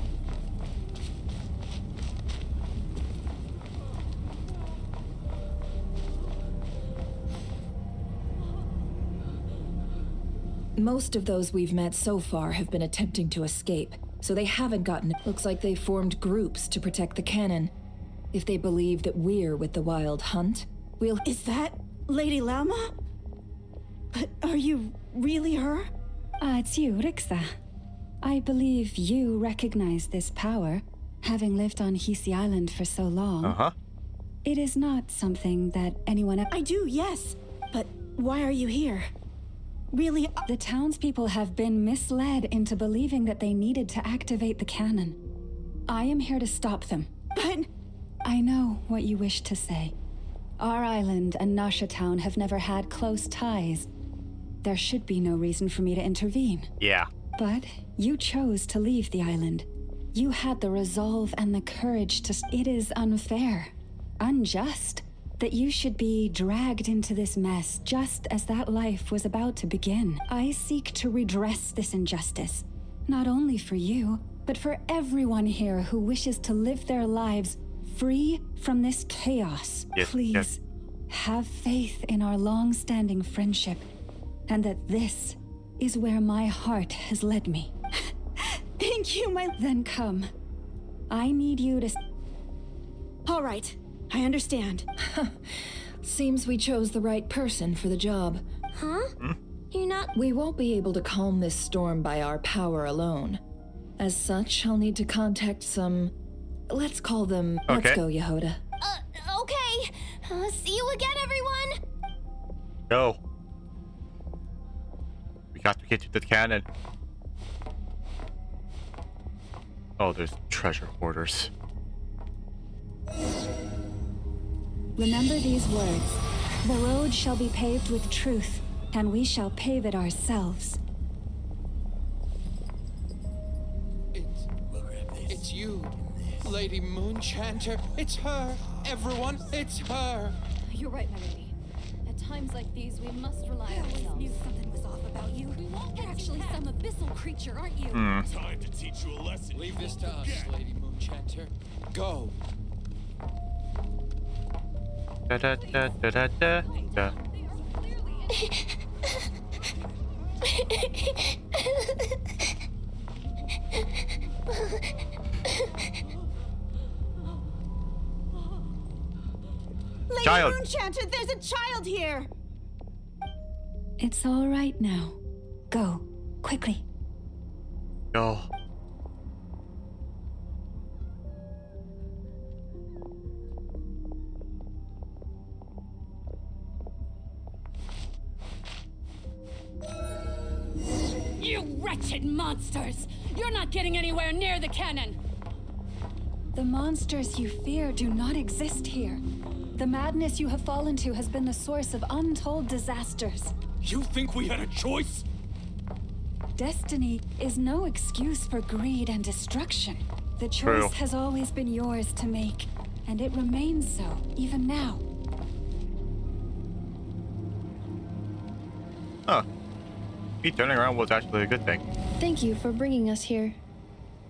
Most of those we've met so far have been attempting to escape, so they haven't gotten it. Looks like they formed groups to protect the cannon. If they believe that we're with the Wild Hunt, we'll... Is that Lady Lama? But are you really her? It's you, Rixa. I believe you recognize this power, having lived on Hisi Island for so long. It is not something that anyone else... I do, yes. But why are you here? Really? The townspeople have been misled into believing that they needed to activate the cannon. I am here to stop them. But... I know what you wish to say. Our island and Nasha Town have never had close ties. There should be no reason for me to intervene. Yeah. But you chose to leave the island. You had the resolve and the courage to... It is unfair, unjust, that you should be dragged into this mess just as that life was about to begin. I seek to redress this injustice, not only for you, but for everyone here who wishes to live their lives free from this chaos. Yes, Please, yes. have faith in our long-standing friendship, and that this is where my heart has led me. Thank you, my... Then come. I need you to... All right, I understand. Seems we chose the right person for the job. Huh? You're not... We won't be able to calm this storm by our power alone. As such, I'll need to contact some... Let's call them... Okay. Let's go, Yehoda. Okay. See you again, everyone. Go. We got to get to the cannon. Oh, there's treasure hoarders. Remember these words. The road shall be paved with truth, and we shall pave it ourselves. It's you, Lady Moonchanter. It's her. Everyone, it's her. You're right, my lady. At times like these, we must rely on ourselves. I always knew something was off about you. You're actually some abyssal creature, aren't you? Time to teach you a lesson. Leave this to us, Lady Moonchanter. Go. Da da da da da da da. Lady Child. Moonchanter, there's a child here! It's all right now. Go, quickly. Go. You wretched monsters! You're not getting anywhere near the cannon! The monsters you fear do not exist here. The madness you have fallen to has been the source of untold disasters. You think we had a choice? Destiny is no excuse for greed and destruction. The True. choice has always been yours to make, and it remains so, even now. Huh. Me turning around was actually a good thing. Thank you for bringing us here.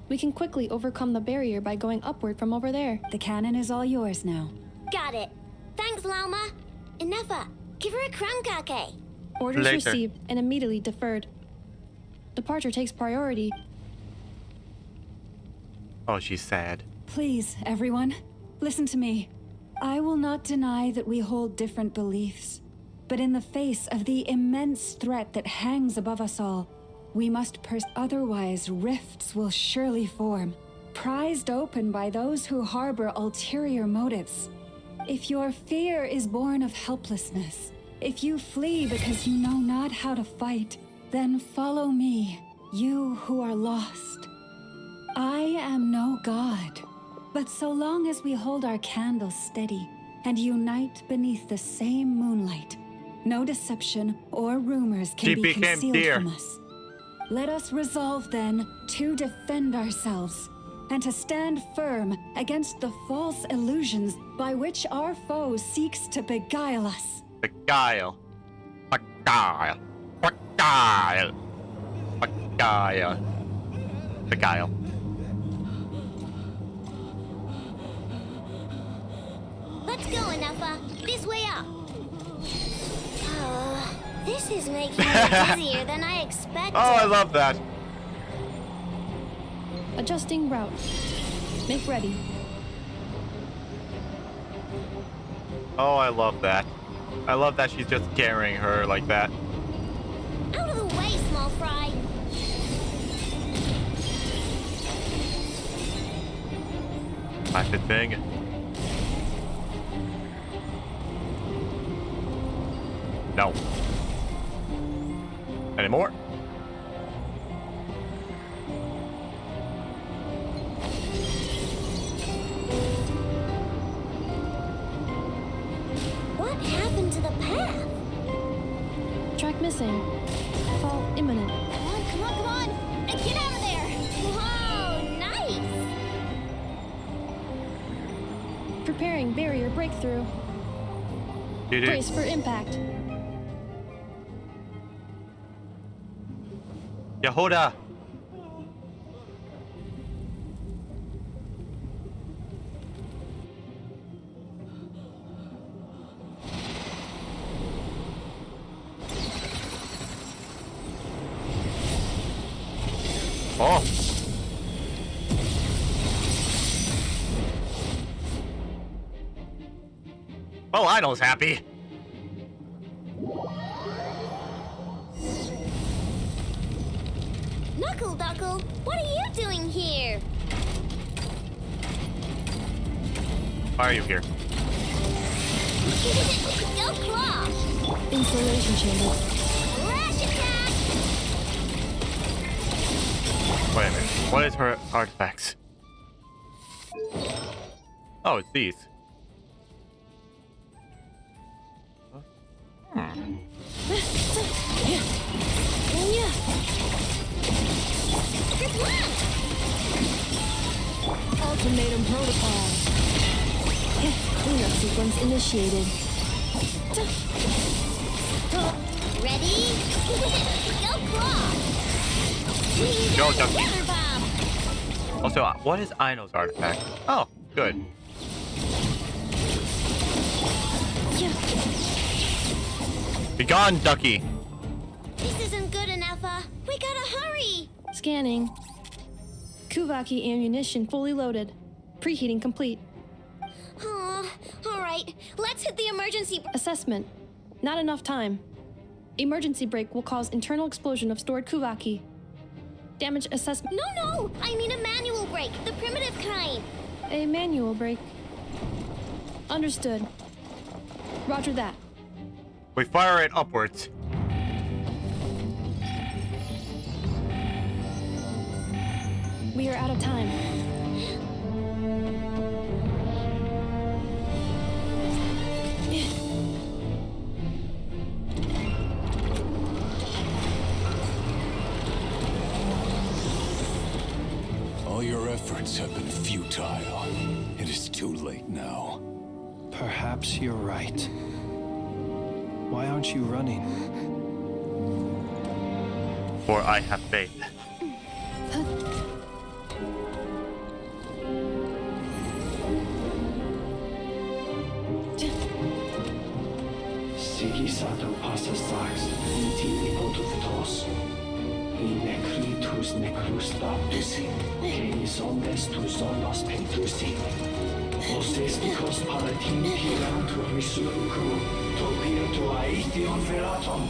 We can quickly overcome the barrier by going upward from over there. The cannon is all yours now. Got it. Thanks, Lauma. Inefa, give her a crown kake. Orders Later. received and immediately deferred. Departure takes priority. Oh, she's sad. Please, everyone, listen to me. I will not deny that we hold different beliefs. But in the face of the immense threat that hangs above us all, we must otherwise rifts will surely form, prized open by those who harbor ulterior motives. If your fear is born of helplessness, if you flee because you know not how to fight, then follow me, you who are lost. I am no god, but so long as we hold our candles steady and unite beneath the same moonlight, no deception or rumors can be concealed from us. Let us resolve then to defend ourselves and to stand firm against the false illusions by which our foe seeks to beguile us. Beguile. Beguile. Beguile. Beguile. Beguile. Let's go, Inefa. This way up. This is making it easier than I expected. Oh, I love that. Adjusting route. Make ready. Oh, I love that. I love that she's just carrying her like that. Out of the way, small fry. Classic thing. No. Any more? What happened to the path? Track missing. Fall imminent. Come on, come on, come on! And get out of there! Whoa, nice! Preparing barrier breakthrough. Brace for impact. Yehoda! Oh! Well, Idol's happy. Knuckle Duckle, what are you doing here? Why are you here? Go Claw! Insulation chamber. Rash attack! Wait a minute. What is her artifacts? Oh, it's these. Ultimatum protocol. Cleanup sequence initiated. Ready? Go Claw! Go, Ducky. Weather bomb! Also, what is Aino's artifact? Oh, good. Be gone, Ducky! This isn't good enough. We gotta hurry! Scanning. Kuvaki ammunition fully loaded. Preheating complete. Aw, alright. Let's hit the emergency... Assessment. Not enough time. Emergency brake will cause internal explosion of stored Kuvaki. Damage assessment. No! I mean a manual brake, the primitive kind. A manual brake. Understood. Roger that. We fire it upwards. We are out of time. efforts have been futile. It is too late now. Perhaps you're right. Why aren't you running? For I have faith. Sigisato passa sax, iti ipotutos. I necritus necrus baptisi, que omnes tu zonos pentusi. Os esticos palatin pirantur resurrucum, topirtu aethion veratum.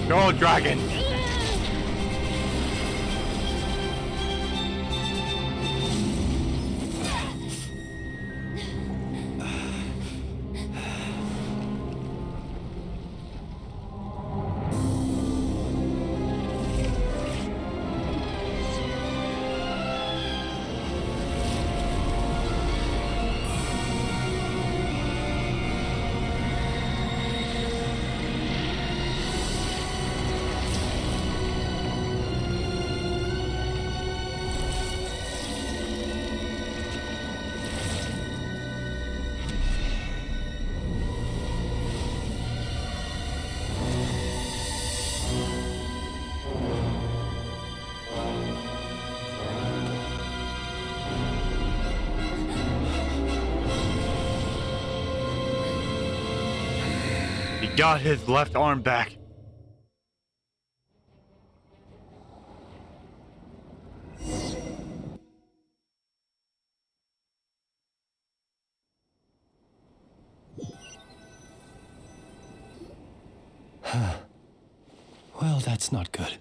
Go, dragon! He got his left arm back. Well, that's not good.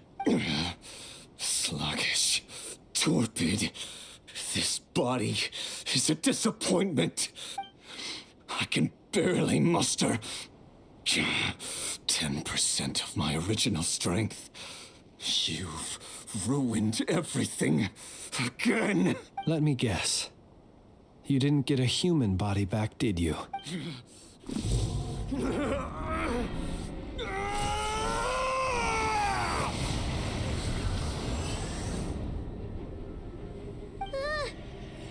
Sluggish, torpid. This body is a disappointment. I can barely muster 10% of my original strength. You've ruined everything again. Let me guess. You didn't get a human body back, did you?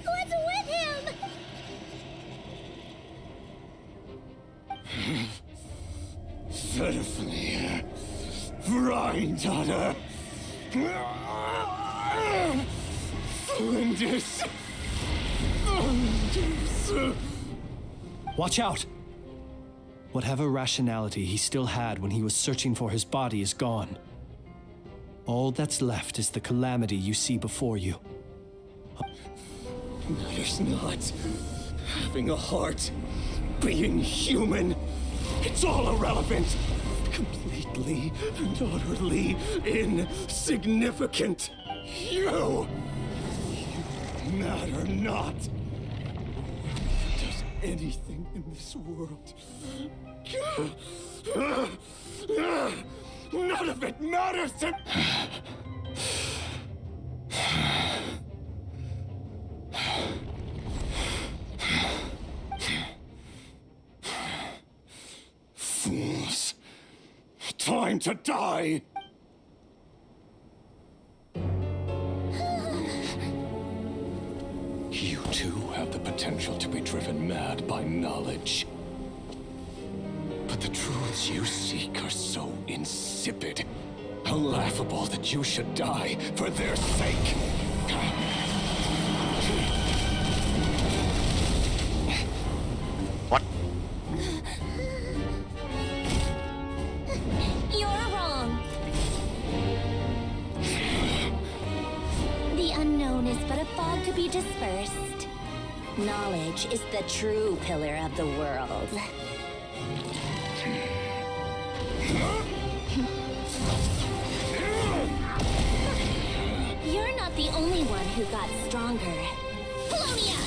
What's with him? Verfnir, Rheindaughter, Flinders. Watch out! Whatever rationality he still had when he was searching for his body is gone. All that's left is the calamity you see before you. Matters not. Having a heart, being human, it's all irrelevant. Completely and utterly insignificant. You matter not. Does anything in this world? None of it matters to... Fools. Time to die! You too have the potential to be driven mad by knowledge. But the truths you seek are so insipid, how laughable that you should die for their sake. What? You're wrong. the fog to be dispersed. Knowledge is the true pillar of the world. You're not the only one who got stronger. Polonia!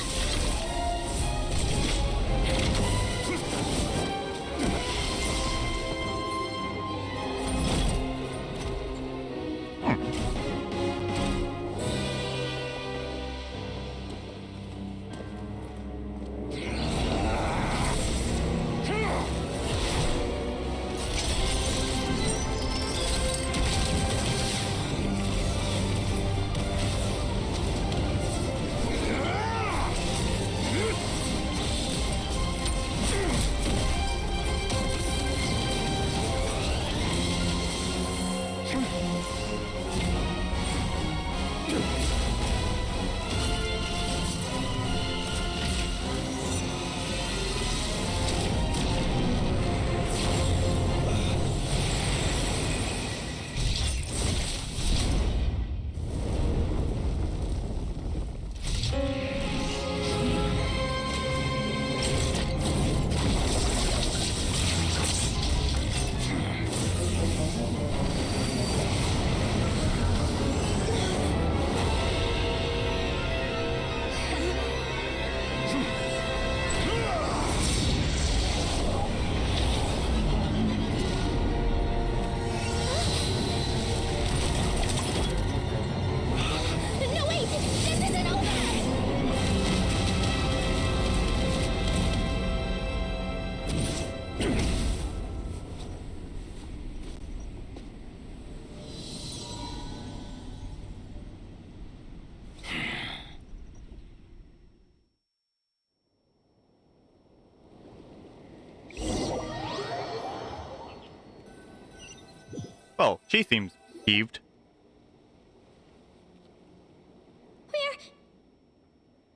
Well, she seems peeved.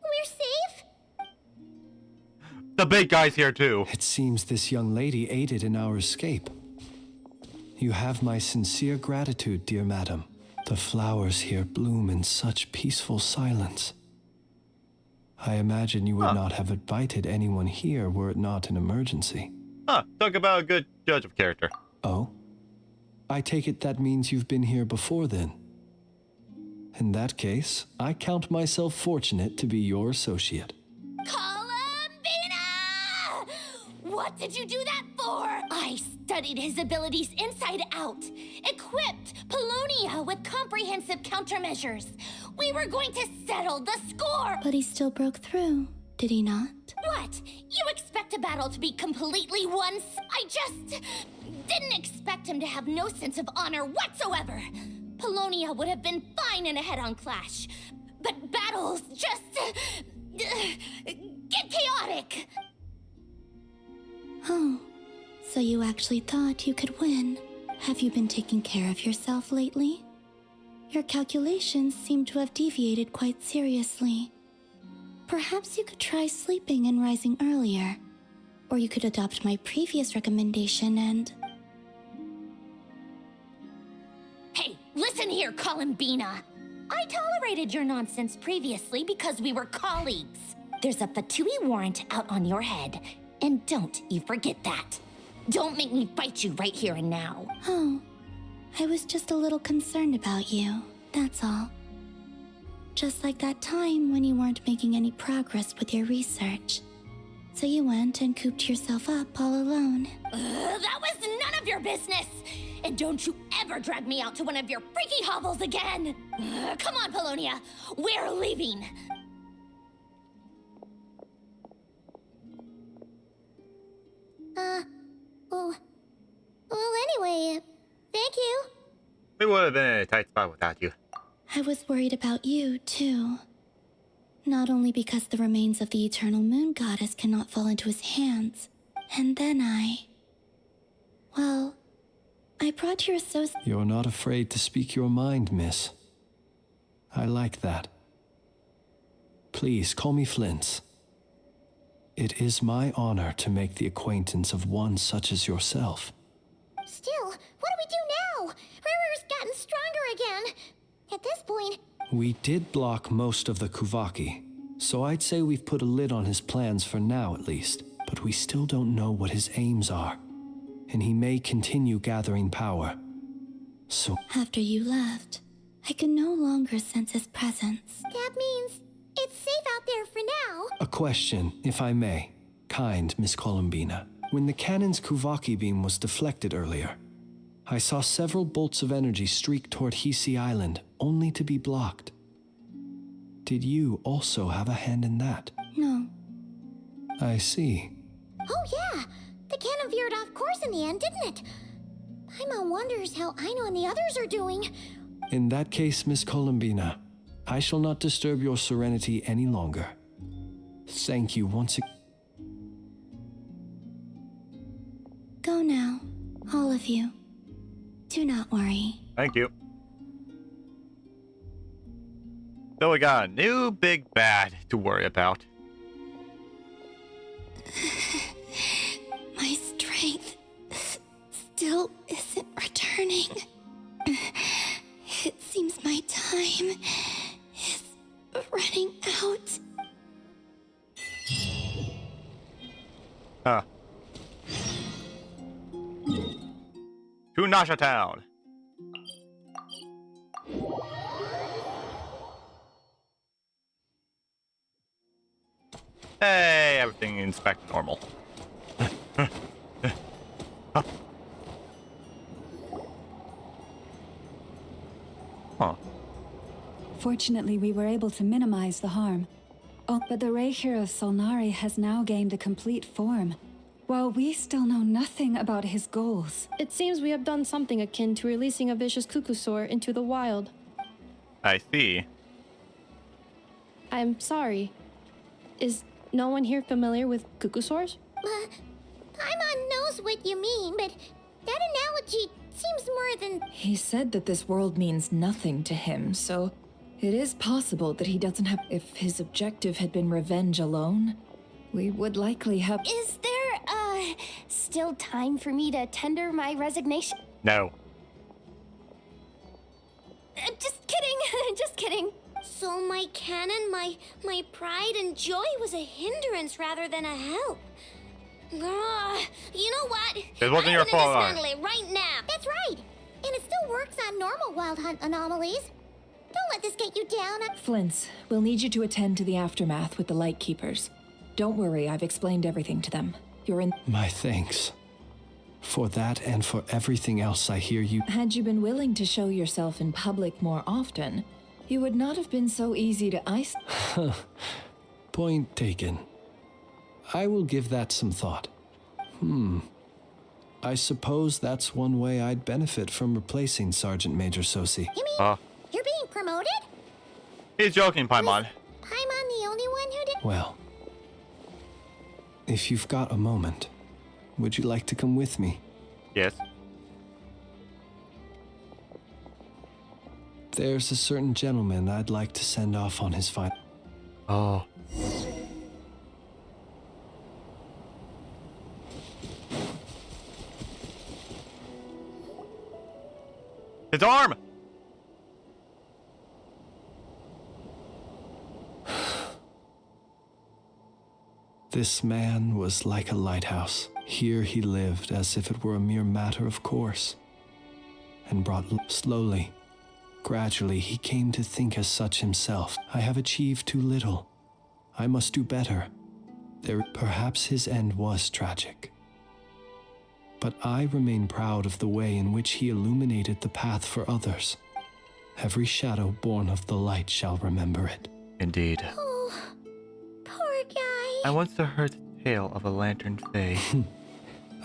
We're safe? The big guy's here too. It seems this young lady aided in our escape. You have my sincere gratitude, dear madam. The flowers here bloom in such peaceful silence. I imagine you would not have invited anyone here were it not an emergency. Talk about a good judge of character. Oh? I take it that means you've been here before then. In that case, I count myself fortunate to be your associate. What did you do that for? I studied his abilities inside out. Equipped Polonia with comprehensive countermeasures. We were going to settle the score. But he still broke through, did he not? What? You expect a battle to be completely won? I just didn't expect him to have no sense of honor whatsoever. Polonia would have been fine in a head-on clash. But battles just get chaotic. Oh, so you actually thought you could win. Have you been taking care of yourself lately? Your calculations seem to have deviated quite seriously. Perhaps you could try sleeping and rising earlier. Or you could adopt my previous recommendation and... Hey, listen here, Columbina. I tolerated your nonsense previously because we were colleagues. There's a Fatui warrant out on your head. And don't you forget that. Don't make me fight you right here and now. Oh, I was just a little concerned about you, that's all. Just like that time when you weren't making any progress with your research. So you went and cooped yourself up all alone. That was none of your business! And don't you ever drag me out to one of your freaky hovels again! Come on, Polonia, we're leaving! Well, anyway, thank you. We would have been in a tight spot without you. I was worried about you, too. Not only because the remains of the eternal moon goddess cannot fall into his hands, and then well, I brought your associate. You're not afraid to speak your mind, miss. I like that. Please call me FLINS. It is my honor to make the acquaintance of one such as yourself. Still, what do we do now? Riri's gotten stronger again. At this point, We did block most of the Kuvaki, so I'd say we've put a lid on his plans for now at least. But we still don't know what his aims are, and he may continue gathering power. So After you left, I could no longer sense his presence. That means it's safe out there for now. a question, if I may. Kind Miss Columbina. When the cannon's Kuvaki beam was deflected earlier, I saw several bolts of energy streak toward Hisi Island, only to be blocked. Did you also have a hand in that? No. I see. Oh yeah, the cannon veered off course in the end, didn't it? Paimon wonders how Aino and the others are doing. In that case, Miss Columbina, I shall not disturb your serenity any longer. Thank you once again. Go now, all of you. Do not worry. Thank you. So we got a new big bad to worry about. My strength still isn't returning. It seems my time is running out. Huh. To Nasha Town. Hey, everything inspect normal. Huh. Fortunately, we were able to minimize the harm. Oh, but the Rei hero Solnari has now gained a complete form, while we still know nothing about his goals. It seems we have done something akin to releasing a vicious Kukusaur into the wild. I see. I'm sorry. Is no one here familiar with Kukusaurs? Paimon knows what you mean, but that analogy seems more than... He said that this world means nothing to him, so it is possible that he doesn't have... If his objective had been revenge alone, we would likely have... Is there, still time for me to tender my resignation? No. Just kidding, just kidding. So my cannon, my pride and joy was a hindrance rather than a help. You know what? It wasn't your fault. I'm gonna dismantle it right now. That's right. And it still works on normal wild hunt anomalies. Don't let this get you down. FLINS, we'll need you to attend to the aftermath with the Lightkeepers. Don't worry, I've explained everything to them. You're in... My thanks. For that and for everything else I hear you... Had you been willing to show yourself in public more often, you would not have been so easy to ice... Point taken. I will give that some thought. I suppose that's one way I'd benefit from replacing Sergeant Major Sosi. You mean you're being promoted? He's joking, Paimon. Paimon the only one who did... Well, if you've got a moment, would you like to come with me? Yes. There's a certain gentleman I'd like to send off on his final... Oh. His arm! This man was like a lighthouse. Here he lived as if it were a mere matter of course. And brought slowly, gradually, he came to think as such himself. I have achieved too little. I must do better. Perhaps his end was tragic. But I remain proud of the way in which he illuminated the path for others. Every shadow born of the light shall remember it. Indeed. Oh, poor guy. I once heard the tale of a lantern fae.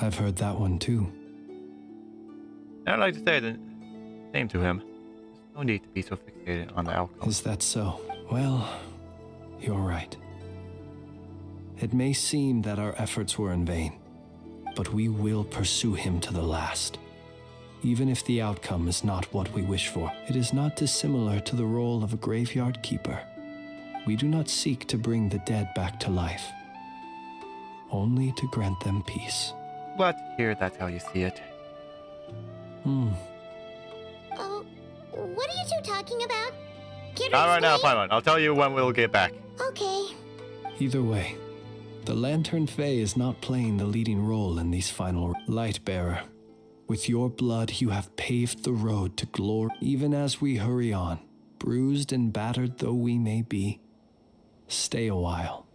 I've heard that one too. I'd like to say the same to him. There's no need to be so fixated on the outcome. Is that so? Well, you're right. It may seem that our efforts were in vain, but we will pursue him to the last. Even if the outcome is not what we wish for, it is not dissimilar to the role of a graveyard keeper. We do not seek to bring the dead back to life, only to grant them peace. Glad to hear that's how you see it. Oh, what are you two talking about? Not right now, Paimon. I'll tell you when we'll get back. Okay. Either way, the Lantern Fae is not playing the leading role in these final Lightbearer. With your blood, you have paved the road to glory. Even as we hurry on, bruised and battered though we may be, stay a while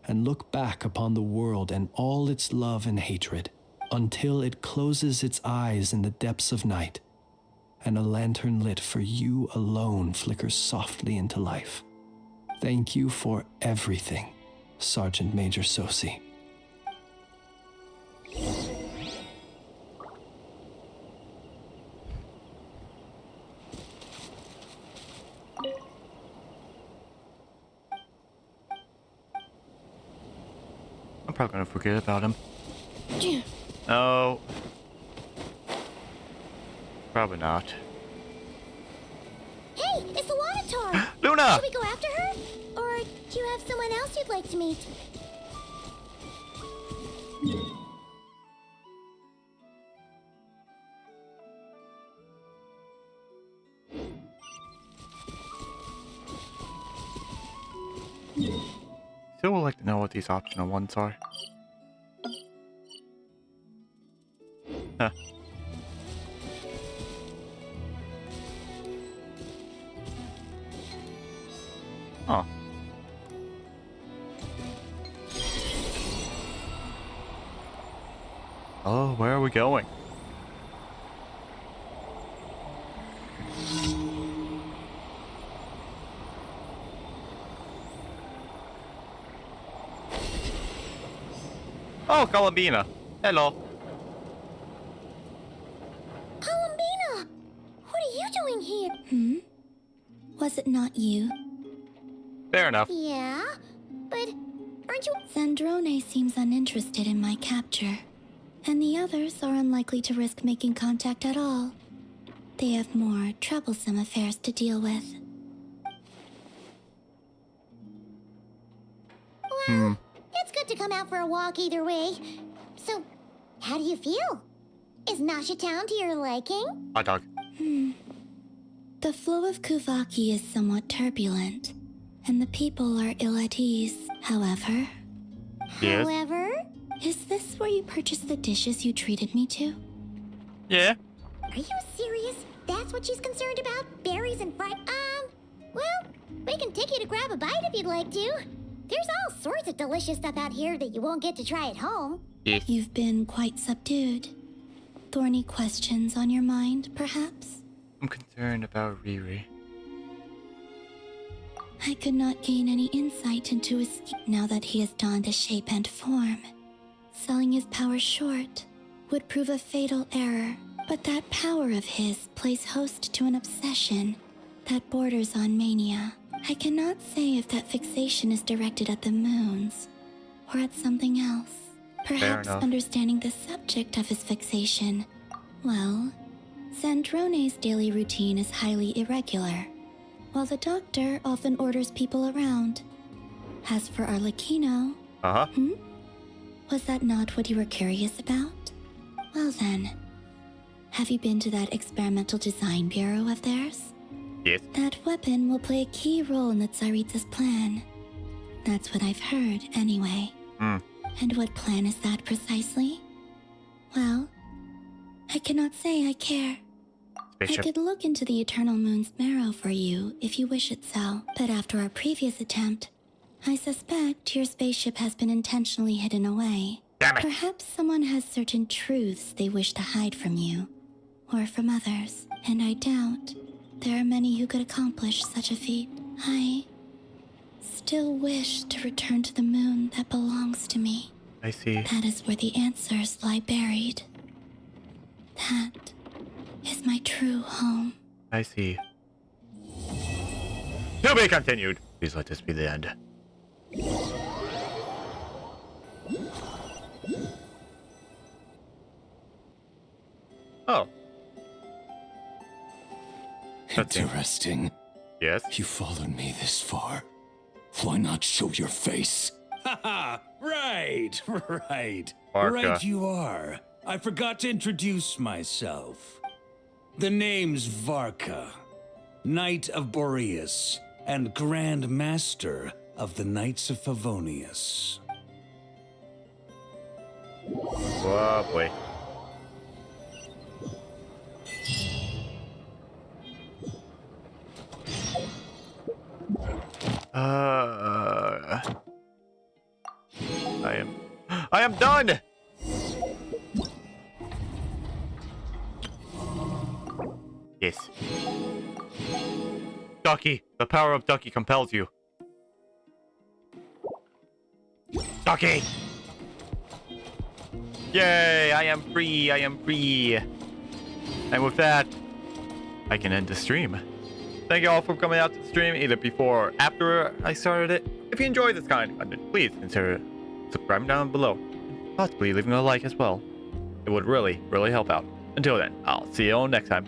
and look back upon the world and all its love and hatred until it closes its eyes in the depths of night and a lantern lit for you alone flickers softly into life. Thank you for everything, Sergeant Major Sosi. I'm probably gonna forget about him. No. Probably not. Hey, it's the Water Luna! Should we go after her? Or do you have someone else you'd like to meet? Still would like to know what these optional ones are. Huh. Oh. Oh, where are we going? Oh, Columbina. Hello. Columbina! What are you doing here? Was it not you? Fair enough. Yeah, but aren't you... Zandrone seems uninterested in my capture, and the others are unlikely to risk making contact at all. They have more troublesome affairs to deal with. Well, it's good to come out for a walk either way. So, how do you feel? Is Nasha Town to your liking? Hot dog. The flow of Kuvaki is somewhat turbulent, and the people are ill at ease. However... Yes? However? Is this where you purchased the dishes you treated me to? Yeah. Are you serious? That's what she's concerned about? Berries and fried... Well, we can take you to grab a bite if you'd like to. There's all sorts of delicious stuff out here that you won't get to try at home. Yes. You've been quite subdued. Thorny questions on your mind, perhaps? I'm concerned about Riri. I could not gain any insight into his scheme now that he has donned a shape and form. Selling his power short would prove a fatal error, but that power of his plays host to an obsession that borders on mania. I cannot say if that fixation is directed at the moons or at something else. Perhaps understanding the subject of his fixation. Well, Zandrone's daily routine is highly irregular, while the doctor often orders people around. As for Arlecchino... Was that not what you were curious about? Well then, have you been to that experimental design bureau of theirs? Yes. That weapon will play a key role in the Tsaritsa's plan. That's what I've heard, anyway. And what plan is that precisely? Well, I cannot say I care. Bishop. I could look into the Eternal Moon's marrow for you if you wish it so, but after our previous attempt, I suspect your spaceship has been intentionally hidden away. Damn it. Perhaps someone has certain truths they wish to hide from you, or from others, and I doubt there are many who could accomplish such a feat. I still wish to return to the moon that belongs to me. I see. That is where the answers lie buried. That is my true home. I see. To be continued. Please let this be the end. Oh. Interesting. Yes? You followed me this far. Why not show your face? Haha! Right, right. Barca. Right you are. I forgot to introduce myself. The name's Varka. Knight of Boreas, and Grand Master of the Knights of Favonius. Oh boy. I am done. Yes. Ducky, the power of Ducky compels you. Ducky! Yay, I am free, I am free. And with that, I can end the stream. Thank you all for coming out to the stream, either before or after I started it. If you enjoyed this kind of content, please consider subscribing down below. And possibly leaving a like as well. It would really, really help out. Until then, I'll see you all next time.